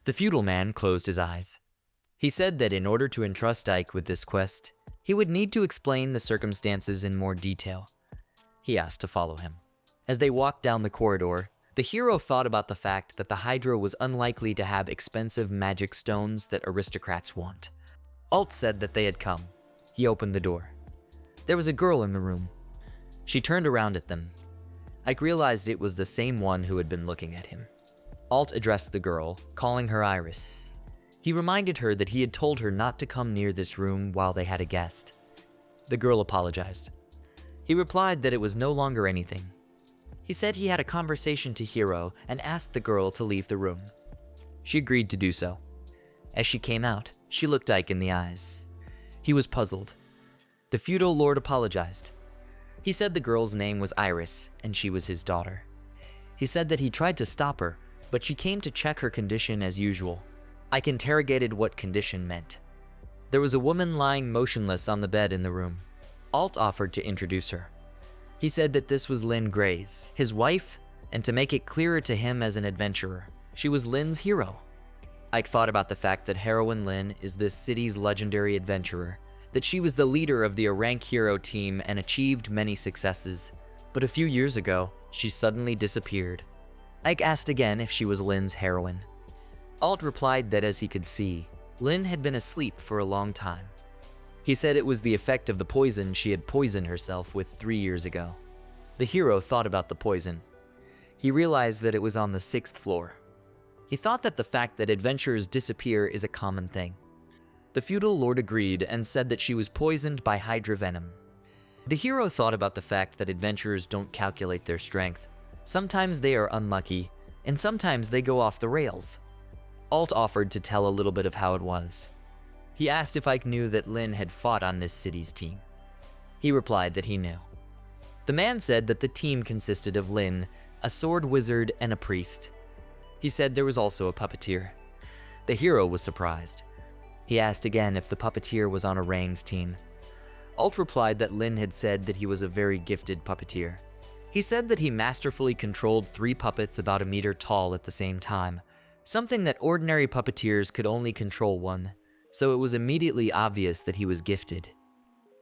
The feudal man closed his eyes. He said that in order to entrust Ike with this quest, he would need to explain the circumstances in more detail. He asked to follow him. As they walked down the corridor, the hero thought about the fact that the Hydra was unlikely to have expensive magic stones that aristocrats want. Alt said that they had come. He opened the door. There was a girl in the room. She turned around at them. Ike realized it was the same one who had been looking at him. Alt addressed the girl, calling her Iris. He reminded her that he had told her not to come near this room while they had a guest. The girl apologized. He replied that it was no longer anything. He said he had a conversation to Hero and asked the girl to leave the room. She agreed to do so. As she came out, she looked Ike in the eyes. He was puzzled. The feudal lord apologized. He said the girl's name was Iris and she was his daughter. He said that he tried to stop her, but she came to check her condition as usual. Ike interrogated what condition meant. There was a woman lying motionless on the bed in the room. Alt offered to introduce her. He said that this was Lynn Grays, his wife, and to make it clearer to him as an adventurer, she was Lynn's hero. Ike thought about the fact that heroine Lynn is this city's legendary adventurer, that she was the leader of the rank hero team and achieved many successes, but a few years ago, she suddenly disappeared. Ike asked again if she was Lynn's heroine. Alt replied that as he could see, Lynn had been asleep for a long time. He said it was the effect of the poison she had poisoned herself with 3 years ago. The hero thought about the poison. He realized that it was on the 6th floor. He thought that the fact that adventurers disappear is a common thing. The feudal lord agreed and said that she was poisoned by Hydra venom. The hero thought about the fact that adventurers don't calculate their strength. Sometimes they are unlucky, and sometimes they go off the rails. Alt offered to tell a little bit of how it was. He asked if Ike knew that Lynn had fought on this city's team. He replied that he knew. The man said that the team consisted of Lynn, a sword wizard, and a priest. He said there was also a puppeteer. The hero was surprised. He asked again if the puppeteer was on Orang's team. Alt replied that Lynn had said that he was a very gifted puppeteer. He said that he masterfully controlled 3 puppets about a meter tall at the same time, something that ordinary puppeteers could only control 1. So it was immediately obvious that he was gifted.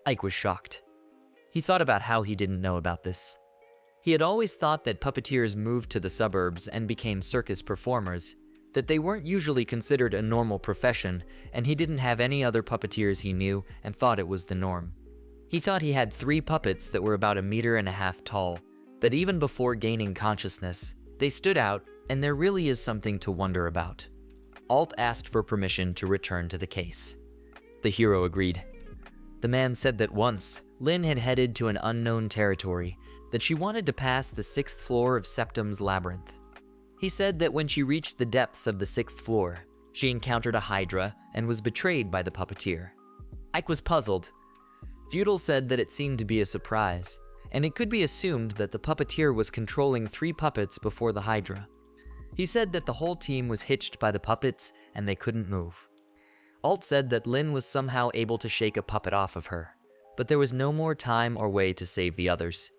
Ike was shocked. He thought about how he didn't know about this. He had always thought that puppeteers moved to the suburbs and became circus performers, that they weren't usually considered a normal profession, and he didn't have any other puppeteers he knew and thought it was the norm. He thought he had 3 puppets that were about 1.5 meters tall, that even before gaining consciousness, they stood out, and there really is something to wonder about. Alt asked for permission to return to the case. The hero agreed. The man said that once, Lynn had headed to an unknown territory, that she wanted to pass the 6th floor of Septum's labyrinth. He said that when she reached the depths of the 6th floor, she encountered a Hydra and was betrayed by the puppeteer. Ike was puzzled. Feudal said that it seemed to be a surprise, and it could be assumed that the puppeteer was controlling 3 puppets before the Hydra. He said that the whole team was hitched by the puppets and they couldn't move. Alt said that Lynn was somehow able to shake a puppet off of her, but there was no more time or way to save the others.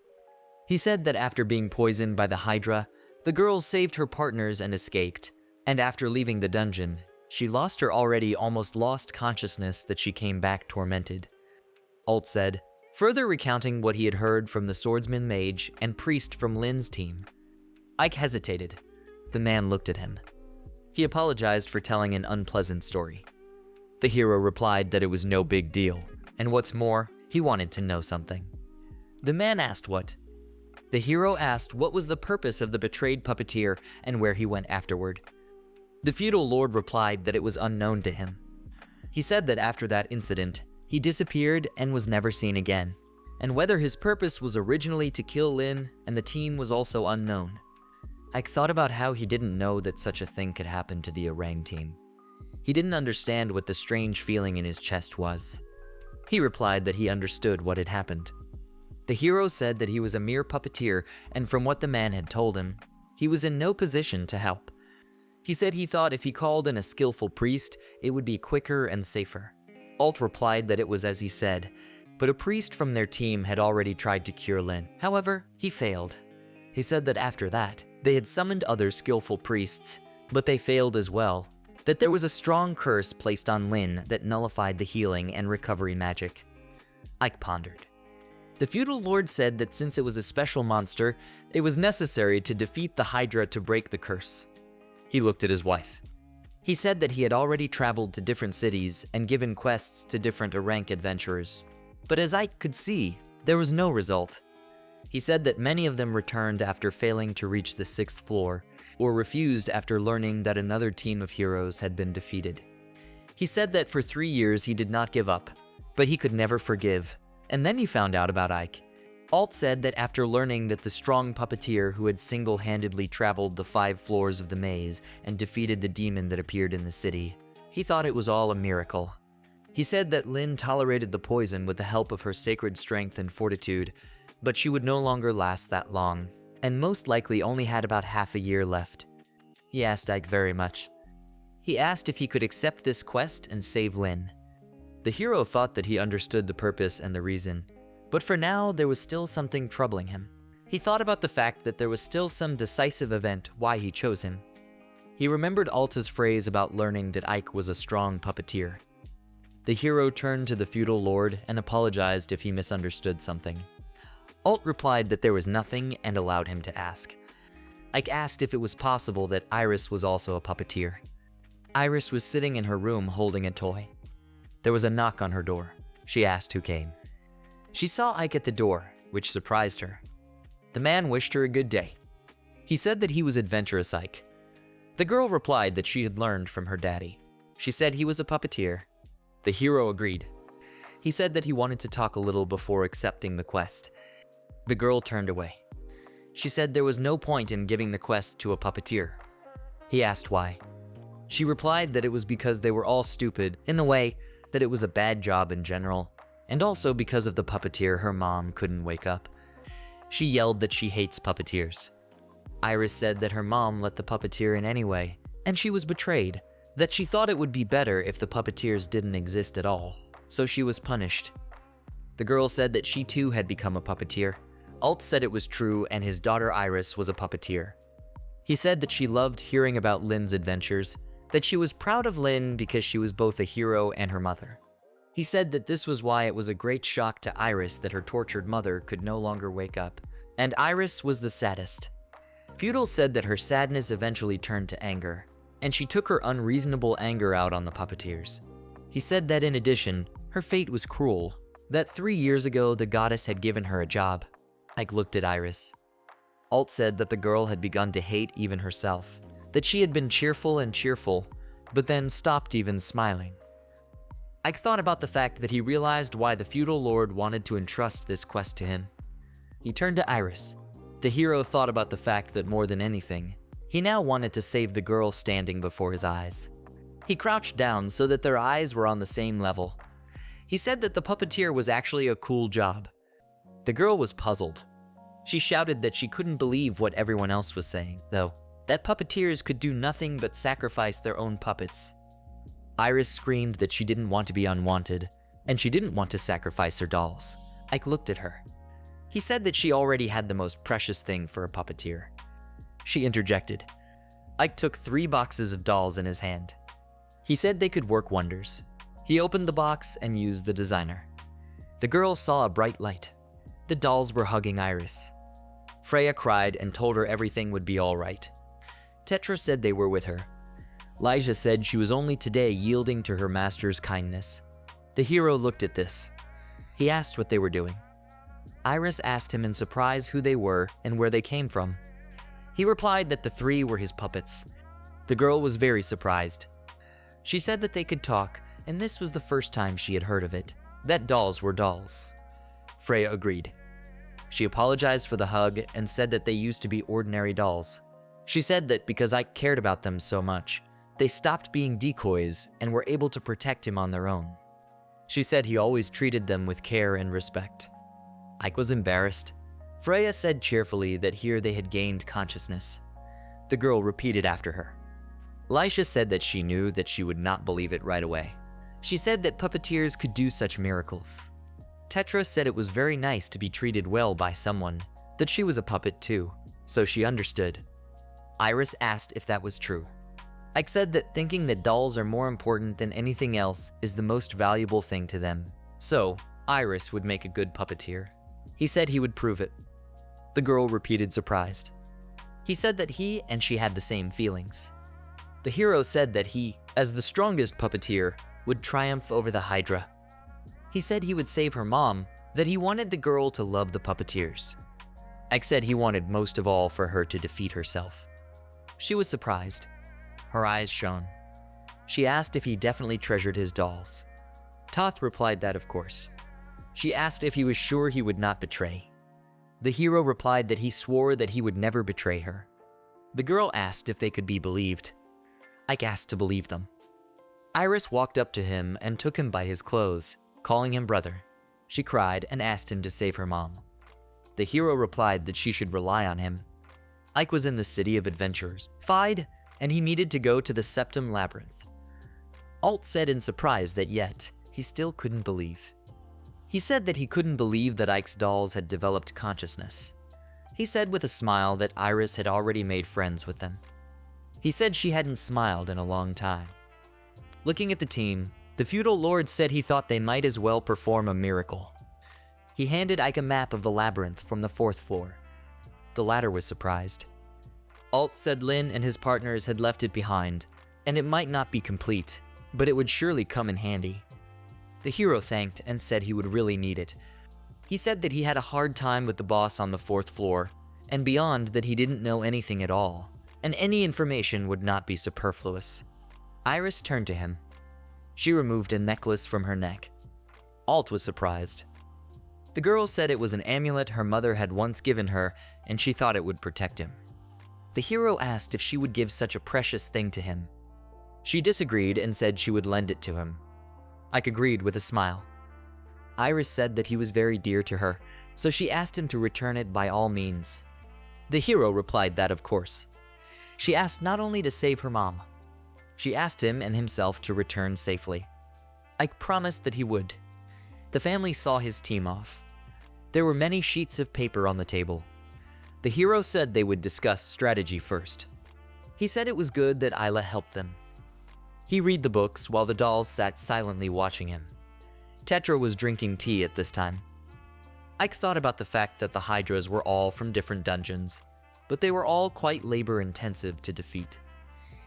He said that after being poisoned by the Hydra, the girl saved her partners and escaped, and after leaving the dungeon, she lost her already almost lost consciousness that she came back tormented. Alt said, further recounting what he had heard from the swordsman mage and priest from Lynn's team. Ike hesitated. The man looked at him. He apologized for telling an unpleasant story. The hero replied that it was no big deal, and what's more, he wanted to know something. The man asked what. The hero asked what was the purpose of the betrayed puppeteer and where he went afterward. The feudal lord replied that it was unknown to him. He said that after that incident, he disappeared and was never seen again, and whether his purpose was originally to kill Lin and the team was also unknown. Ike thought about how he didn't know that such a thing could happen to the Orang team. He didn't understand what the strange feeling in his chest was. He replied that he understood what had happened. The hero said that he was a mere puppeteer, and from what the man had told him, he was in no position to help. He said he thought if he called in a skillful priest, it would be quicker and safer. Alt replied that it was as he said, but a priest from their team had already tried to cure Lin. However, he failed. He said that after that, they had summoned other skillful priests, but they failed as well, that there was a strong curse placed on Lin that nullified the healing and recovery magic. Ike pondered. The feudal lord said that since it was a special monster, it was necessary to defeat the Hydra to break the curse. He looked at his wife. He said that he had already traveled to different cities and given quests to different Arank adventurers, but as Ike could see, there was no result. He said that many of them returned after failing to reach the 6th floor, or refused after learning that another team of heroes had been defeated. He said that for 3 years he did not give up, but he could never forgive. And then he found out about Ike. Alt said that after learning that the strong puppeteer who had single-handedly traveled the 5 floors of the maze and defeated the demon that appeared in the city, he thought it was all a miracle. He said that Lin tolerated the poison with the help of her sacred strength and fortitude, but she would no longer last that long, and most likely only had about half a year left. He asked Ike very much. He asked if he could accept this quest and save Lin. The hero thought that he understood the purpose and the reason, but for now there was still something troubling him. He thought about the fact that there was still some decisive event why he chose him. He remembered Alta's phrase about learning that Ike was a strong puppeteer. The hero turned to the feudal lord and apologized if he misunderstood something. Alt replied that there was nothing and allowed him to ask. Ike asked if it was possible that Iris was also a puppeteer. Iris was sitting in her room holding a toy. There was a knock on her door. She asked who came. She saw Ike at the door, which surprised her. The man wished her a good day. He said that he was adventurous Ike. The girl replied that she had learned from her daddy. She said he was a puppeteer. The hero agreed. He said that he wanted to talk a little before accepting the quest. The girl turned away. She said there was no point in giving the quest to a puppeteer. He asked why. She replied that it was because they were all stupid, in the way that it was a bad job in general, and also because of the puppeteer her mom couldn't wake up. She yelled that she hates puppeteers. Iris said that her mom let the puppeteer in anyway, and she was betrayed, that she thought it would be better if the puppeteers didn't exist at all, so she was punished. The girl said that she too had become a puppeteer. Alt said it was true and his daughter Iris was a puppeteer. He said that she loved hearing about Lin's adventures, that she was proud of Lin because she was both a hero and her mother. He said that this was why it was a great shock to Iris that her tortured mother could no longer wake up, and Iris was the saddest. Feudal said that her sadness eventually turned to anger, and she took her unreasonable anger out on the puppeteers. He said that in addition, her fate was cruel, that 3 years ago the goddess had given her a job. Ike looked at Iris. Alt said that the girl had begun to hate even herself, that she had been cheerful, but then stopped even smiling. Ike thought about the fact that he realized why the feudal lord wanted to entrust this quest to him. He turned to Iris. The hero thought about the fact that more than anything, he now wanted to save the girl standing before his eyes. He crouched down so that their eyes were on the same level. He said that the puppeteer was actually a cool job. The girl was puzzled. She shouted that she couldn't believe what everyone else was saying, though, that puppeteers could do nothing but sacrifice their own puppets. Iris screamed that she didn't want to be unwanted, and she didn't want to sacrifice her dolls. Ike looked at her. He said that she already had the most precious thing for a puppeteer. She interjected. Ike took 3 boxes of dolls in his hand. He said they could work wonders. He opened the box and used the designer. The girl saw a bright light. The dolls were hugging Iris. Freya cried and told her everything would be all right. Tetra said they were with her. Lyja said she was only today yielding to her master's kindness. The hero looked at this. He asked what they were doing. Iris asked him in surprise who they were and where they came from. He replied that the three were his puppets. The girl was very surprised. She said that they could talk, and this was the first time she had heard of it, that dolls were dolls. Freya agreed. She apologized for the hug and said that they used to be ordinary dolls. She said that because Ike cared about them so much, they stopped being decoys and were able to protect him on their own. She said he always treated them with care and respect. Ike was embarrassed. Freya said cheerfully that here they had gained consciousness. The girl repeated after her. Lisha said that she knew that she would not believe it right away. She said that puppeteers could do such miracles. Tetra said it was very nice to be treated well by someone, that she was a puppet too, so she understood. Iris asked if that was true. Ike said that thinking that dolls are more important than anything else is the most valuable thing to them, so Iris would make a good puppeteer. He said he would prove it. The girl repeated surprised. He said that he and she had the same feelings. The hero said that he, as the strongest puppeteer, would triumph over the Hydra. He said he would save her mom, that he wanted the girl to love the puppeteers. Ike said he wanted most of all for her to defeat herself. She was surprised. Her eyes shone. She asked if he definitely treasured his dolls. Toth replied that of course. She asked if he was sure he would not betray. The hero replied that he swore that he would never betray her. The girl asked if they could be believed. Ike asked to believe them. Iris walked up to him and took him by his clothes, calling him brother. She cried and asked him to save her mom. The hero replied that she should rely on him. Ike was in the City of Adventurers, Isekai'd, and he needed to go to the Septum Labyrinth. Alt said in surprise that yet, he still couldn't believe. He said that he couldn't believe that Ike's dolls had developed consciousness. He said with a smile that Iris had already made friends with them. He said she hadn't smiled in a long time. Looking at the team, the feudal lord said he thought they might as well perform a miracle. He handed Ike a map of the labyrinth from the 4th floor. The latter was surprised. Alt said Lin and his partners had left it behind, and it might not be complete, but it would surely come in handy. The hero thanked and said he would really need it. He said that he had a hard time with the boss on the 4th floor, and beyond that he didn't know anything at all, and any information would not be superfluous. Iris turned to him. She removed a necklace from her neck. Alt was surprised. The girl said it was an amulet her mother had once given her, and she thought it would protect him. The hero asked if she would give such a precious thing to him. She disagreed and said she would lend it to him. Ike agreed with a smile. Iris said that he was very dear to her, so she asked him to return it by all means. The hero replied that of course. She asked not only to save her mom. She asked him and himself to return safely. Ike promised that he would. The family saw his team off. There were many sheets of paper on the table. The hero said they would discuss strategy first. He said it was good that Isla helped them. He read the books while the dolls sat silently watching him. Tetra was drinking tea at this time. Ike thought about the fact that the Hydras were all from different dungeons, but they were all quite labor-intensive to defeat.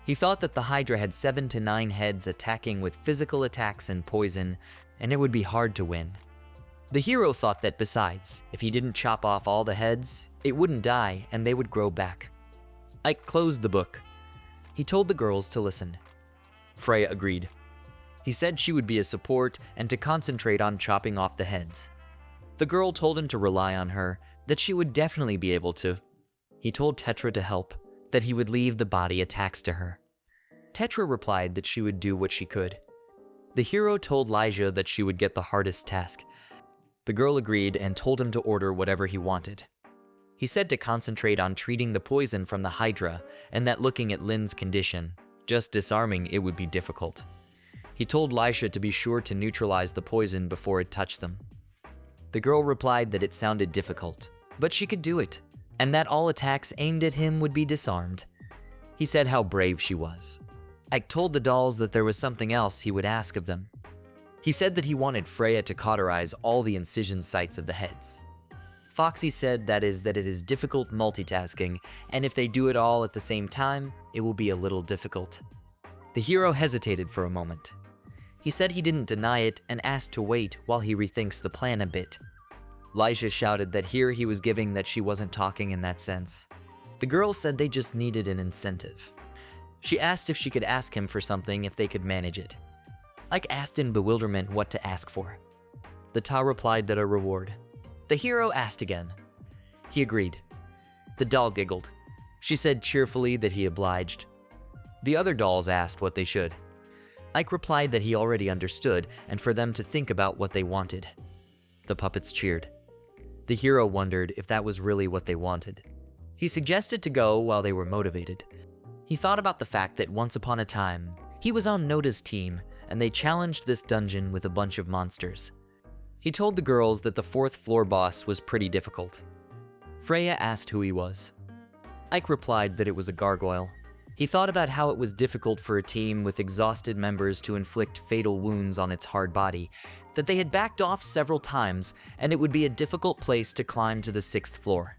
He thought that the Hydra had 7 to 9 heads attacking with physical attacks and poison, and it would be hard to win. The hero thought that besides, if he didn't chop off all the heads, it wouldn't die and they would grow back. Ike closed the book. He told the girls to listen. Freya agreed. He said she would be a support and to concentrate on chopping off the heads. The girl told him to rely on her, that she would definitely be able to. He told Tetra to help, that he would leave the body attacks to her. Tetra replied that she would do what she could. The hero told Lyja that she would get the hardest task. The girl agreed and told him to order whatever he wanted. He said to concentrate on treating the poison from the Hydra and that looking at Lin's condition, just disarming it would be difficult. He told Lisha to be sure to neutralize the poison before it touched them. The girl replied that it sounded difficult, but she could do it, and that all attacks aimed at him would be disarmed. He said how brave she was. Ike told the dolls that there was something else he would ask of them. He said that he wanted Freya to cauterize all the incision sites of the heads. Foxy said that it is difficult multitasking, and if they do it all at the same time, it will be a little difficult. The hero hesitated for a moment. He said he didn't deny it and asked to wait while he rethinks the plan a bit. Lysia shouted that here he was giving that she wasn't talking in that sense. The girl said they just needed an incentive. She asked if she could ask him for something if they could manage it. Ike asked in bewilderment what to ask for. The Ta replied that a reward. The hero asked again. He agreed. The doll giggled. She said cheerfully that he obliged. The other dolls asked what they should. Ike replied that he already understood and for them to think about what they wanted. The puppets cheered. The hero wondered if that was really what they wanted. He suggested to go while they were motivated. He thought about the fact that once upon a time, he was on Noda's team and they challenged this dungeon with a bunch of monsters. He told the girls that the 4th floor boss was pretty difficult. Freya asked who he was. Ike replied that it was a gargoyle. He thought about how it was difficult for a team with exhausted members to inflict fatal wounds on its hard body, that they had backed off several times, and it would be a difficult place to climb to the 6th floor.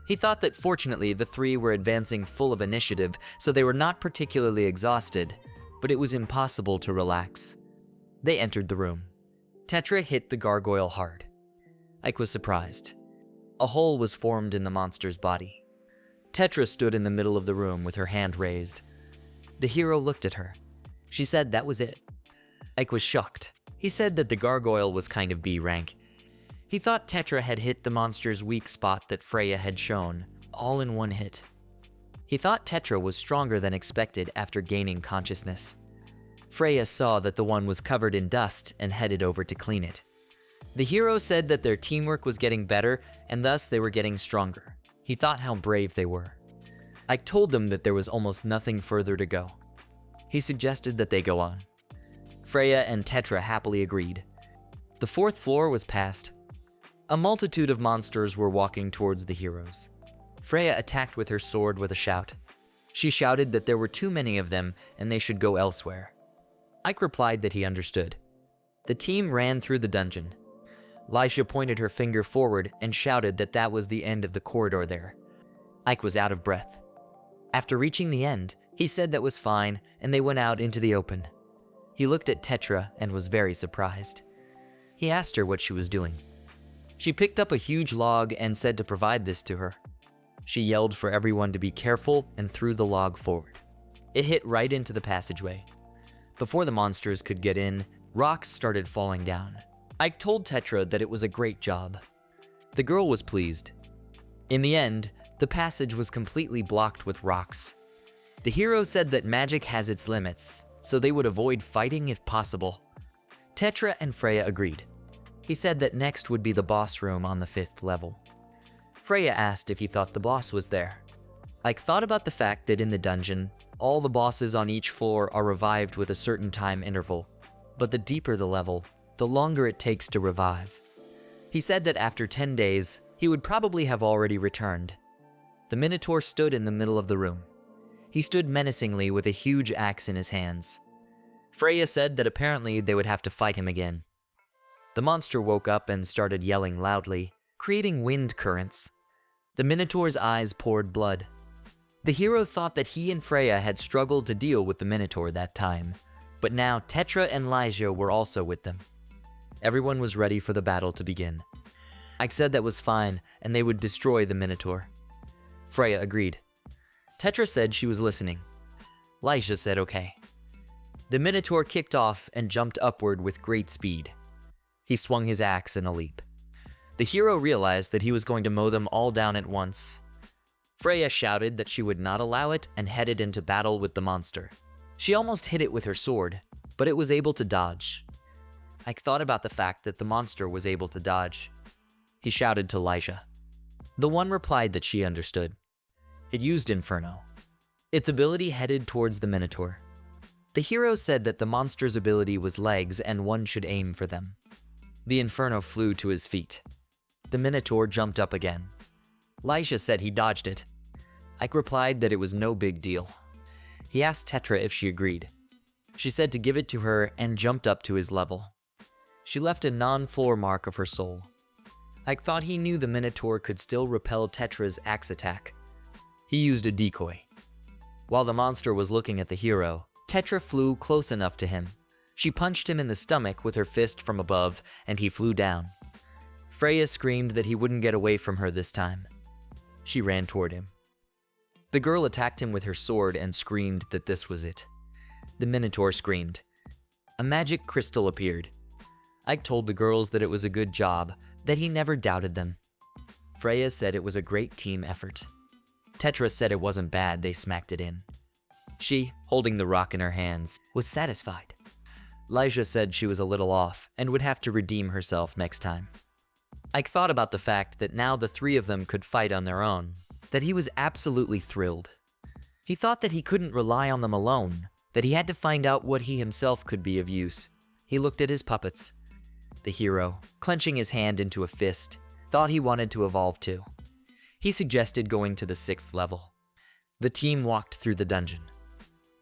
He thought that fortunately the 3 were advancing full of initiative, so they were not particularly exhausted, but it was impossible to relax. They entered the room. Tetra hit the gargoyle hard. Ike was surprised. A hole was formed in the monster's body. Tetra stood in the middle of the room with her hand raised. The hero looked at her. She said that was it. Ike was shocked. He said that the gargoyle was kind of B rank. He thought Tetra had hit the monster's weak spot that Freya had shown, all in one hit. He thought Tetra was stronger than expected after gaining consciousness. Freya saw that the one was covered in dust and headed over to clean it. The hero said that their teamwork was getting better and thus they were getting stronger. He thought how brave they were. Ike told them that there was almost nothing further to go. He suggested that they go on. Freya and Tetra happily agreed. The 4th floor was passed. A multitude of monsters were walking towards the heroes. Freya attacked with her sword with a shout. She shouted that there were too many of them and they should go elsewhere. Ike replied that he understood. The team ran through the dungeon. Lysia pointed her finger forward and shouted that that was the end of the corridor there. Ike was out of breath. After reaching the end, he said that was fine and they went out into the open. He looked at Tetra and was very surprised. He asked her what she was doing. She picked up a huge log and said to provide this to her. She yelled for everyone to be careful and threw the log forward. It hit right into the passageway. Before the monsters could get in, rocks started falling down. Ike told Tetra that it was a great job. The girl was pleased. In the end, the passage was completely blocked with rocks. The hero said that magic has its limits, so they would avoid fighting if possible. Tetra and Freya agreed. He said that next would be the boss room on the 5th level. Freya asked if he thought the boss was there. Ike thought about the fact that in the dungeon, all the bosses on each floor are revived with a certain time interval, but the deeper the level, the longer it takes to revive. He said that after 10 days, he would probably have already returned. The Minotaur stood in the middle of the room. He stood menacingly with a huge axe in his hands. Freya said that apparently they would have to fight him again. The monster woke up and started yelling loudly, creating wind currents. The Minotaur's eyes poured blood. The hero thought that he and Freya had struggled to deal with the Minotaur that time, but now Tetra and Lysia were also with them. Everyone was ready for the battle to begin. Ike said that was fine, and they would destroy the Minotaur. Freya agreed. Tetra said she was listening. Lysia said okay. The Minotaur kicked off and jumped upward with great speed. He swung his axe in a leap. The hero realized that he was going to mow them all down at once. Freya shouted that she would not allow it and headed into battle with the monster. She almost hit it with her sword, but it was able to dodge. Ike thought about the fact that the monster was able to dodge. He shouted to Lysia. The one replied that she understood. It used Inferno. Its ability headed towards the Minotaur. The hero said that the monster's ability was legs and one should aim for them. The Inferno flew to his feet. The Minotaur jumped up again. Lysia said he dodged it. Ike replied that it was no big deal. He asked Tetra if she agreed. She said to give it to her and jumped up to his level. She left a non-floor mark of her soul. Ike thought he knew the Minotaur could still repel Tetra's axe attack. He used a decoy. While the monster was looking at the hero, Tetra flew close enough to him. She punched him in the stomach with her fist from above, and he flew down. Freya screamed that he wouldn't get away from her this time. She ran toward him. The girl attacked him with her sword and screamed that this was it. The Minotaur screamed. A magic crystal appeared. Ike told the girls that it was a good job, that he never doubted them. Freya said it was a great team effort. Tetra said it wasn't bad, they smacked it in. She, holding the rock in her hands, was satisfied. Lyja said she was a little off and would have to redeem herself next time. Ike thought about the fact that now the three of them could fight on their own, that he was absolutely thrilled. He thought that he couldn't rely on them alone, that he had to find out what he himself could be of use. He looked at his puppets. The hero, clenching his hand into a fist, thought he wanted to evolve too. He suggested going to the 6th level. The team walked through the dungeon.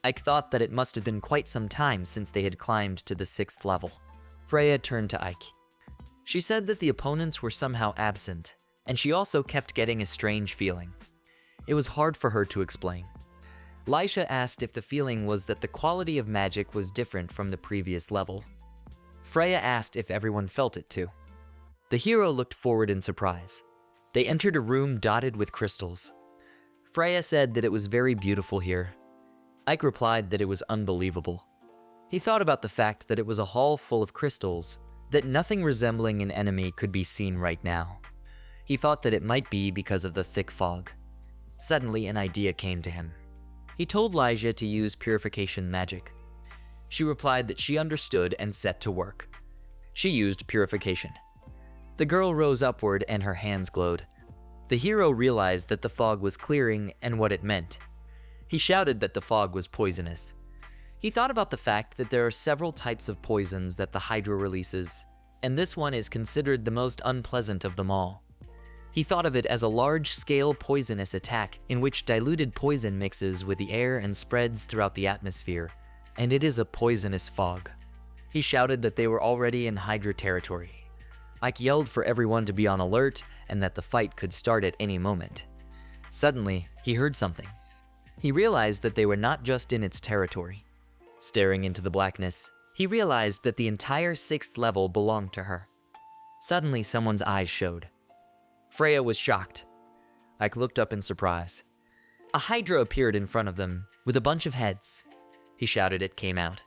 Ike thought that it must have been quite some time since they had climbed to the 6th level. Freya turned to Ike. She said that the opponents were somehow absent, and she also kept getting a strange feeling. It was hard for her to explain. Lyja asked if the feeling was that the quality of magic was different from the previous level. Freya asked if everyone felt it too. The hero looked forward in surprise. They entered a room dotted with crystals. Freya said that it was very beautiful here. Ike replied that it was unbelievable. He thought about the fact that it was a hall full of crystals, that nothing resembling an enemy could be seen right now. He thought that it might be because of the thick fog. Suddenly, an idea came to him. He told Lyja to use purification magic. She replied that she understood and set to work. She used purification. The girl rose upward and her hands glowed. The hero realized that the fog was clearing and what it meant. He shouted that the fog was poisonous. He thought about the fact that there are several types of poisons that the Hydra releases, and this one is considered the most unpleasant of them all. He thought of it as a large-scale poisonous attack in which diluted poison mixes with the air and spreads throughout the atmosphere, and it is a poisonous fog. He shouted that they were already in Hydra territory. Ike yelled for everyone to be on alert and that the fight could start at any moment. Suddenly, he heard something. He realized that they were not just in its territory. Staring into the blackness, he realized that the entire 6th level belonged to her. Suddenly, someone's eyes showed. Freya was shocked. Ike looked up in surprise. A Hydra appeared in front of them, with a bunch of heads. He shouted it came out.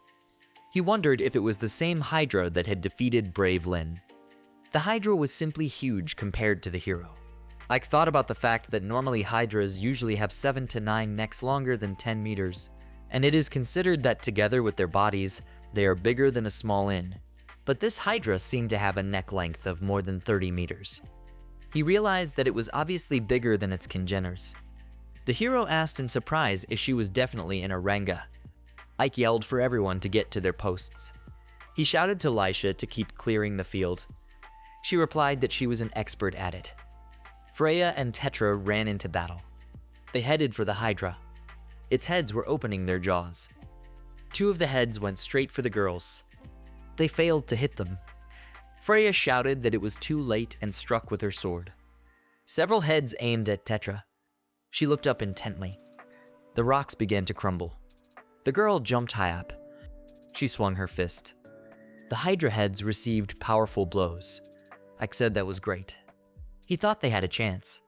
He wondered if it was the same Hydra that had defeated Brave Lyn. The Hydra was simply huge compared to the hero. Ike thought about the fact that normally Hydras usually have 7 to 9 necks longer than 10 meters, and it is considered that together with their bodies, they are bigger than a small inn. But this Hydra seemed to have a neck length of more than 30 meters. He realized that it was obviously bigger than its congeners. The hero asked in surprise if she was definitely in a Ranga. Ike yelled for everyone to get to their posts. He shouted to Lyja to keep clearing the field. She replied that she was an expert at it. Freya and Tetra ran into battle. They headed for the Hydra. Its heads were opening their jaws. 2 of the heads went straight for the girls. They failed to hit them. Freya shouted that it was too late and struck with her sword. Several heads aimed at Tetra. She looked up intently. The rocks began to crumble. The girl jumped high up. She swung her fist. The Hydra heads received powerful blows. Ike said that was great. He thought they had a chance.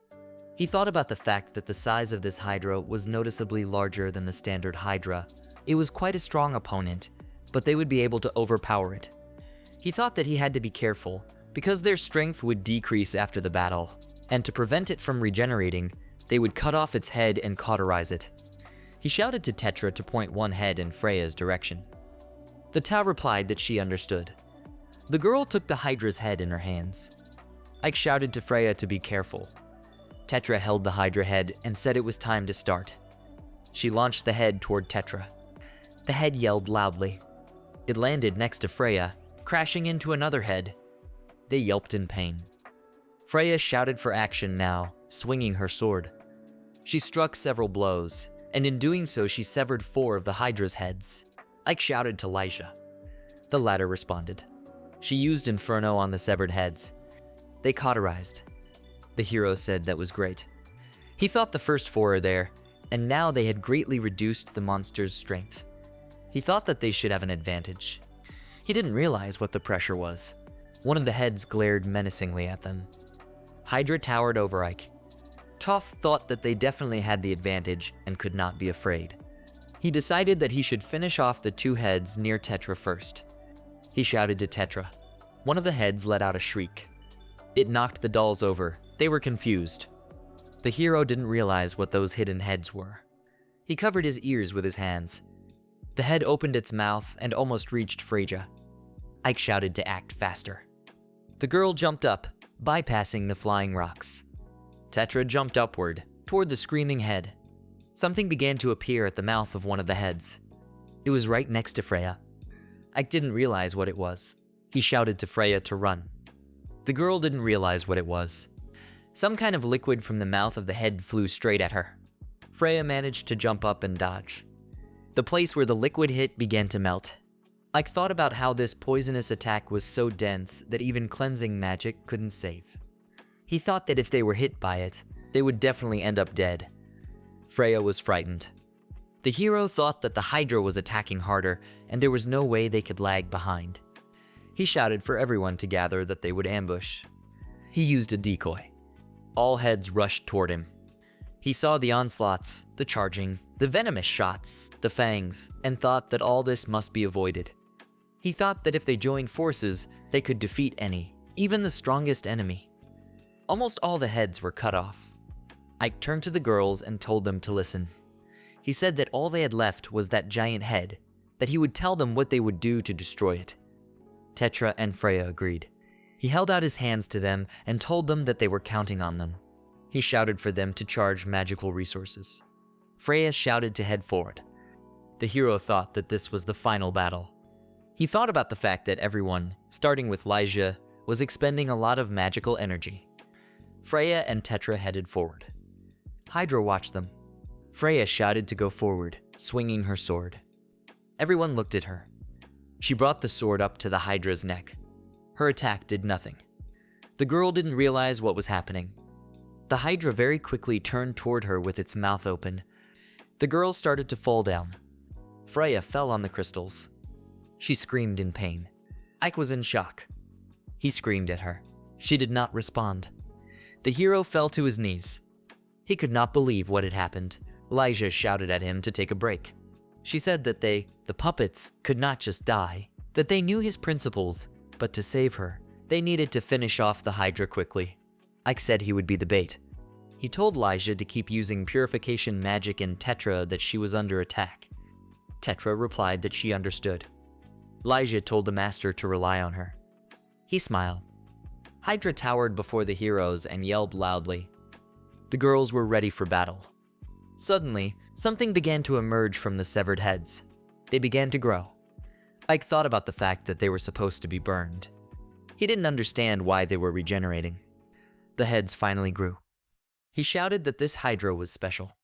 He thought about the fact that the size of this Hydra was noticeably larger than the standard Hydra. It was quite a strong opponent, but they would be able to overpower it. He thought that he had to be careful, because their strength would decrease after the battle, and to prevent it from regenerating, they would cut off its head and cauterize it. He shouted to Tetra to point one head in Freya's direction. The Tau replied that she understood. The girl took the Hydra's head in her hands. Ike shouted to Freya to be careful. Tetra held the Hydra head and said it was time to start. She launched the head toward Tetra. The head yelled loudly. It landed next to Freya, crashing into another head. They yelped in pain. Freya shouted for action now, swinging her sword. She struck several blows, and in doing so she severed 4 of the Hydra's heads. Ike shouted to Lyja. The latter responded. She used Inferno on the severed heads. They cauterized. The hero said that was great. He thought the first 4 are there, and now they had greatly reduced the monster's strength. He thought that they should have an advantage. He didn't realize what the pressure was. One of the heads glared menacingly at them. Hydra towered over Ike. Toph thought that they definitely had the advantage and could not be afraid. He decided that he should finish off the two heads near Tetra first. He shouted to Tetra. One of the heads let out a shriek. It knocked the dolls over. They were confused. The hero didn't realize what those hidden heads were. He covered his ears with his hands. The head opened its mouth and almost reached Freya. Ike shouted to act faster. The girl jumped up, bypassing the flying rocks. Tetra jumped upward, toward the screaming head. Something began to appear at the mouth of one of the heads. It was right next to Freya. Ike didn't realize what it was. He shouted to Freya to run. The girl didn't realize what it was. Some kind of liquid from the mouth of the head flew straight at her. Freya managed to jump up and dodge. The place where the liquid hit began to melt. Ike thought about how this poisonous attack was so dense that even cleansing magic couldn't save. He thought that if they were hit by it, they would definitely end up dead. Freya was frightened. The hero thought that the Hydra was attacking harder and there was no way they could lag behind. He shouted for everyone to gather that they would ambush. He used a decoy. All heads rushed toward him. He saw the onslaughts, the charging, the venomous shots, the fangs, and thought that all this must be avoided. He thought that if they joined forces, they could defeat any, even the strongest enemy. Almost all the heads were cut off. Ike turned to the girls and told them to listen. He said that all they had left was that giant head, that he would tell them what they would do to destroy it. Tetra and Freya agreed. He held out his hands to them and told them that they were counting on them. He shouted for them to charge magical resources. Freya shouted to head forward. The hero thought that this was the final battle. He thought about the fact that everyone, starting with Lyja, was expending a lot of magical energy. Freya and Tetra headed forward. Hydra watched them. Freya shouted to go forward, swinging her sword. Everyone looked at her. She brought the sword up to the Hydra's neck. Her attack did nothing. The girl didn't realize what was happening. The Hydra very quickly turned toward her with its mouth open. The girl started to fall down. Freya fell on the crystals. She screamed in pain. Ike was in shock. He screamed at her. She did not respond. The hero fell to his knees. He could not believe what had happened. Lyja shouted at him to take a break. She said that the puppets, could not just die, that they knew his principles, but to save her, they needed to finish off the Hydra quickly. Ike said he would be the bait. He told Lyja to keep using purification magic in Tetra that she was under attack. Tetra replied that she understood. Lyja told the master to rely on her. He smiled. Hydra towered before the heroes and yelled loudly. The girls were ready for battle. Suddenly, something began to emerge from the severed heads. They began to grow. Ike thought about the fact that they were supposed to be burned. He didn't understand why they were regenerating. The heads finally grew. He shouted that this Hydra was special.